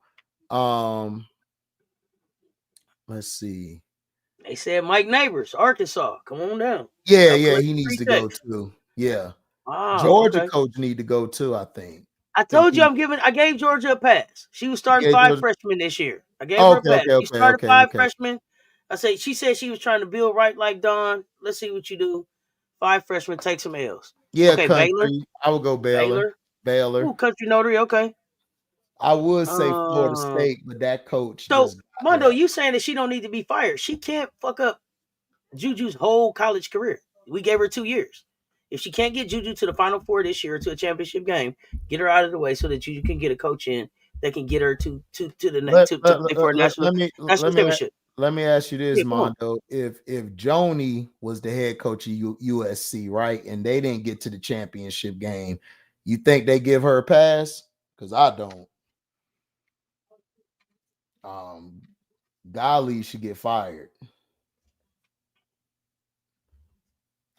B: Let's see.
A: They said Mike Neighbors, Arkansas. Come on down.
B: Yeah, he needs to go too. Yeah. Georgia coach need to go too, I think.
A: I told you I gave Georgia a pass. She was starting 5 freshmen this year. I gave her a pass. She started 5 freshmen. She said she was trying to build right like Don. Let's see what you do. 5 freshmen, take some L's.
B: Yeah, Baylor. I would go Baylor.
A: Ooh, country notary, okay.
B: I would say Florida State, but that coach.
A: So, Mondo, you saying that she don't need to be fired. She can't fuck up Juju's whole college career. We gave her 2 years. If she can't get Juju to the Final Four this year or to a championship game, get her out of the way so that Juju can get a coach in that can get her to the next for a national championship.
B: Let me ask you this, Mondo. If Joni was the head coach of USC, right, and they didn't get to the championship game, you think they give her a pass? Because I don't. Golly should get fired.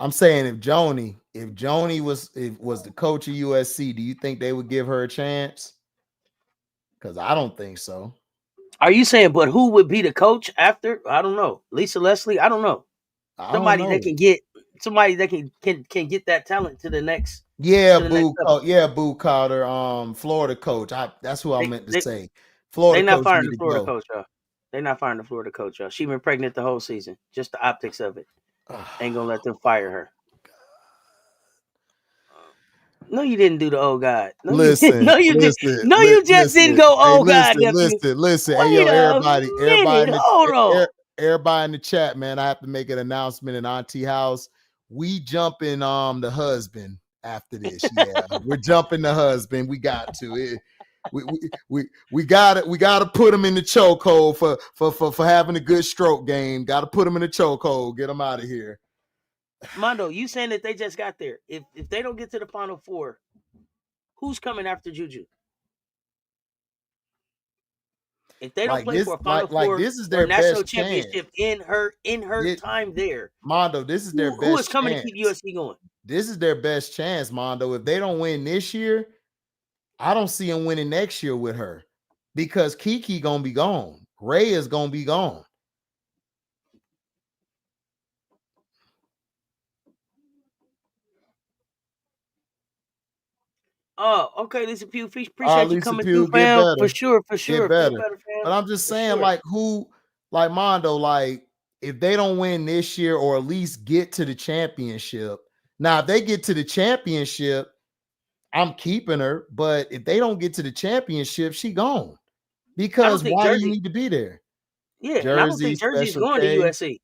B: I'm saying if Joni was the coach of USC, do you think they would give her a chance? Because I don't think so.
A: Are you saying, but who would be the coach after? I don't know. Lisa Leslie? I don't know. Somebody that can get get that talent to the next.
B: Yeah, Boo Carter, Florida coach. That's who I meant to say. Florida.
A: They're not firing the Florida coach, y'all. They're not firing the Florida coach, y'all. She been pregnant the whole season. Just the optics of it. Ain't gonna let them fire her. No, you didn't do the old God. No, you just didn't go old God.
B: Listen. Hey, yo, everybody in the chat, man. I have to make an announcement in Auntie House. We jumping the husband after this. Yeah, we're jumping the husband. We got to. We gotta put him in the chokehold for having a good stroke game. Got to put him in the chokehold. Get him out of here.
A: Mondo, you saying that they just got there? If they don't get to the Final Four, who's coming after Juju? If they don't play for a Final Four
B: this is
A: or
B: their
A: national
B: best
A: championship
B: chance.
A: in her time there,
B: Mondo, this is their best.
A: Who is coming to keep USC going?
B: This is their best chance, Mondo. If they don't win this year, I don't see them winning next year with her, because Kiki gonna be gone. Ray is gonna be gone.
A: Oh, okay, Lisa Pugh. Appreciate you coming through, fam. For sure. Get better, fam.
B: But I'm just saying, like, Mondo, like, if they don't win this year or at least get to the championship. Now, if they get to the championship, I'm keeping her. But if they don't get to the championship, she gone. Because why do you need to be there?
A: Yeah, and I don't think Jersey's going to USC.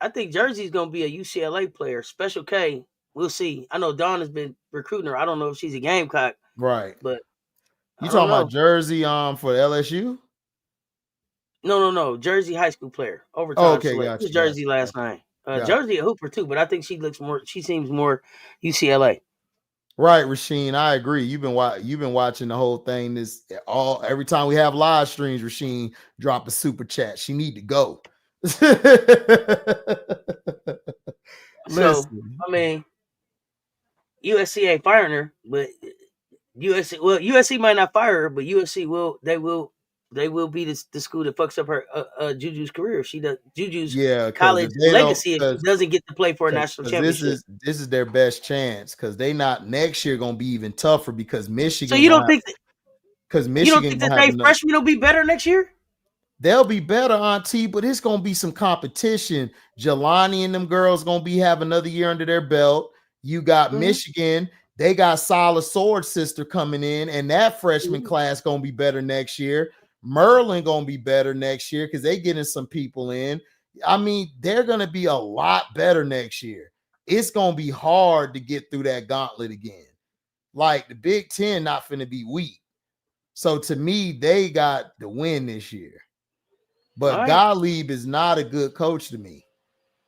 A: I think Jersey's going to be a UCLA player. Special K, we'll see. I know Dawn has been recruiting her. I don't know if she's a Gamecock.
B: Right.
A: But
B: you talking about Jersey for LSU?
A: No. Jersey high school player. Overtime
B: okay,
A: select. Gotcha, Jersey last night. Jersey a hooper too, but I think she seems more UCLA.
B: Right, Rasheen, I agree. You've been watching the whole thing. Every time we have live streams, Rasheen drop a super chat. She need to go.
A: So I mean, USC ain't firing her, but USC might not fire her, but USC will be the school that fucks up her Juju's career. She does Juju's college legacy if she doesn't get to play for a national championship.
B: This is their best chance, because they not next year gonna be even tougher, because Michigan.
A: So you don't think that they freshmen will be better next year?
B: They'll be better, Auntie, but it's gonna be some competition. Jelani and them girls gonna have another year under their belt. You got Michigan. They got Solid Sword Sister coming in, and that freshman class gonna be better next year. Merlin gonna be better next year because they getting some people in. I mean, they're gonna be a lot better next year. It's gonna be hard to get through that gauntlet again. Like, the Big Ten not finna be weak. So to me, they got the win this year. But Gottlieb is not a good coach to me.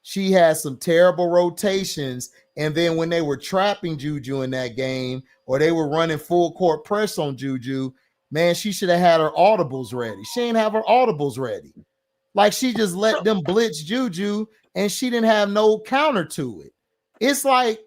B: She has some terrible rotations. And then when they were trapping Juju in that game, or they were running full court press on Juju, man, she should have had her audibles ready. She didn't have her audibles ready. Like, she just let them blitz Juju, and she didn't have no counter to it. It's like,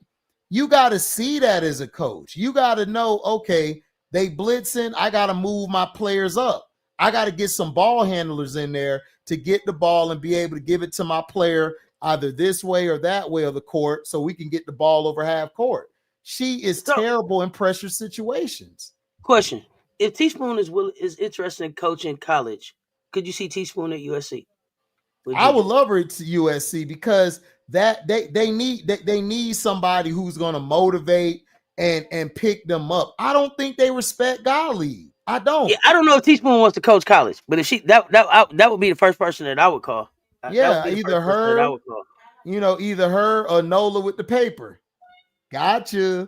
B: you got to see that as a coach. You got to know, okay, they blitzing, I got to move my players up. I got to get some ball handlers in there to get the ball and be able to give it to my player either this way or that way of the court so we can get the ball over half court. She is terrible in pressure situations.
A: Question. If Teaspoon is interested in coaching college, could you see Teaspoon at USC?
B: I would love her to USC, because that they need somebody who's going to motivate and pick them up. I don't think they respect Gottlieb. I don't.
A: Yeah, I don't know if Teaspoon wants to coach college, but if she that would be the first person that I would call.
B: Yeah, either her, either her or Nola with the paper. Gotcha.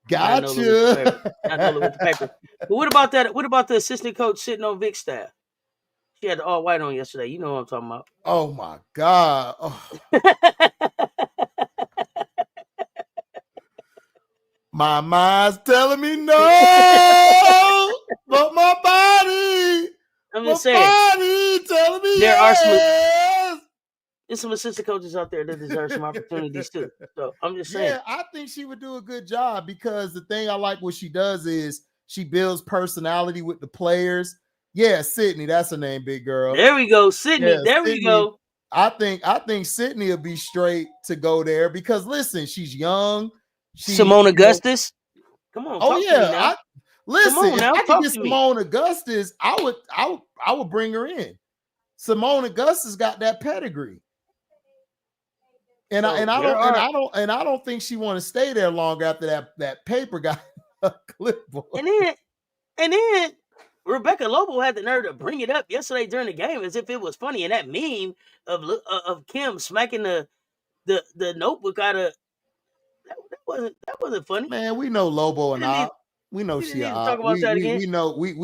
A: Not Nola with the paper. But what about that? What about the assistant coach sitting on Vic's staff? She had the all white on yesterday. You know what I'm talking about.
B: Oh my God. Oh. My mind's telling me no, but my body.
A: I'm just saying.
B: Body telling me
A: there
B: yes.
A: There's some assistant coaches out there that deserve some opportunities too. So I'm just saying.
B: Yeah, I think she would do a good job, because the thing I like what she does is she builds personality with the players. Yeah, Sydney, that's her name, big girl.
A: There we go, Sydney. Yeah, there we go.
B: I think Sydney will be straight to go there, because listen, she's young.
A: Simone Augustus. Come on.
B: Oh yeah. Listen, if I could get Simone Augustus, I would bring her in. Simone Augustus got that pedigree. And I don't think she want to stay there long after that paper got a clipboard.
A: And then Rebecca Lobo had the nerve to bring it up yesterday during the game as if it was funny. And that meme of Kim smacking the notebook out of That wasn't funny.
B: Man, we know Lobo and I. We know she.
A: Talk about that again.
B: We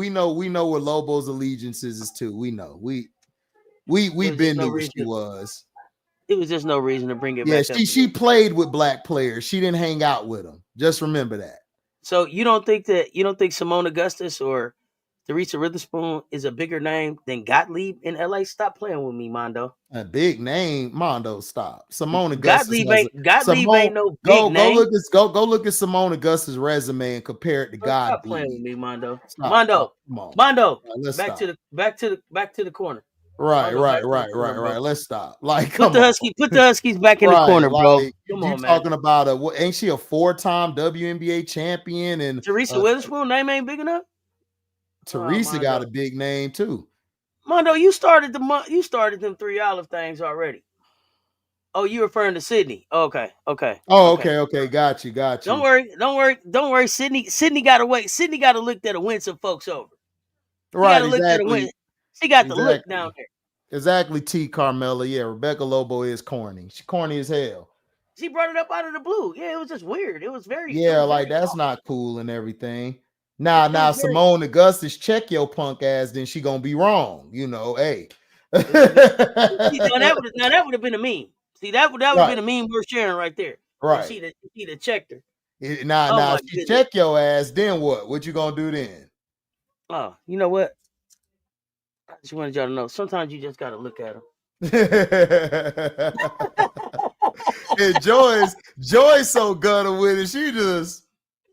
B: know where Lobo's allegiances is to. We know. We been knew what she was.
A: It was just no reason to bring it
B: back.
A: Yeah,
B: she played with black players. She didn't hang out with them. Just remember that.
A: So you don't think Simone Augustus or Teresa Witherspoon is a bigger name than Gottlieb in LA? Stop playing with me, Mondo.
B: A big name, Mondo. Stop. Simone Augustus.
A: Gottlieb ain't no big name.
B: Go look at Simone Augustus' resume and compare it to Gottlieb.
A: Stop playing with me, Mondo. Mondo. Mondo. Back to the corner.
B: Right. Let's stop. Like,
A: put the Huskies back in the corner, bro.
B: Come on, man. Talking about ain't she a 4-time WNBA champion? And
A: Teresa Witherspoon name ain't big enough.
B: Teresa got a big name too.
A: Mondo, you started them 3 olive things already. Oh, you referring to Sydney? Okay.
B: Oh, okay. Got you.
A: Don't worry. Sydney got to wait. Sydney got to look there to win some folks over.
B: Right, exactly.
A: She got to look down there.
B: Exactly, T. Carmella. Yeah, Rebecca Lobo is corny. She's corny as hell.
A: She brought it up out of the blue. Yeah, it was just weird. It was very
B: that's not cool and everything. Now, Simone Augustus, check your punk ass, then she gonna be wrong. Hey.
A: That would have been a meme. See, that would have been a meme worth sharing right there.
B: Right.
A: She checked her.
B: Now, she check your ass, then what? What you gonna do then?
A: Oh, you know what? I just wanted y'all to know. Sometimes you just gotta look at them.
B: And Joy's so gutter with it. She just.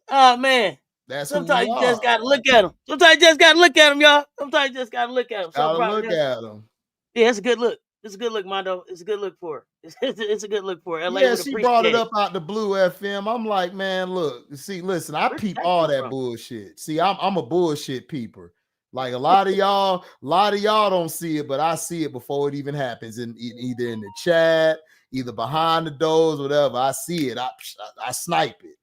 A: Oh man. Sometimes you just gotta look at them. Sometimes you just gotta look at them, y'all. Sometimes you just gotta look at them. Yeah, it's a good look. It's a good look, Mondo. It's a good look for her. It's a good look for her. LA
B: yeah, she brought it up out the blue FM. I'm like, man, look, listen, I peep all that bullshit. See, I'm a bullshit peeper. Like a lot of y'all don't see it, but I see it before it even happens. Either in the chat, either behind the doors, whatever. I see it. I snipe it.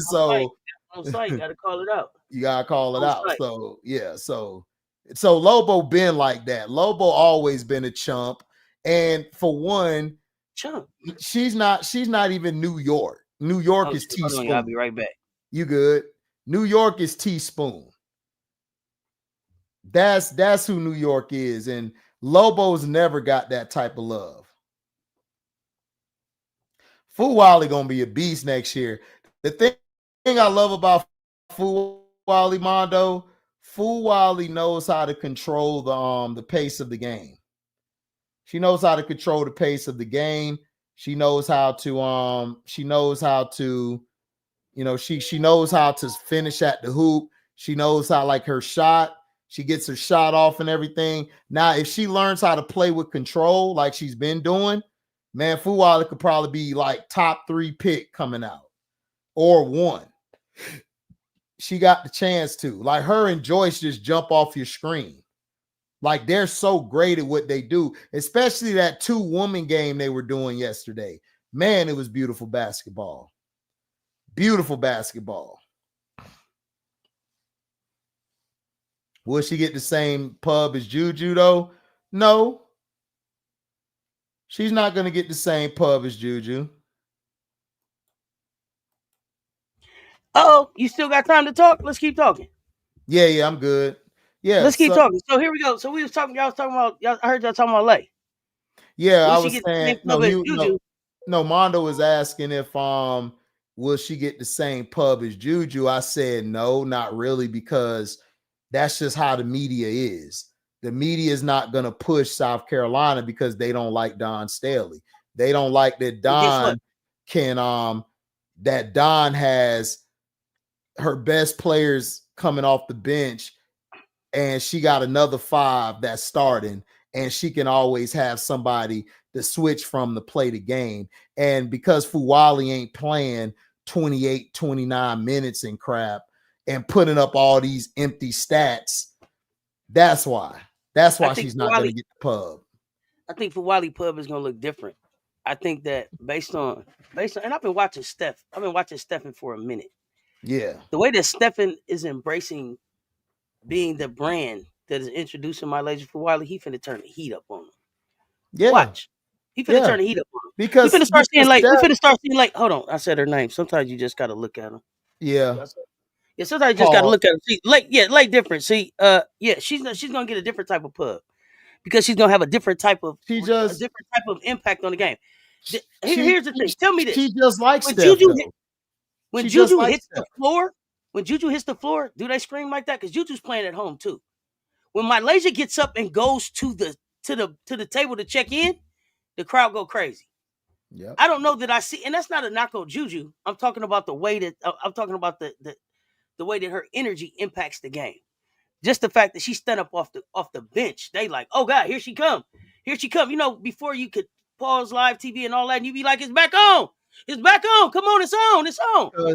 B: So
A: on site, you gotta call it out.
B: You gotta call it out. Site. So yeah, so Lobo been like that. Lobo always been a chump, and for one, she's not even New York. New York is teaspoon.
A: I'll be right back.
B: You good? New York is teaspoon. That's who New York is, and Lobo's never got that type of love. Fuwali gonna be a beast next year. The thing I love about Fuwali, Mondo, Fuwali knows how to control the pace of the game. She knows how to control the pace of the game. She knows how to she knows how to finish at the hoop. She knows how, like, her shot. She gets her shot off and everything. Now, if she learns how to play with control like she's been doing, man, Fuwali could probably be like top 3 pick coming out. Or 1. She got the chance to. Like, her and Joyce just jump off your screen. Like, they're so great at what they do, especially that 2-woman game they were doing yesterday. Man, it was beautiful basketball. Beautiful basketball. Will she get the same pub as Juju, though? No. She's not going to get the same pub as Juju.
A: Oh, you still got time to talk? Let's keep talking.
B: Yeah, I'm good. Yeah,
A: let's keep talking. So here we go. So y'all was talking about. I heard y'all talking about Lay.
B: Yeah, I was saying no. Mondo was asking if will she get the same pub as Juju? I said no, not really, because that's just how the media is. The media is not going to push South Carolina because they don't like Dawn Staley. They don't like that Dawn has her best players coming off the bench, and she got another 5 that's starting, and she can always have somebody to switch from to play the game. And because Fuwali ain't playing 28, 29 minutes and crap and putting up all these empty stats, that's why she's not going to get the pub.
A: I think Fuwali pub is going to look different. I think that based on, and I've been watching Stephen for a minute.
B: Yeah.
A: The way that Stephen is embracing being the brand that is introducing my legend Fuwali, he finna turn the heat up on him.
B: Yeah.
A: Watch. He finna turn the heat up on him.
B: Because
A: we finna start seeing like. Hold on, I said her name. Sometimes you just gotta look at him.
B: Yeah.
A: Yeah, sometimes you just gotta look at him. See, like different. See, she's gonna get a different type of pub because she's gonna have a different type of impact on the game. Here's the thing. Tell me this.
B: She just likes
A: when
B: Steph,
A: when Juju hits the floor, do they scream like that? Because Juju's playing at home too. When my laser gets up and goes to the table to check in, the crowd go crazy.
B: Yep.
A: I don't know that I see, and that's not a knock on Juju. I'm talking about the way that the way that her energy impacts the game. Just the fact that she stand up off the bench, they like, oh God, here she come. You know, before you could pause live TV and all that, and you be like, it's back on. Come on, it's on.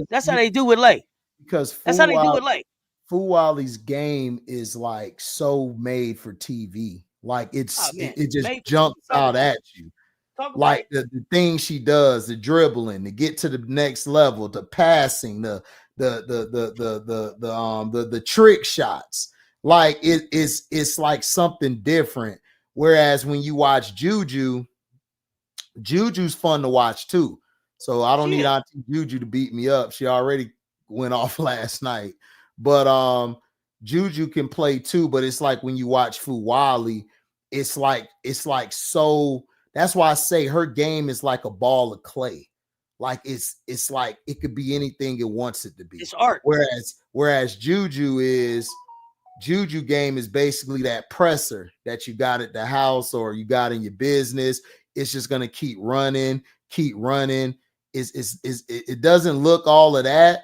A: That's how they do with Lay.
B: Because
A: that's how they do with Lay.
B: Fuwali's game is like so made for TV. Like it just jumps out at you. Like the things she does, the dribbling, to get to the next level, the passing, the trick shots. Like it's like something different. Whereas when you watch Juju's fun to watch too. So I don't need Auntie Juju to beat me up. She already went off last night. But Juju can play too. But it's like when you watch Fuwali, it's like so. That's why I say her game is like a ball of clay. Like it's like it could be anything it wants it to be.
A: It's art.
B: Whereas Juju game is basically that presser that you got at the house or you got in your business. It's just gonna keep running. It doesn't look all of that,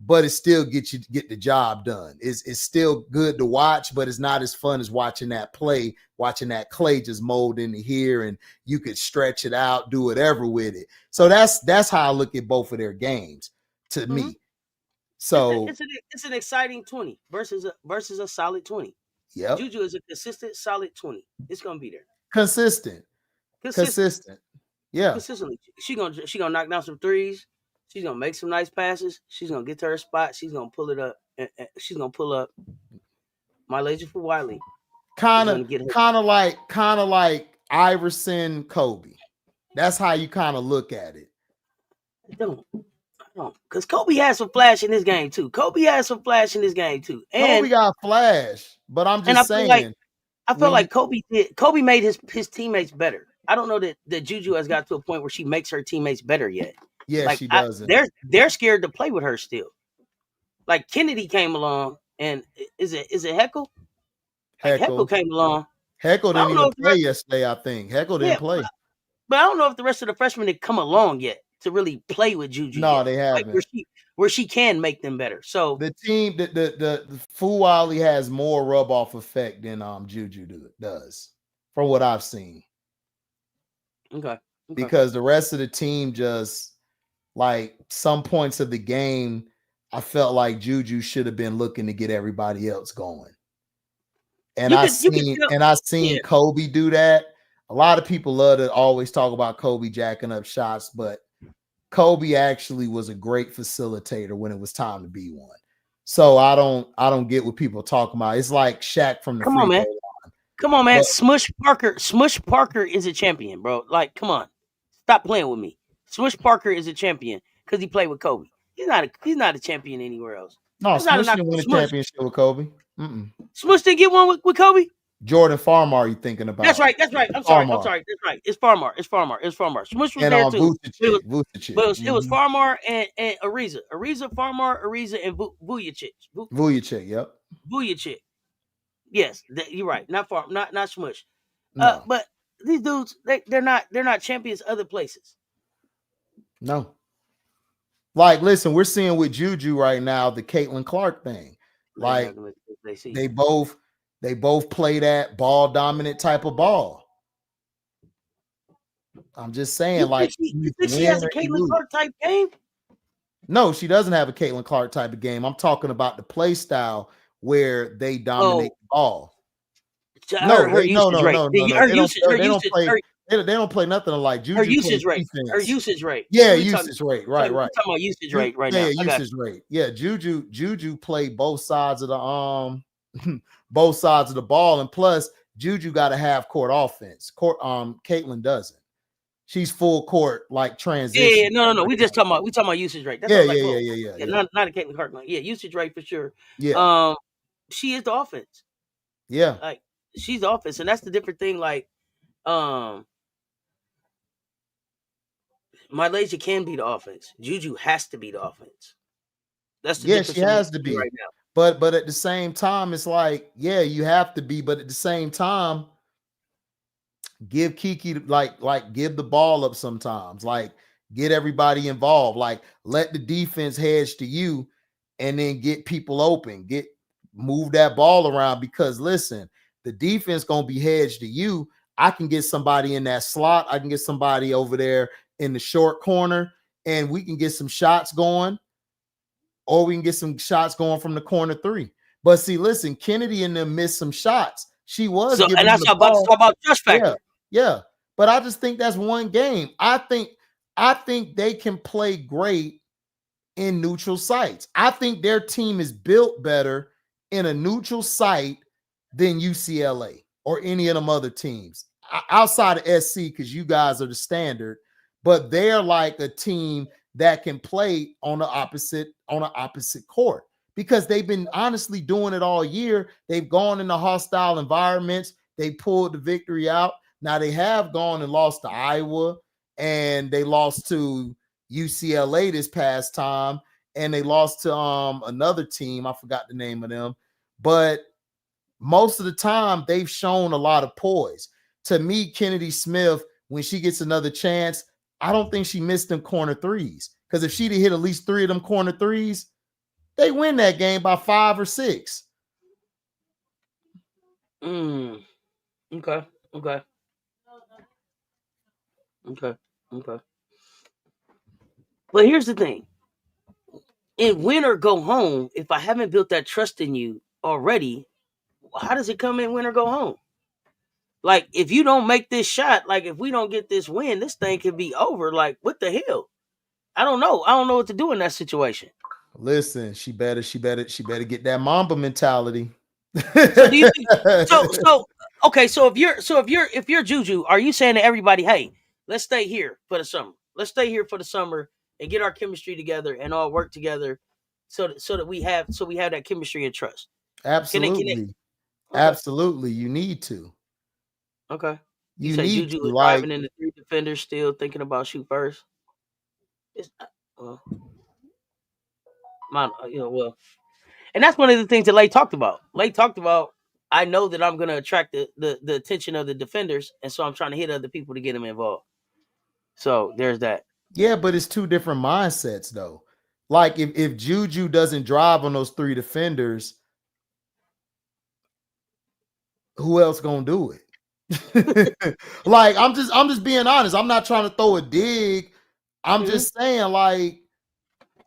B: but it still get the job done. It's still good to watch, but it's not as fun as watching that clay just mold into here, and you could stretch it out, do whatever with it. So that's how I look at both of their games to me. So
A: it's an exciting 20 versus a solid 20.
B: Yeah,
A: Juju is a consistent solid 20. It's gonna be there.
B: Consistent. Yeah.
A: Consistently. She gonna knock down some threes. She's gonna make some nice passes. She's gonna get to her spot. She's gonna pull it up. And she's gonna pull up my laser for Wiley.
B: Kind of like Iverson, Kobe. That's how you kind of look at it.
A: I don't. Because Kobe has some flash in this game too. And
B: Kobe got flash, but I'm just saying.
A: I feel like Kobe made his teammates better. I don't know that Juju has got to a point where she makes her teammates better yet.
B: Yeah, she doesn't.
A: They're scared to play with her still. Like Kennedy came along, and is it Heckle? Heckle came along.
B: Heckle didn't even play yesterday, I think. Heckle didn't play.
A: But I don't know if the rest of the freshmen had come along yet to really play with Juju.
B: No, they haven't.
A: Like where she can make them better. So
B: the team, the Fuwali has more rub off effect than Juju does, from what I've seen.
A: Okay.
B: Because the rest of the team just, like, some points of the game, I felt like Juju should have been looking to get everybody else going. And I seen Kobe do that. A lot of people love to always talk about Kobe jacking up shots, but Kobe actually was a great facilitator when it was time to be one. So I don't get what people talk about. It's like Shaq from the
A: Come on, man. Smush Parker is a champion, bro. Like, come on. Stop playing with me. Smush Parker is a champion because he played with Kobe. He's not a champion anywhere else.
B: No, Smush didn't win a championship with Kobe.
A: Smush didn't get one with Kobe?
B: Jordan Farmar, are you thinking about?
A: That's right. I'm sorry. That's right. It's Farmar. Smush was there too. It was Farmar and Ariza. Farmar, Ariza, and Vujacic.
B: Vujacic, yep.
A: Vujacic. Yes, you're right. Not Smush.
B: No.
A: But these dudes, they're not champions other places.
B: No. Like, listen, we're seeing with Juju right now the Caitlin Clark thing. Like, they both play that ball dominant type of ball. I'm just saying,
A: you think she has a Caitlin Clark type game?
B: No, she doesn't have a Caitlin Clark type of game. I'm talking about the play style where they dominate the ball. They don't play nothing like Juju.
A: Her usage rate.
B: Yeah, usage rate. Right.
A: We're talking about usage rate right now.
B: Yeah, usage rate. Yeah, Juju play both sides of the both sides of the ball, and plus Juju got a half court offense. Caitlin doesn't. she's full court like transition.
A: Yeah, no. We talking about usage rate. That's
B: Yeah.
A: Not a Caitlin Clark. Yeah, usage rate for sure.
B: Yeah.
A: She is the offense.
B: Yeah.
A: Like she's the offense, and that's the different thing. Like, Malaysia can be the offense. Juju has to be the offense. That's the difference.
B: She has to be
A: right now.
B: But at the same time, it's like, yeah, you have to be. But at the same time, give Kiki like give the ball up sometimes. Like get everybody involved. Like let the defense hedge to you, and then get people open. Move that ball around, because listen, the defense gonna be hedged to you. I can get somebody in that slot. I can get somebody over there in the short corner, and we can get some shots going. Or we can get some shots going from the corner three. But see, listen, Kennedy and them missed some shots. She was
A: giving and that's the about to talk about trust factor.
B: Yeah. But I just think that's one game. I think they can play great in neutral sites. I think their team is built better in a neutral site than UCLA or any of them other teams outside of SC, because you guys are the standard. But they're like a team that can play on the opposite court, because they've been honestly doing it all year. They've gone into hostile environments. They pulled the victory out. Now they have gone and lost to Iowa, and they lost to UCLA this past time, and they lost to another team. I forgot the name of them, but most of the time they've shown a lot of poise. To me, Kennedy Smith, when she gets another chance, I don't think she missed them corner threes, because if she'd have hit at least 3 of them corner threes, they win that game by 5 or 6.
A: Okay. But here's the thing. In win or go home, if I haven't built that trust in you already, how does it come in win or go home? Like, if you don't make this shot, like if we don't get this win, this thing could be over. Like, what the hell? I don't know. I don't know what to do in that situation.
B: Listen, she better get that Mamba mentality.
A: So do you think, okay, so if you're Juju, are you saying to everybody, hey, let's stay here for the summer. Let's stay here for the summer and get our chemistry together and all work together so that we have that chemistry and trust.
B: Absolutely. Absolutely. You need to.
A: Okay. You say Juju is driving in the 3 defenders, still thinking about shoot first. And that's one of the things that Lay talked about. I know that I'm going to attract the attention of the defenders, and so I'm trying to hit other people to get them involved. So there's that.
B: Yeah, but it's 2 different mindsets, though. Like if Juju doesn't drive on those 3 defenders, who else gonna do it? Like I'm just being honest. I'm not trying to throw a dig. I'm just saying, like,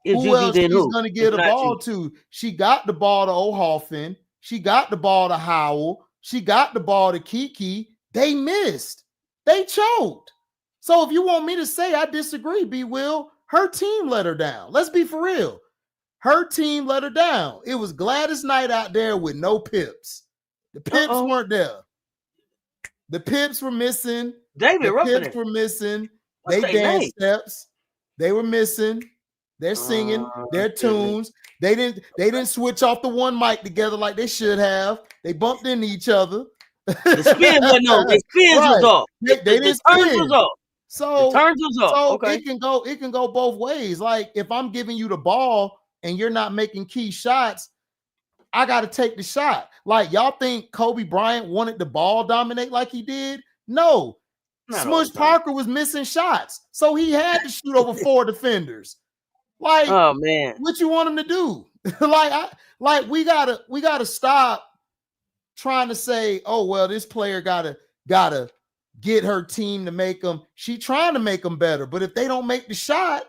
B: who else she's gonna get the ball to? She got the ball to O'Hoffman. She got the ball to Howell. She got the ball to Kiki. They missed. They choked. So if you want me to say I disagree, B. Will, her team let her down. Let's be for real. Her team let her down. It was Gladys Knight out there with no pips. The pips weren't there. The pips were missing.
A: The
B: pips were missing. They dance steps. They were missing. They're singing their tunes. They didn't switch off the one mic together like they should have. They bumped into each other.
A: The spin wasn't on. The spins was off.
B: They didn't spin.
A: Was off.
B: So,
A: the turns was off.
B: So
A: okay.
B: it can go both ways. Like if I'm giving you the ball and you're not making key shots, I got to take the shot. Like y'all think Kobe Bryant wanted the ball dominate like he did? No. Smush Parker was missing shots, so he had to shoot over 4 defenders. Like,
A: oh man,
B: what you want him to do? we gotta stop trying to say, oh well, this player gotta get her team to make them. She trying to make them better, but if they don't make the shot,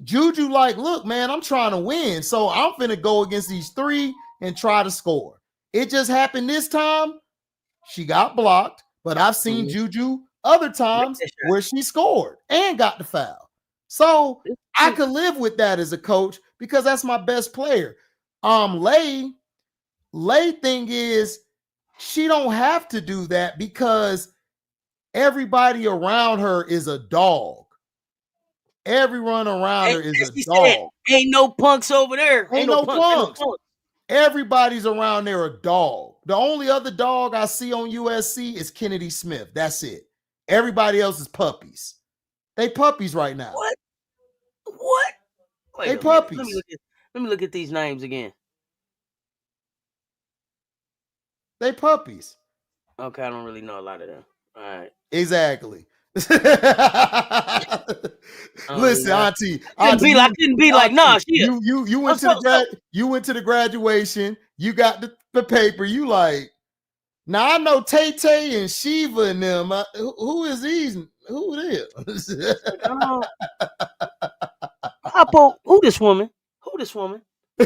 B: Juju like, look, man, I'm trying to win, so I'm finna go against these 3 and try to score. It just happened this time. She got blocked, but I've seen Juju other times where she scored and got the foul. So I could live with that as a coach because that's my best player. Lay thing is she don't have to do that because Everybody around her is a dog. Everyone around her is a dog.
A: Ain't no punks over there.
B: Ain't no punks. Everybody's around there a dog. The only other dog I see on USC is Kennedy Smith. That's it. Everybody else is puppies. They puppies right now.
A: What? Wait,
B: they puppies.
A: Let me look at these names again.
B: They puppies.
A: Okay, I don't really know a lot of them. All right.
B: Exactly. Listen, Auntie.
A: I couldn't be like, nah.
B: You went to the graduation. You got the paper. You like, now I know Tay Tay and Shiva and them. Who is these? Who it is?
A: Who this woman? Who this woman? You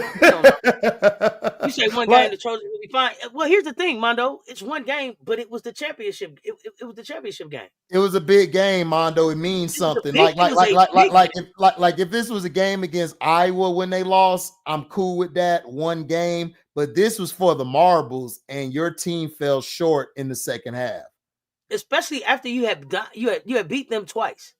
A: say one game the Trojans will be fine. Well, here's the thing, Mondo. It's one game, but it was the championship. It was the championship game.
B: It was a big game, Mondo. It means something. Like if this was a game against Iowa when they lost, I'm cool with that. One game, but this was for the marbles, and your team fell short in the second half.
A: Especially after you had beat them twice.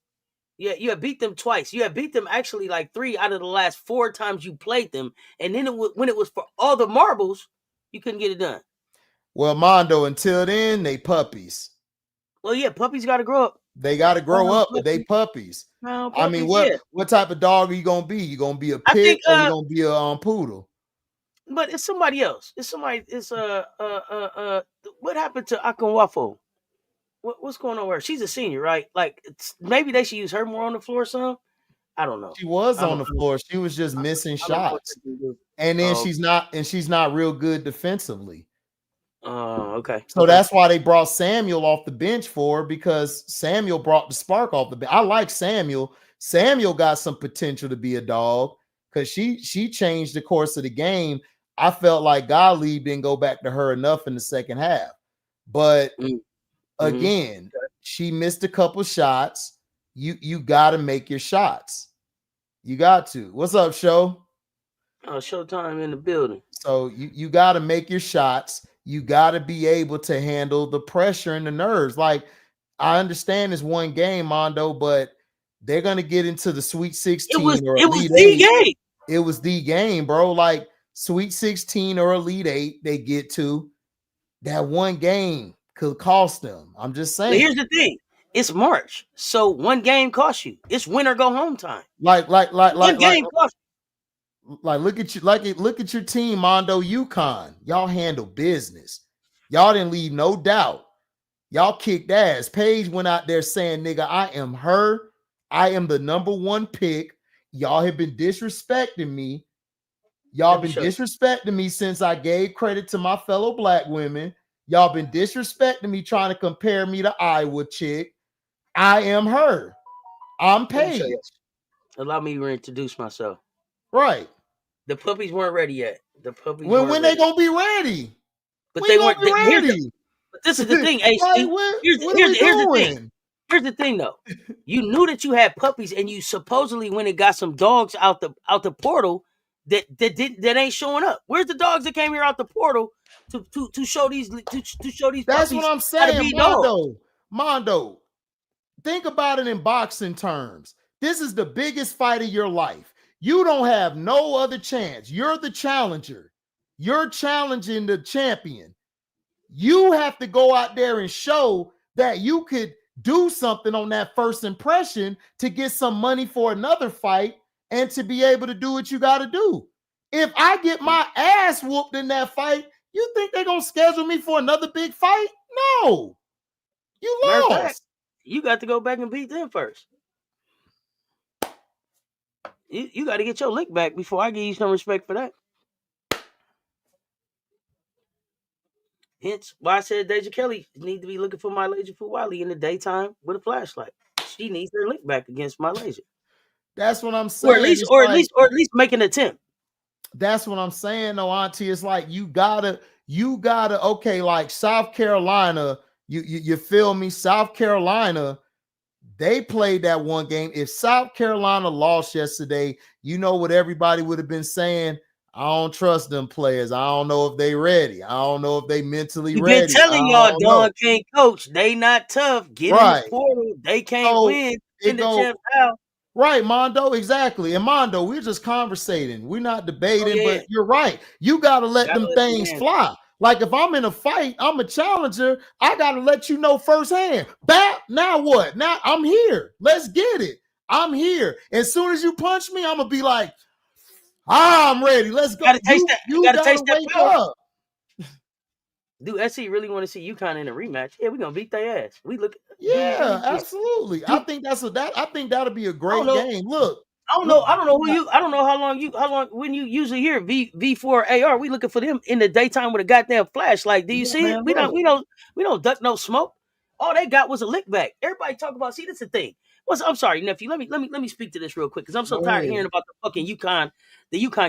A: Yeah, you had beat them twice. You had beat them actually like 3 out of the last 4 times you played them. And then when it was for all the marbles, you couldn't get it done.
B: Well, Mondo, until then, they puppies.
A: Well, yeah, puppies got to grow up.
B: They got to grow up, but they puppies. No, puppies. I mean, what type of dog are you going to be? You going to be a pit or you going to be a poodle?
A: But it's somebody else. What happened to hgwvo? What's going on with her? She's a senior, right? Like, maybe they should use her more on the floor or something. I don't know.
B: She was on the floor. She was just missing shots. And then she's not real good defensively.
A: Okay.
B: So that's why they brought Samuel off the bench because Samuel brought the spark off the bench. I like Samuel. Samuel got some potential to be a dog because she changed the course of the game. I felt like Gottlieb didn't go back to her enough in the second half. But again, she missed a couple shots. You got to make your shots. You got to. What's up, Show?
A: Showtime in the building.
B: So you got to make your shots. You got to be able to handle the pressure and the nerves. Like, I understand it's one game, Mondo, but they're going to get into the Sweet 16 or Elite 8. It was the game, bro. Like, Sweet 16 or Elite 8, they get to. That one game could cost them. I'm just saying.
A: But here's the thing. It's March, so one game costs you. It's win or go home time.
B: Like look at your team, Mondo UConn. Y'all handle business. Y'all didn't leave no doubt. Y'all kicked ass. Paige went out there saying, "Nigga, I am her. I am the number 1 pick. Y'all have been disrespecting me. Y'all been disrespecting me since I gave credit to my fellow black women. Y'all been disrespecting me, trying to compare me to Iowa chick. I am her. I'm Paige."
A: Allow me to reintroduce myself.
B: Right.
A: The puppies weren't ready yet. The puppies.
B: When they gonna be ready?
A: But they weren't ready. But this is the thing, AC. Here's the thing. Here's the thing, though. You knew that you had puppies, and you supposedly went and got some dogs out the portal that ain't showing up. Where's the dogs that came here out the portal to show these to show these?
B: That's what I'm saying, Mondo. Think about it in boxing terms. This is the biggest fight of your life. You don't have no other chance. You're the challenger. You're challenging the champion. You have to go out there and show that you could do something on that first impression to get some money for another fight and to be able to do what you got to do. If I get my ass whooped in that fight, you think they're going to schedule me for another big fight? No. You lost.
A: You got to go back and beat them first. You got to get your lick back before I give you some respect for that. Hence why I said Deja Kelly need to be looking for Malaysia Fuwali in the daytime with a flashlight. She needs her lick back against Malaysia.
B: That's what I'm saying.
A: Or at least make an attempt.
B: That's what I'm saying, though, Auntie. It's like you gotta, okay, like South Carolina, you feel me? South Carolina, they played that one game. If South Carolina lost yesterday, you know what everybody would have been saying? I don't trust them players. I don't know if they ready. I don't know if they mentally
A: You've been
B: ready. I
A: telling y'all
B: don't
A: Don
B: know.
A: can't coach. They not tough. Get in the
B: Right.
A: portal. They can't
B: So
A: win.
B: it
A: In the
B: go
A: champ out.
B: right, Mondo, exactly. And Mondo, we're just conversating. We're not debating, but you're right. You gotta let them things fly. Like if I'm in a fight, I'm a challenger. I gotta let you know firsthand. Bap, now what? Now I'm here. Let's get it. I'm here. As soon as you punch me, I'm gonna be like, I'm ready. Let's go. You gotta wake up.
A: Do SC really want to see UConn in a rematch? Yeah, we're gonna beat their ass. We look.
B: Yeah, absolutely. I think I think that'll be a great game. Look.
A: I don't know how long when you usually hear V4 AR, we looking for them in the daytime with a goddamn flashlight. Do you see it? We don't duck no smoke. All they got was a lick back. Everybody talk about, see, that's the thing. I'm sorry, nephew. Let me speak to this real quick because I'm so tired of hearing about the fucking UConn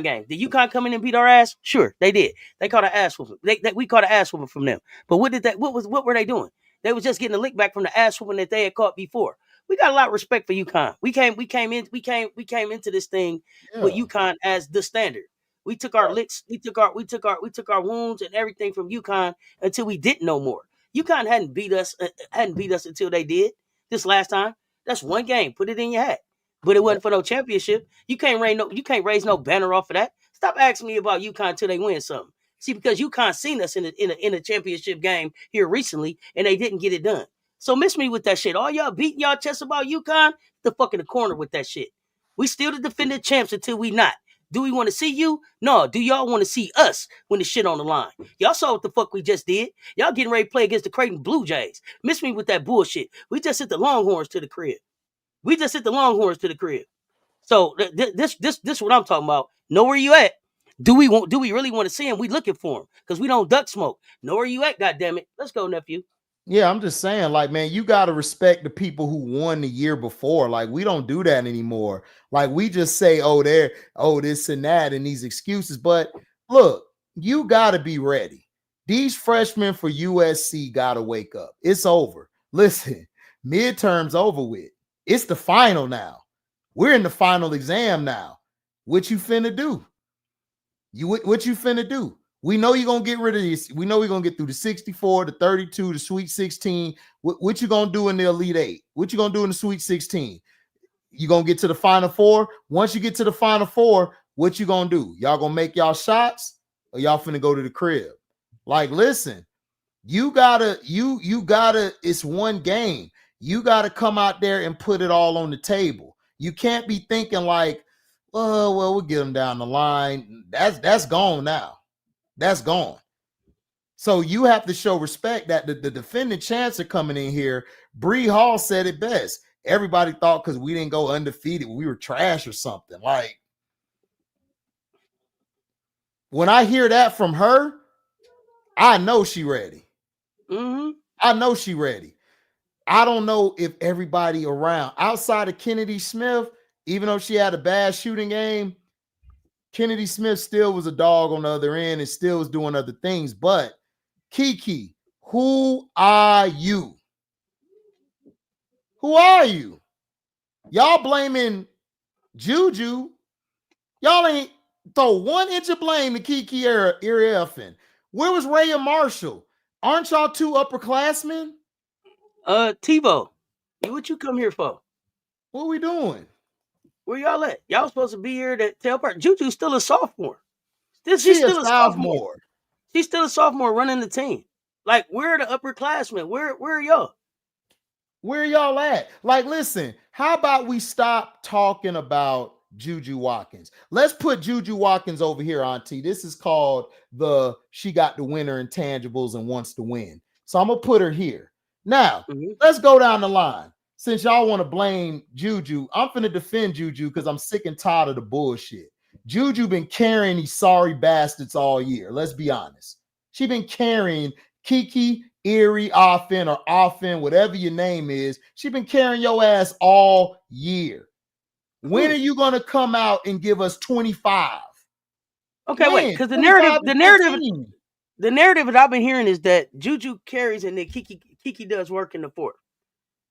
A: game. Did UConn come in and beat our ass? Sure, they did. They caught an ass whooping. We caught an ass whooping from them. But what were they doing? They was just getting a lick back from the ass whooping that they had caught before. We got a lot of respect for UConn. We came into this thing with UConn as the standard. We took our licks, we took our wounds and everything from UConn until we didn't know more. UConn hadn't beat us until they did this last time. That's one game. Put it in your hat. But it wasn't for no championship. You can't raise no banner off of that. Stop asking me about UConn until they win something. See, because UConn seen us in a championship game here recently, and they didn't get it done. So miss me with that shit. All y'all beating y'all chest about UConn, the fuck in the corner with that shit. We still the defending champs until we not. Do we want to see you? No. Do y'all want to see us when the shit on the line? Y'all saw what the fuck we just did. Y'all getting ready to play against the Creighton Blue Jays. Miss me with that bullshit. We just hit the Longhorns to the crib. So this what I'm talking about. Know where you at? Do we really want to see him? We looking for him because we don't duck smoke. Know where you at? Goddamn it. Let's go, nephew.
B: Yeah, I'm just saying, like, man, you got to respect the people who won the year before. Like, we don't do that anymore. Like, we just say, this and that and these excuses. But look, you got to be ready. These freshmen for USC got to wake up. It's over. Listen, midterm's over with. It's the final now. We're in the final exam now. What you finna do? What you finna do? We know you're going to get rid of this. We know we're going to get through the 64, the 32, the Sweet 16. What you going to do in the Elite 8? What you going to do in the Sweet 16? You going to get to the Final Four? Once you get to the Final Four, what you going to do? Y'all going to make y'all shots or y'all finna go to the crib? Like, listen, you gotta, it's one game. You got to come out there and put it all on the table. You can't be thinking like, oh, well, we'll get them down the line. That's gone now. That's gone. So you have to show respect that the defending champs are coming in here. Bree Hall said it best. Everybody thought because we didn't go undefeated, we were trash or something. Like, when I hear that from her, I know she ready.
A: Mm-hmm.
B: I know she ready. I don't know if everybody around, outside of Kennedy Smith, even though she had a bad shooting game, Kennedy Smith still was a dog on the other end and still was doing other things. But Kiki, who are you? Who are you? Y'all blaming Juju. Y'all ain't throw 1 inch of blame to Kiki Irielfin. Where was Ray and Marshall? Aren't y'all two upperclassmen?
A: TiVo, what you come here for?
B: What we doing?
A: Where y'all at? Y'all supposed to be here to help her. Juju's still a sophomore.
B: She's still a sophomore.
A: She's still a sophomore running the team. Like, where are the upperclassmen? Where are y'all?
B: Where y'all at? Like, listen, how about we stop talking about Juju Watkins? Let's put Juju Watkins over here, Auntie. This is called she got the winner intangibles and wants to win. So I'm going to put her here. Now, let's go down the line. Since y'all want to blame Juju, I'm finna defend Juju because I'm sick and tired of the bullshit. Juju been carrying these sorry bastards all year. Let's be honest. She been carrying Kiki, Erie, Offin, or Offin, whatever your name is. She been carrying your ass all year. When are you going to come out and give us 25?
A: Okay, wait, because the narrative that I've been hearing is that Juju carries and then Kiki does work in the fourth.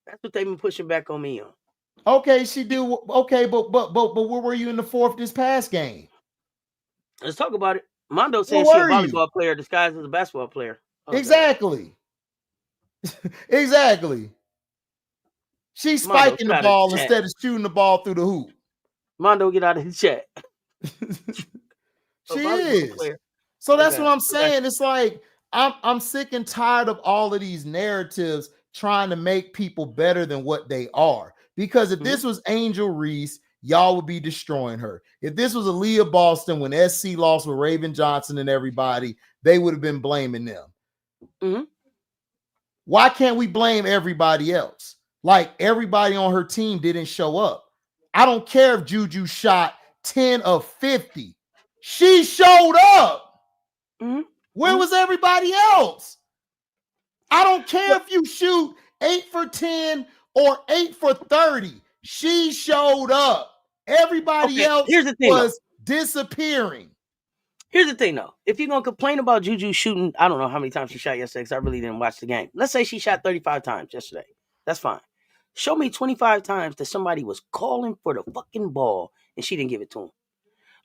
A: That's what they've been pushing back on me on.
B: Okay, she do. Okay, but where were you in the fourth this past game?
A: Let's talk about it. Mondo says she a volleyball player disguised as a basketball player.
B: Exactly. Exactly. She's spiking the ball instead of shooting the ball through the hoop.
A: Mondo, get out of the chat.
B: She is. Player. So that's what I'm saying. It's like I'm sick and tired of all of these narratives trying to make people better than what they are. Because if this was Angel Reese, y'all would be destroying her. If this was Aaliyah Boston when SC lost with Raven Johnson and everybody, they would have been blaming them. Why can't we blame everybody else? Like everybody on her team didn't show up. I don't care if Juju shot 10 of 50. She showed up. Where was everybody else? I don't care if you shoot 8 for 10 or 8 for 30. She showed up. Everybody else was disappearing.
A: Here's the thing, though. If you're going to complain about Juju shooting, I don't know how many times she shot yesterday because I really didn't watch the game. Let's say she shot 35 times yesterday. That's fine. Show me 25 times that somebody was calling for the fucking ball and she didn't give it to him.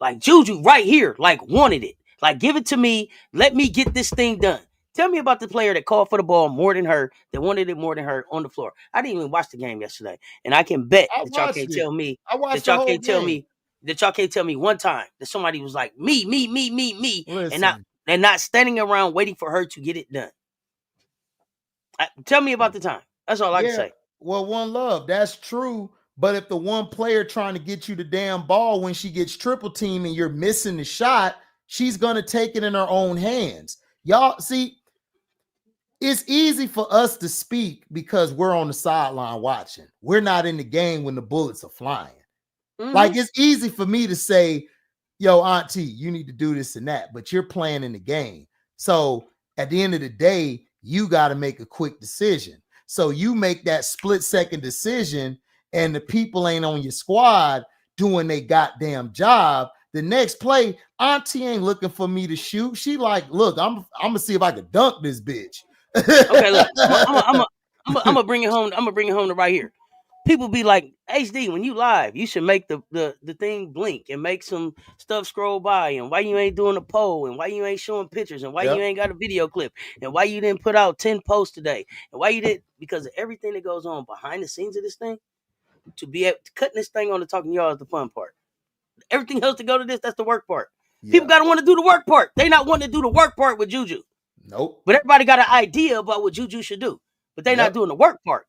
A: Like Juju right here, like wanted it. Like give it to me. Let me get this thing done. Tell me about the player that called for the ball more than her, that wanted it more than her on the floor. I didn't even watch the game yesterday. And I can bet that y'all can't tell me that y'all can't tell me that y'all can't tell me one time that somebody was like me, and not standing around waiting for her to get it done. Tell me about the time. That's all I can say.
B: Well, One Love, that's true. But if the one player trying to get you the damn ball when she gets triple team and you're missing the shot, she's going to take it in her own hands. Y'all see, it's easy for us to speak because we're on the sideline watching. We're not in the game when the bullets are flying. Like it's easy for me to say, yo, auntie, you need to do this and that, but you're playing in the game. So at the end of the day, you got to make a quick decision. So you make that split-second decision and the people ain't on your squad doing their goddamn job. The next play, auntie ain't looking for me to shoot. She like, look, I'm gonna see if I can dunk this bitch.
A: Okay, look, I'm gonna bring it home. I'm gonna bring it home to right here. People be like, HD, when you live, you should make the thing blink and make some stuff scroll by. And why you ain't doing a poll? And why you ain't showing pictures? And why you ain't got a video clip? And why you didn't put out 10 posts today? And why you didn't? Because of everything that goes on behind the scenes of this thing. To be cutting this thing on the talking y'all is the fun part. Everything else to go to this, that's the work part. People gotta want to do the work part. They not wanting to do the work part with Juju.
B: Nope.
A: But everybody got an idea about what Juju should do. But they not doing the work part.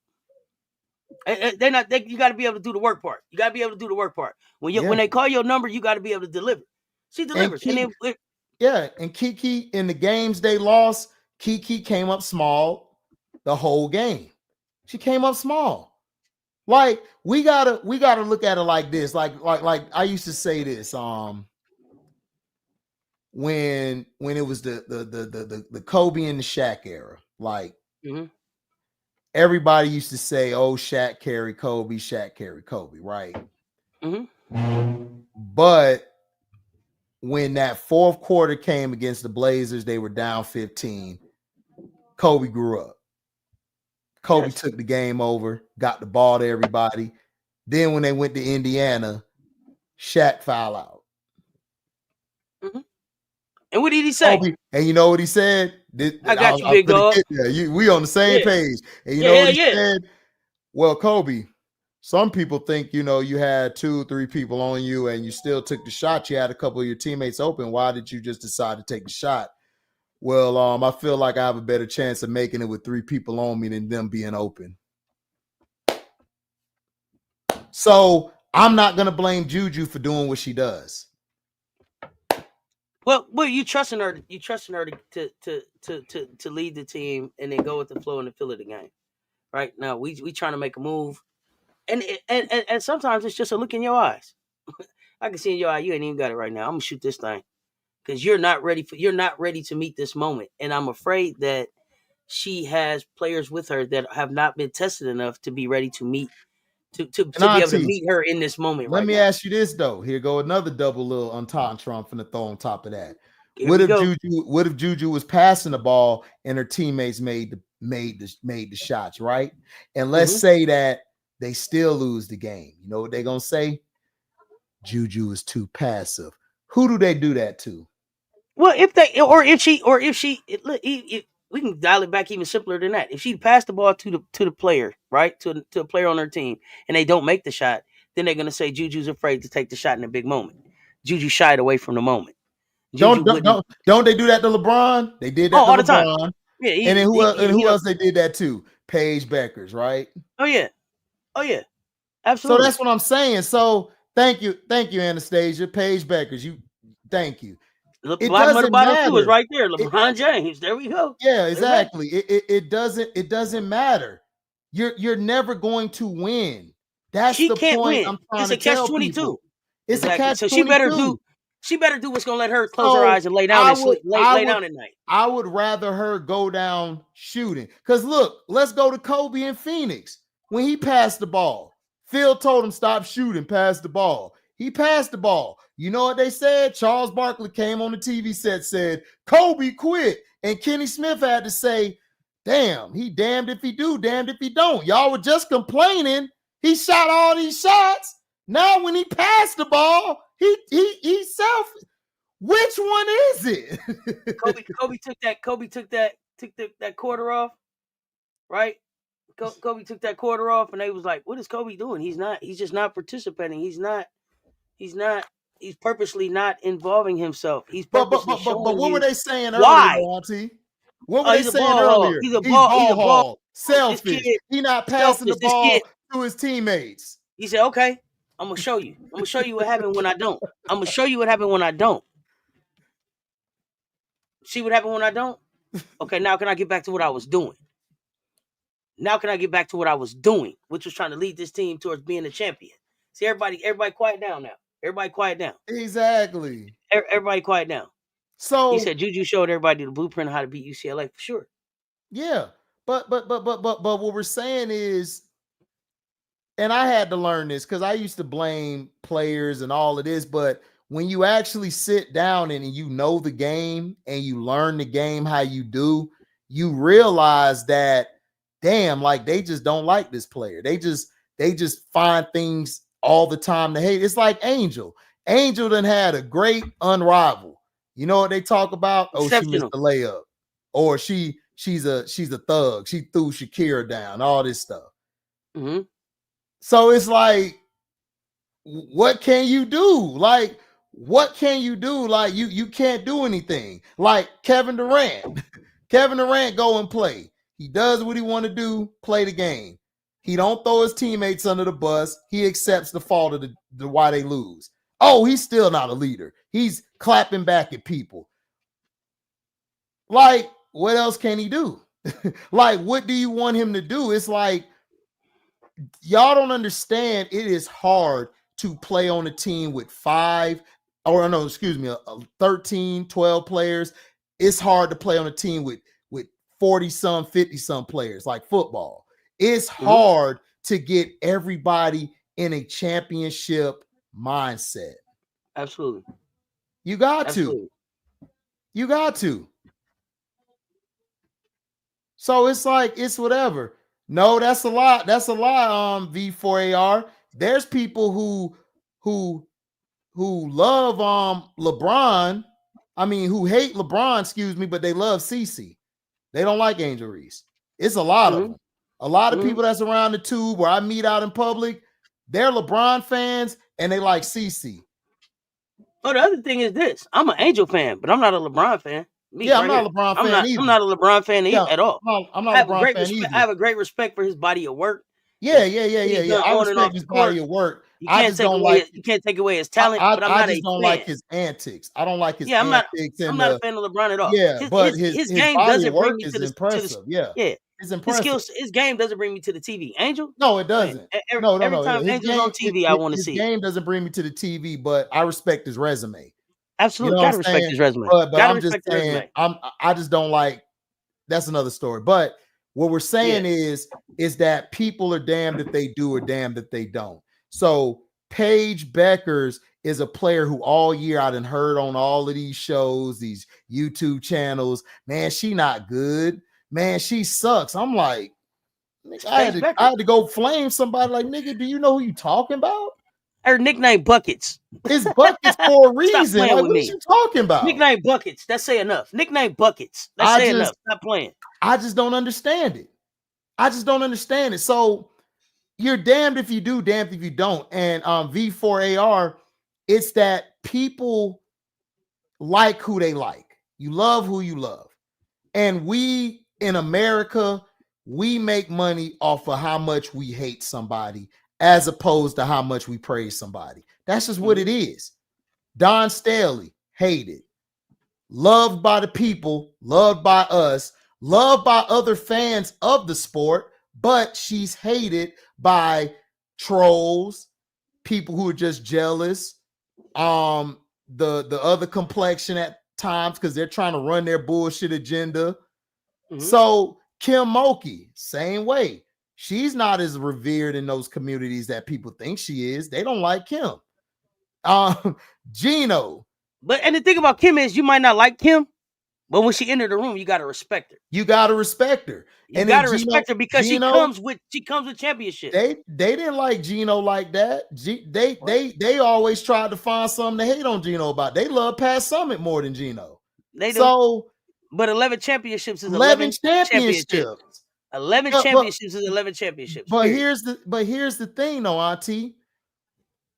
A: You got to be able to do the work part. You got to be able to do the work part. When they call your number, you got to be able to deliver. She delivers.
B: And Kiki, in the games they lost, Kiki came up small the whole game. She came up small. Like we gotta look at it like this. Like I used to say this. When it was the Kobe and the Shaq era, like everybody used to say, "Oh, Shaq carried Kobe, Shaq carried Kobe," right? But when that fourth quarter came against the Blazers, they were down 15. Kobe grew up. Kobe took the game over, got the ball to everybody. Then when they went to Indiana, Shaq fouled out.
A: And what did he say?
B: Kobe, and you know what he said?
A: I got you, big dog.
B: We on the same page. And you know what he said? Well, Kobe, some people think, you had 2-3 people on you and you still took the shot. You had a couple of your teammates open. Why did you just decide to take the shot? Well, I feel like I have a better chance of making it with 3 people on me than them being open. So I'm not going to blame Juju for doing what she does.
A: Well, you trusting her? You trusting her to lead the team and then go with the flow and the feel of the game, right? Now we trying to make a move, and sometimes it's just a look in your eyes. I can see in your eye you ain't even got it right now. I'm gonna shoot this thing because you're not ready to meet this moment, and I'm afraid that she has players with her that have not been tested enough to be ready to meet. To be able to meet her in this moment.
B: Let me ask you this though. Here go another double little entendre I'm finna throw on top of that.
A: What
B: if Juju was passing the ball and her teammates made the shots, right? And let's say that they still lose the game. You know what they're gonna say? Juju is too passive. Who do they do that to?
A: Well, if we can dial it back even simpler than that. If she passed the ball to the player, right, to a player on her team, and they don't make the shot, then they're gonna say Juju's afraid to take the shot in a big moment. Juju shied away from the moment.
B: Don't they do that to LeBron? They did that to
A: all the
B: LeBron.
A: time. Yeah,
B: and then who else they did that to? Paige Beckers, right?
A: Oh yeah, absolutely.
B: So that's what I'm saying. So thank you, Anastasia. Paige Beckers, thank you.
A: It doesn't matter. Two is right there. LeBron James. There we go.
B: Yeah, exactly. It doesn't matter. You're never going to win. That's the point I'm trying to tell people. It's a catch-22.
A: So she better do what's gonna let her close her eyes and lay down lay down at night.
B: I would rather her go down shooting. Because look, let's go to Kobe in Phoenix. When he passed the ball, Phil told him stop shooting, pass the ball. He passed the ball. You know what they said? Charles Barkley came on the TV set, said, Kobe quit. And Kenny Smith had to say, damn, he damned if he do, damned if he don't. Y'all were just complaining. He shot all these shots. Now when he passed the ball, he's selfish. Which one is it?
A: Kobe took that quarter off, right? Kobe took that quarter off, and they was like, what is Kobe doing? He's just not participating. He's purposely not involving himself. He's purposely showing
B: but what were they saying earlier, Auntie? What were they saying earlier?
A: He's a ball hog.
B: Selfish. He's not passing the ball to his teammates.
A: He said, okay, I'm going to show you. I'm going to show you what happened when I don't. I'm going to show you what happened when I don't. See what happened when I don't? Okay, now can I get back to what I was doing? Which was trying to lead this team towards being a champion. See, everybody quiet down now. Everybody quiet down.
B: Exactly.
A: Everybody quiet down.
B: So
A: he said Juju showed everybody the blueprint of how to beat UCLA for sure.
B: Yeah. But what we're saying is, and I had to learn this because I used to blame players and all of this, but when you actually sit down and you know the game and you learn the game how you do, you realize that, damn, like they just don't like this player. They just find things all the time to hate. It's like Angel. Angel done had a great unrivaled. You know what they talk about? Oh, she missed the layup. Or she's a thug. She threw Shakira down, all this stuff.
A: Mm-hmm.
B: So it's like, what can you do? Like, what can you do? Like, you can't do anything. Like Kevin Durant. Kevin Durant go and play. He does what he want to do, play the game. He don't throw his teammates under the bus. He accepts the fault of the why they lose. Oh, he's still not a leader. He's clapping back at people. Like, what else can he do? Like, what do you want him to do? It's like, y'all don't understand. It is hard to play on a team with 13, 12 players. It's hard to play on a team with 40-some, 50-some players, like football. It's hard to get everybody in a championship mindset.
A: Absolutely.
B: You got to. You got to. So it's like, it's whatever. No, that's a lot. That's a lot, V4AR. There's people who love LeBron. I mean, who hate LeBron, but they love CeCe. They don't like Angel Reese. It's a lot of them. A lot of people that's around the tube where I meet out in public, they're LeBron fans and they like CeCe.
A: Oh, the other thing is this. I'm an Angel fan, but I'm not a LeBron fan.
B: I'm not a LeBron fan either.
A: I'm not a LeBron fan at all.
B: I'm not a LeBron fan either.
A: I have a great respect for his body of work.
B: Yeah. I respect his body of work.
A: You can't take away his talent, but
B: I just don't like his antics. I don't like his antics.
A: I'm not a fan of LeBron at all.
B: Yeah, but his game doesn't bring me to the impressive. Yeah. It's impressive.
A: His game doesn't bring me to the TV. Angel?
B: No, it doesn't.
A: No. Every time Angel's on TV, I want to see.
B: His game doesn't bring me to the TV, but I respect his resume.
A: Absolutely, you know, gotta respect his resume.
B: But I'm just saying, I just don't like. That's another story. But what we're saying is that people are damned if they do or damned if they don't. So Paige Beckers is a player who all year I done heard on all of these shows, these YouTube channels. Man, she not good. Man, she sucks. I'm like, I had to go flame somebody like, nigga, do you know who you talking about?
A: Her nickname Buckets.
B: It's Buckets for a reason.
A: Stop playing
B: Like,
A: with
B: what
A: me.
B: are you talking about?
A: Nickname Buckets. That's say enough. Nickname Buckets. That's say enough. Stop playing.
B: I just don't understand it. I just don't understand it. So you're damned if you do, damned if you don't. And V4AR, it's that people like who they like. You love who you love. And we in America, we make money off of how much we hate somebody as opposed to how much we praise somebody. That's just what it is. Don Staley, hated. Loved by the people, loved by us, loved by other fans of the sport, but she's hated by trolls, people who are just jealous, the other complexion at times because they're trying to run their bullshit agenda. So Kim Mulkey, same way. She's not as revered in those communities that people think she is. They don't like Kim. Gino.
A: And the thing about Kim is you might not like Kim, but when she entered the room, you got to respect her.
B: You got to respect her.
A: You got to respect her because she comes with championships.
B: They didn't like Gino like that. They always tried to find something to hate on Gino about. They love Pat Summitt more than Gino.
A: They do. But 11 championships is 11 championships. 11 championships is 11 championships.
B: But here's the thing though, Auntie.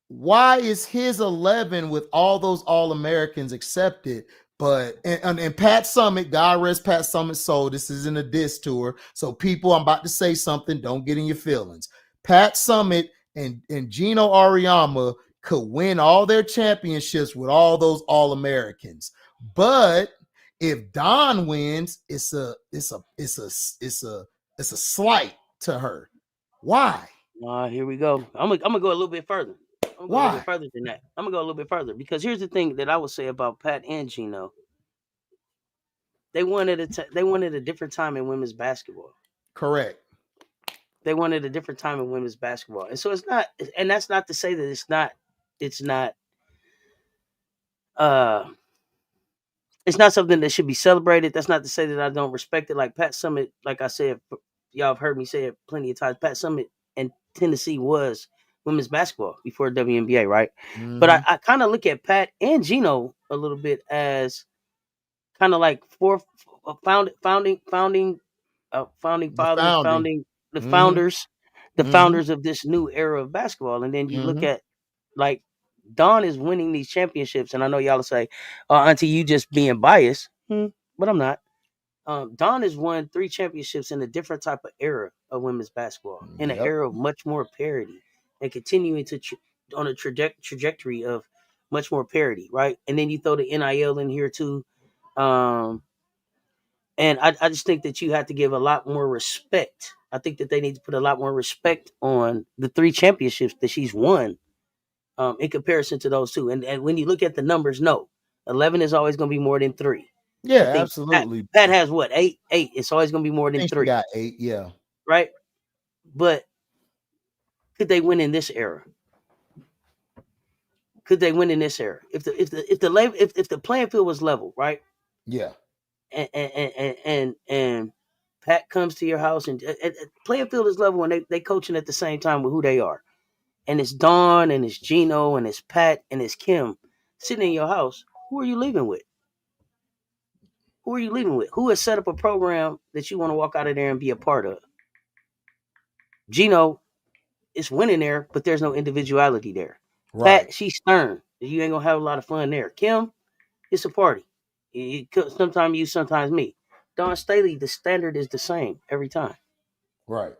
B: Why is his 11 with all those All-Americans accepted? But and Pat Summitt, God rest Pat Summitt's soul. This isn't a diss to her. So people, I'm about to say something. Don't get in your feelings. Pat Summitt and Gino Auriemma could win all their championships with all those All-Americans. But if Don wins, it's a slight to her. Why?
A: Here we go. I'm gonna go a little bit further.
B: Why?
A: A little bit further than that. I'm gonna go a little bit further because here's the thing that I would say about Pat and Gino. They wanted a different time in women's basketball.
B: Correct.
A: They wanted a different time in women's basketball, and so it's not. And that's not to say that it's not. It's not something that should be celebrated. That's not to say that I don't respect it. Like Pat Summitt, like I said, y'all have heard me say it plenty of times. Pat Summitt and Tennessee was women's basketball before WNBA, right? But I kind of look at Pat and Gino a little bit as kind of like founders, the founders of this new era of basketball. And then you look at like Dawn is winning these championships, and I know y'all will say, Auntie, you just being biased, but I'm not. Dawn has won 3 championships in a different type of era of women's basketball, in an era of much more parity, and continuing to on a trajectory of much more parity, right? And then you throw the NIL in here too, and I just think that you have to give a lot more respect. I think that they need to put a lot more respect on the 3 championships that she's won, in comparison to those 2. And when you look at the numbers, no, 11 is always going to be more than 3.
B: Yeah, absolutely.
A: Pat has what? 8. It's always going to be more than 3.
B: She got 8, yeah.
A: Right. But could they win in this era? Could they win in this era? If the playing field was level, right?
B: Yeah.
A: And Pat comes to your house and playing field is level and they coaching at the same time with who they are. And it's Dawn and it's Gino and it's Pat and it's Kim sitting in your house. Who are you leaving with? Who are you leaving with? Who has set up a program that you want to walk out of there and be a part of? Gino is winning there, but there's no individuality there. Right. Pat, she's stern. You ain't gonna have a lot of fun there. Kim, it's a party. Sometimes you, sometimes me. Dawn Staley, the standard is the same every time.
B: Right.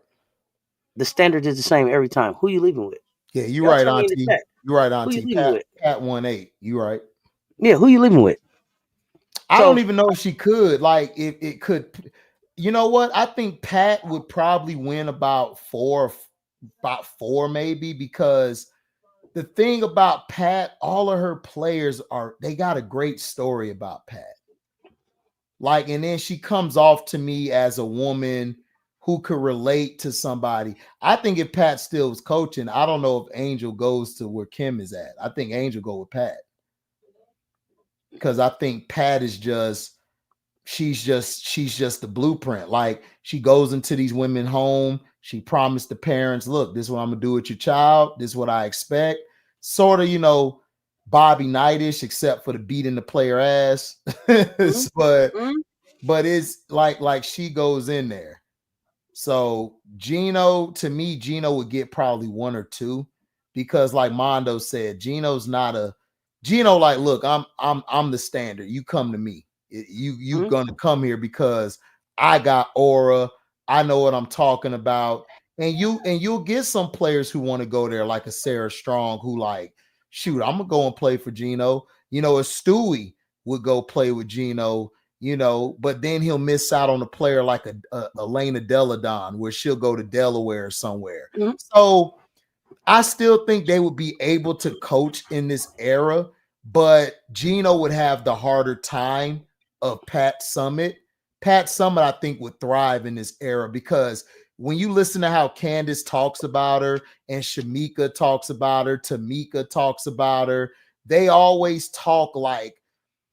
A: The standard is the same every time. Who you leaving with?
B: Yeah, you're right, Auntie. You're right, Auntie. Pat won 8. You right.
A: Yeah, who you living with?
B: I don't even know if she could. Like, if it could. You know what? I think Pat would probably win about 4 maybe, because the thing about Pat, all of her players they got a great story about Pat. Like, and then she comes off to me as a woman who could relate to somebody. I think if Pat still was coaching, I don't know if Angel goes to where Kim is at. I think Angel go with Pat. Because I think Pat is she's just the blueprint. Like, she goes into these women home. She promised the parents, look, this is what I'm gonna do with your child. This is what I expect. sort of, Bobby Knightish, except for the beating the player ass. But it's like she goes in there. So Gino, to me, Gino would get probably 1 or 2, because like Mondo said, Gino's not a Gino. Like, look, I'm the standard. You come to me. You gonna come here because I got aura. I know what I'm talking about. And you'll get some players who want to go there, like a Sarah Strong, who like, shoot, I'm gonna go and play for Gino. A Stewie would go play with Gino. But then he'll miss out on a player like a Elena Deladon, where she'll go to Delaware or somewhere. So I still think they would be able to coach in this era, but Gino would have the harder time of Pat Summitt. Pat Summitt, I think, would thrive in this era, because when you listen to how Candace talks about her and Shamika talks about her, Tamika talks about her, they always talk like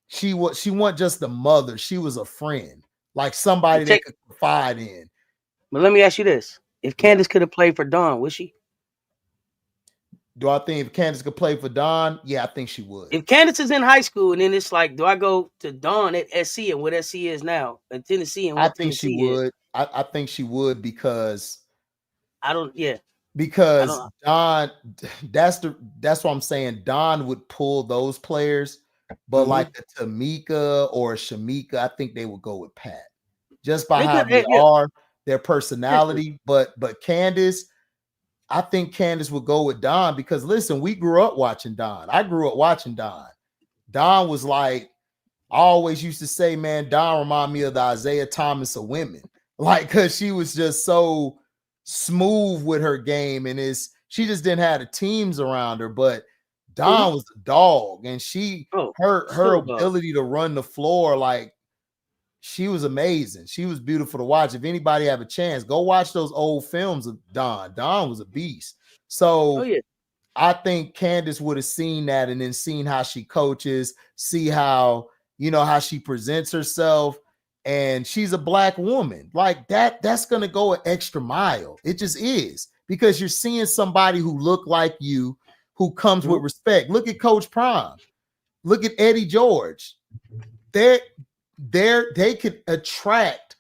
B: she wasn't just a mother. She was a friend, like somebody they could confide in.
A: But let me ask you this. If Candace could have played for Dawn, would she?
B: Do I think if Candace could play for Dawn? Yeah, I think she would.
A: If Candace is in high school and then it's like, do I go to Dawn at SC and what SC is now, and Tennessee and what Tennessee
B: she would. I think she would, because Dawn, that's what I'm saying. Dawn would pull those players, but like a Tamika or a Shamika, I think they would go with Pat, just by how they are, their personality. But Candace, I think Candace would go with Dawn, because listen, we grew up watching Dawn. I grew up watching Dawn. Dawn was like, I always used to say, man, Dawn reminded me of the Isaiah Thomas of women, like, because she was just so smooth with her game, and she just didn't have the teams around her. But Dawn was a dog, and her ability to run the floor, like, she was amazing. She was beautiful to watch. If anybody have a chance, go watch those old films of Dawn. Dawn was a beast. So I think Candace would have seen that, and then seen how she coaches, see how, how she presents herself. And she's a Black woman. Like that's going to go an extra mile. It just is, because you're seeing somebody who look like you, who comes with respect. Look at Coach Prime. Look at Eddie George. They could attract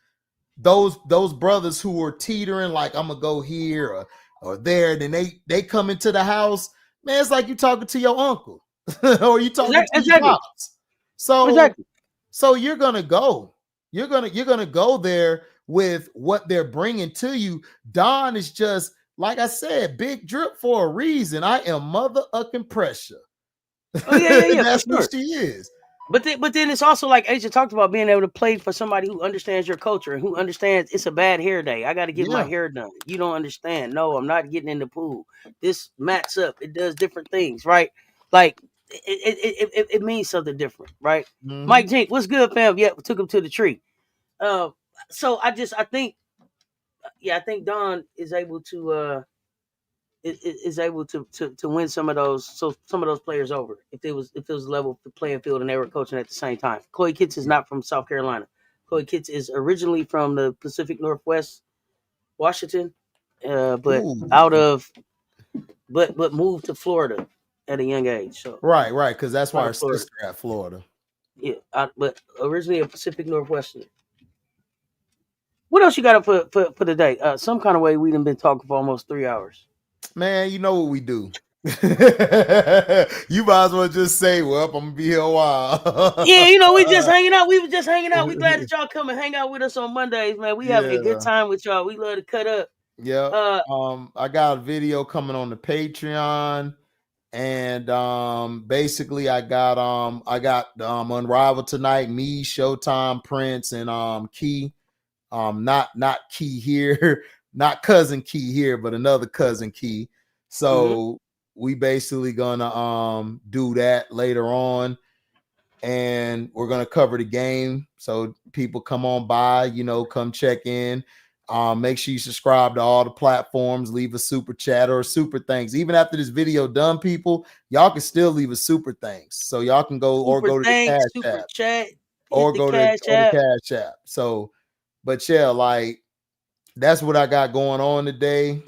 B: those brothers who were teetering, like, I'm gonna go here or there. Then they come into the house, man. It's like you talking to your uncle or you talking to your pops. So you're gonna go. You're gonna go there with what they're bringing to you. Dawn is just, like I said, big drip for a reason. I am mother-ucking pressure. That's what she is.
A: But then it's also like Asia talked about, being able to play for somebody who understands your culture and who understands it's a bad hair day. I got to get my hair done. You don't understand. No, I'm not getting in the pool. This mats up. It does different things, right? Like it means something different, right? Mike Jink, what's good, fam? Yeah, we took him to the tree. So I think Dawn is able to win some of those players over if it was level playing field and they were coaching at the same time. Chloe Kitts is not from South Carolina. Chloe Kitts is originally from the Pacific Northwest, Washington, but moved to Florida at a young age. So
B: right, because that's why her sister at Florida.
A: Yeah, but originally a Pacific Northwestern. What else you got for today? Some kind of way we done been talking for almost 3 hours.
B: Man, you know what we do. You might as well just say, well, I'm gonna be here a while.
A: Yeah, we just hanging out. We was just hanging out. We glad that y'all come and hang out with us on Mondays, man. We having a good time with y'all. We love to cut up.
B: Yeah. I got a video coming on the Patreon, and basically I got Unrivaled tonight, me, Showtime, Prince, and Key. Not Key here, not cousin Key here, but another cousin Key. So we basically gonna do that later on, and we're gonna cover the game. So people come on by, come check in. Make sure you subscribe to all the platforms, leave a super chat or a super thanks. Even after this video done, people, y'all can still leave a super thanks. So y'all can go to the Cash App or go to the Cash App. So, but yeah, like, that's what I got going on today,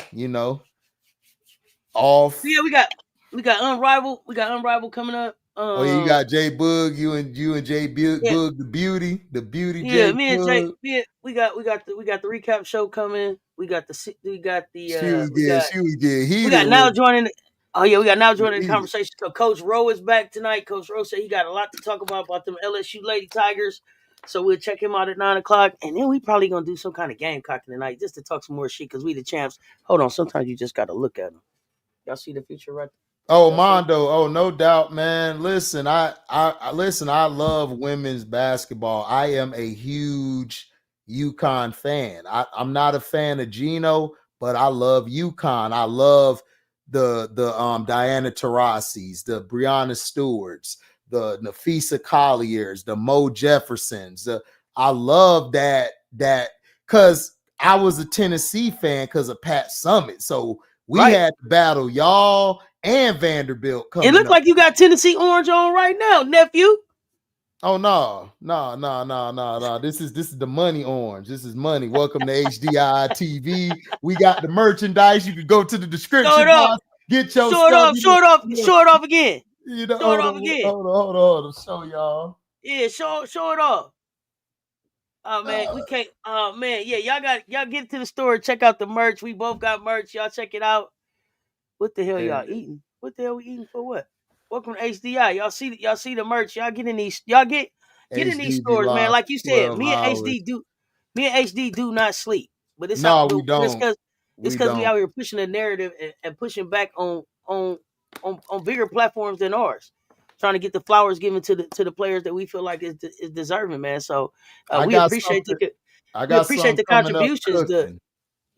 B: off.
A: Yeah, we got We got Unrivaled coming up.
B: Oh yeah, you got J Boog, you and J Boog, the beauty
A: Yeah,
B: J
A: me and Jay.
B: Boog.
A: We got the recap show coming. We got the
B: She was getting
A: we
B: heated
A: got now
B: with
A: joining. Oh yeah, we got now joining the conversation. So Coach Rowe is back tonight. Coach Rowe said he got a lot to talk about them LSU Lady Tigers. So we'll check him out at 9:00, and then we probably gonna do some kind of Gamecocking tonight just to talk some more shit because we the champs. Hold on, sometimes you just gotta look at them. Y'all see the feature right there?
B: Oh, Mondo. Oh, no doubt, man. Listen, I love women's basketball. I am a huge UConn fan. I'm not a fan of Gino, but I love UConn. I love the Diana Taurasi's, the Breonna Stewarts, the Nafisa Colliers, the Mo Jeffersons. I love that because I was a Tennessee fan because of Pat Summitt. So we had to battle y'all and Vanderbilt coming.
A: It looks like you got Tennessee orange on right now, nephew.
B: Oh no. This is the money orange. This is money. Welcome to HDiiTV. We got the merchandise. You can go to the description box. Get your stuff.
A: Show it off again.
B: You know, hold on. Show y'all.
A: Yeah, show it off. Oh man, we can't. Oh man, yeah, y'all get to the store. Check out the merch. We both got merch. Y'all check it out. What the hell y'all eating? What the hell we eating for what? Welcome to HDI. Y'all see the merch. Y'all get in these. Y'all get in these stores, man. Like you said, me and HD do not sleep. But it's
B: we don't.
A: It's because we out here pushing the narrative and pushing back on bigger platforms than ours. Trying to get the flowers given to the players that we feel like is deserving, man. So we appreciate the contributions.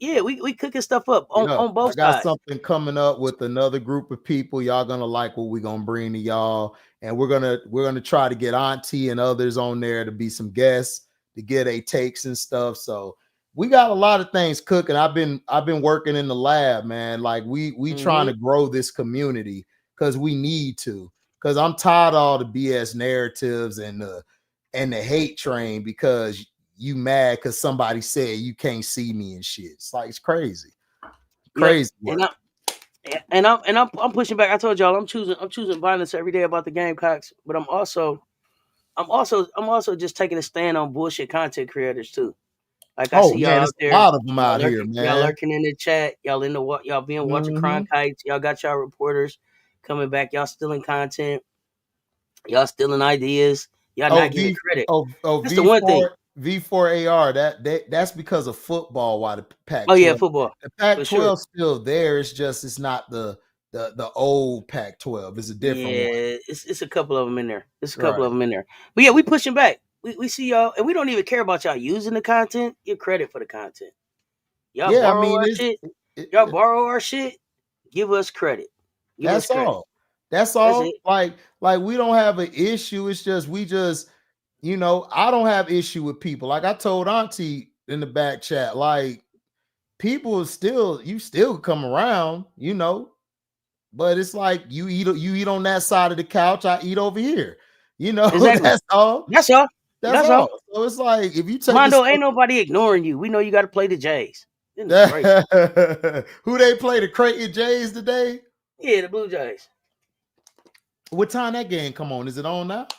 A: We cooking stuff up on both sides.
B: I got something coming up with another group of people. Y'all gonna like what we're gonna bring to y'all, and we're gonna try to get Auntie and others on there to be some guests to get a takes and stuff. So we got a lot of things cooking. I've been working in the lab, man. Like we trying to grow this community because we need to. Because I'm tired of all the BS narratives and the hate train because you mad because somebody said you can't see me and shit. It's like it's crazy.
A: And I'm pushing back. I told y'all I'm choosing violence every day about the Gamecocks, but I'm also just taking a stand on bullshit content creators too. Like I see y'all out there.
B: A lot of them out here, man.
A: Y'all lurking in the chat. Y'all being watching crime kites. Y'all got y'all reporters coming back. Y'all stealing content. Y'all stealing ideas. Y'all not giving credit.
B: That's the one thing. V4AR. That's because of football. Why the Pac-12?
A: Oh yeah, football.
B: The Pac-12 still there. It's just it's not the old Pac-12. It's a different one.
A: Yeah, it's a couple of them in there. But yeah, we pushing back. We see y'all, and we don't even care about y'all using the content. Give credit for the content. Y'all borrow our shit. Y'all borrow our shit. Give us credit.
B: That's all. That's all. Like we don't have an issue. It's just I don't have issue with people. Like I told Auntie in the back chat, like people still come around, but it's like you eat on that side of the couch. I eat over here.
A: Exactly.
B: That's all.
A: That's all.
B: So it's like if you take
A: Mondo, ain't nobody ignoring you. We know you got to play the Jays.
B: Who they play, the Creighton Jays today?
A: Yeah, the Blue Jays.
B: What time that game come on? Is it on now?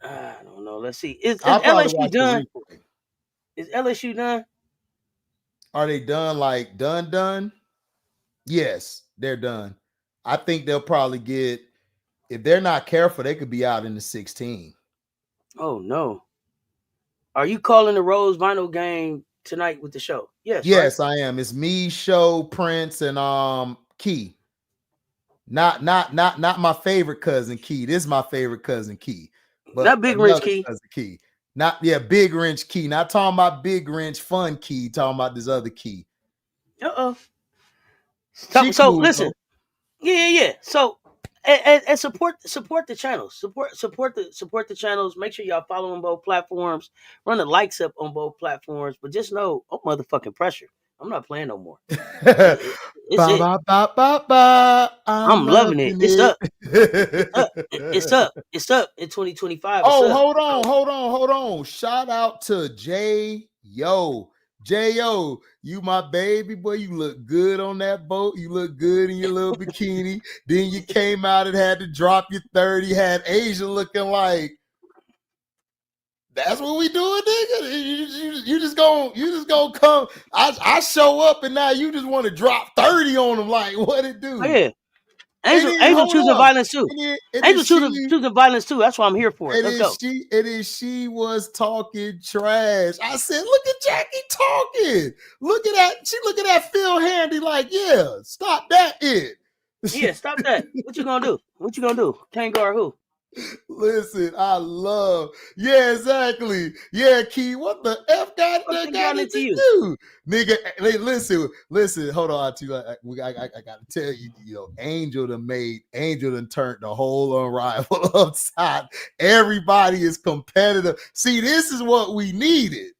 A: I don't know. Let's see. Is LSU done? Is LSU done?
B: Are they done? Like done? Yes, they're done. I think they'll probably get, if they're not careful, they could be out in the 16.
A: Oh no. Are you calling the Rose Vinyl game tonight with the show? Yes.
B: Yes, right? I am. It's me, Show, Prince, and Key. Not my favorite cousin Key. This is my favorite cousin Key. But
A: not Big Wrench Key.
B: Key. Big Wrench Key. Not talking about Big Wrench Fun Key. Talking about this other Key.
A: So listen. Yeah. So and support the channels. Support the channels. Make sure y'all follow on both platforms. Run the likes up on both platforms. But just know, motherfucking pressure. I'm not playing no more. I'm loving it. It's up. It's up in 2025.
B: Hold on. Shout out to J.O., you my baby boy. You look good on that boat. You look good in your little bikini. Then you came out and had to drop your 30. Had Asia looking like, that's what we doing, nigga. You just gonna come. I show up and now you just want to drop 30 on them. Like, what it do?
A: Oh, yeah. Angel choosing violence too. Angel choosing violence too. That's what I'm here for. Let's go.
B: She was talking trash. I said, look at Jackie talking. Look at that. She look at that Phil Handy like, yeah, stop that it.
A: Yeah, stop that. What you gonna do? What you gonna do? Can't guard who?
B: Listen, I love. Yeah, exactly. Yeah, Key. What the F got into you, nigga? Listen. Hold on, I gotta tell you, Angel done turned the whole Unrivaled upside. Everybody is competitive. See, this is what we needed.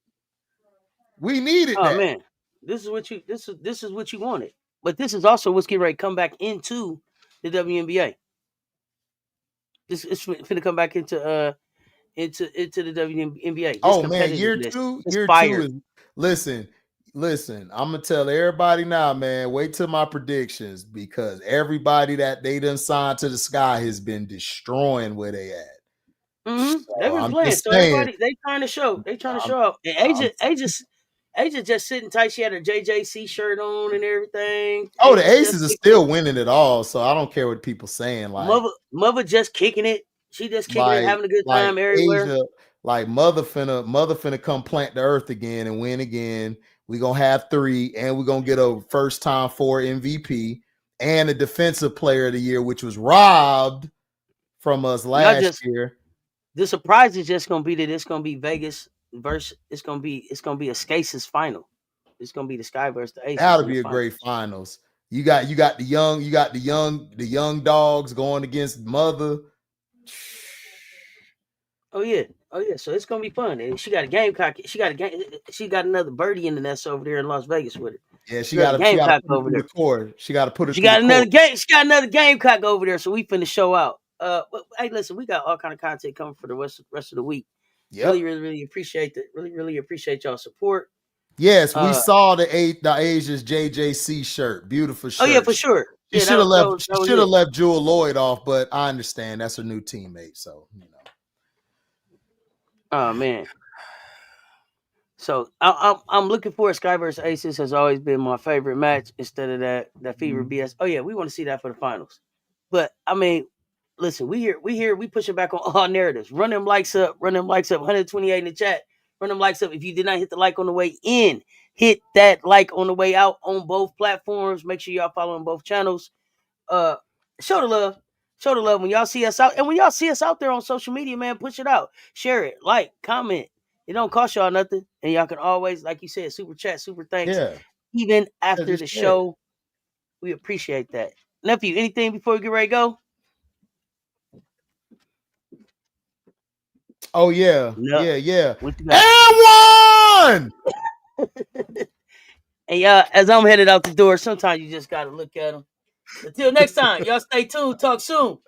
B: We needed that.
A: Man, this is what you wanted. But this is also what's getting ready to come back into the WNBA. This is finna come back into the WNBA.
B: Oh man, year two is, listen. I'm gonna tell everybody now, man. Wait till my predictions, because everybody that they done signed to the Sky has been destroying where they at.
A: Mm-hmm. So they've been playing, so everybody they trying to show. They trying to show up. And Asia just sitting tight. She had her JJC shirt on and everything.
B: Oh, the Aces are still winning it all, so I don't care what people saying. Like
A: mother just kicking it. She just kicking it, having a good time everywhere.
B: Asia, like mother finna come plant the earth again and win again. We gonna have 3, and we're gonna get a first time 4 MVP and a defensive player of the year, which was robbed from us last year.
A: The surprise is just gonna be that it's gonna be Vegas versus it's gonna be a Skaces final. It's gonna be the Sky versus the Aces.
B: That'll be a great finals. You got the young dogs going against mother.
A: Oh yeah. So it's gonna be fun. And she got a Gamecock. She got another birdie in the nest over there in Las Vegas with her.
B: Yeah, she got a Gamecock over there. She got to put her.
A: She got another Gamecock over there. So we finna show out. Hey, listen, we got all kind of content coming for the rest of the week. Yep. Really appreciate it. Really appreciate y'all's support.
B: Yes, we saw the Asia's JJC shirt. Beautiful shirt.
A: Oh yeah, for sure.
B: She should have left Jewel Lloyd off, but I understand that's her new teammate. So
A: Oh man. So I'm looking for Sky versus Aces. Has always been my favorite match instead of that Fever BS. Oh yeah, we want to see that for the finals. But I mean, listen, we pushing back on all narratives. Run them likes up. 128 in the chat. Run them likes up. If you did not hit the like on the way in, hit that like on the way out on both platforms. Make sure y'all following both channels. Show the love. Show the love when y'all see us out. And when y'all see us out there on social media, man, push it out. Share it. Like, comment. It don't cost y'all nothing. And y'all can always, like you said, super chat, super thanks. Yeah. Even after the show, we appreciate that. Nephew, anything before we get ready to go?
B: Oh, yeah. No. Yeah.
A: And one! And y'all, as I'm headed out the door, sometimes you just got to look at them. Until next time, y'all stay tuned. Talk soon.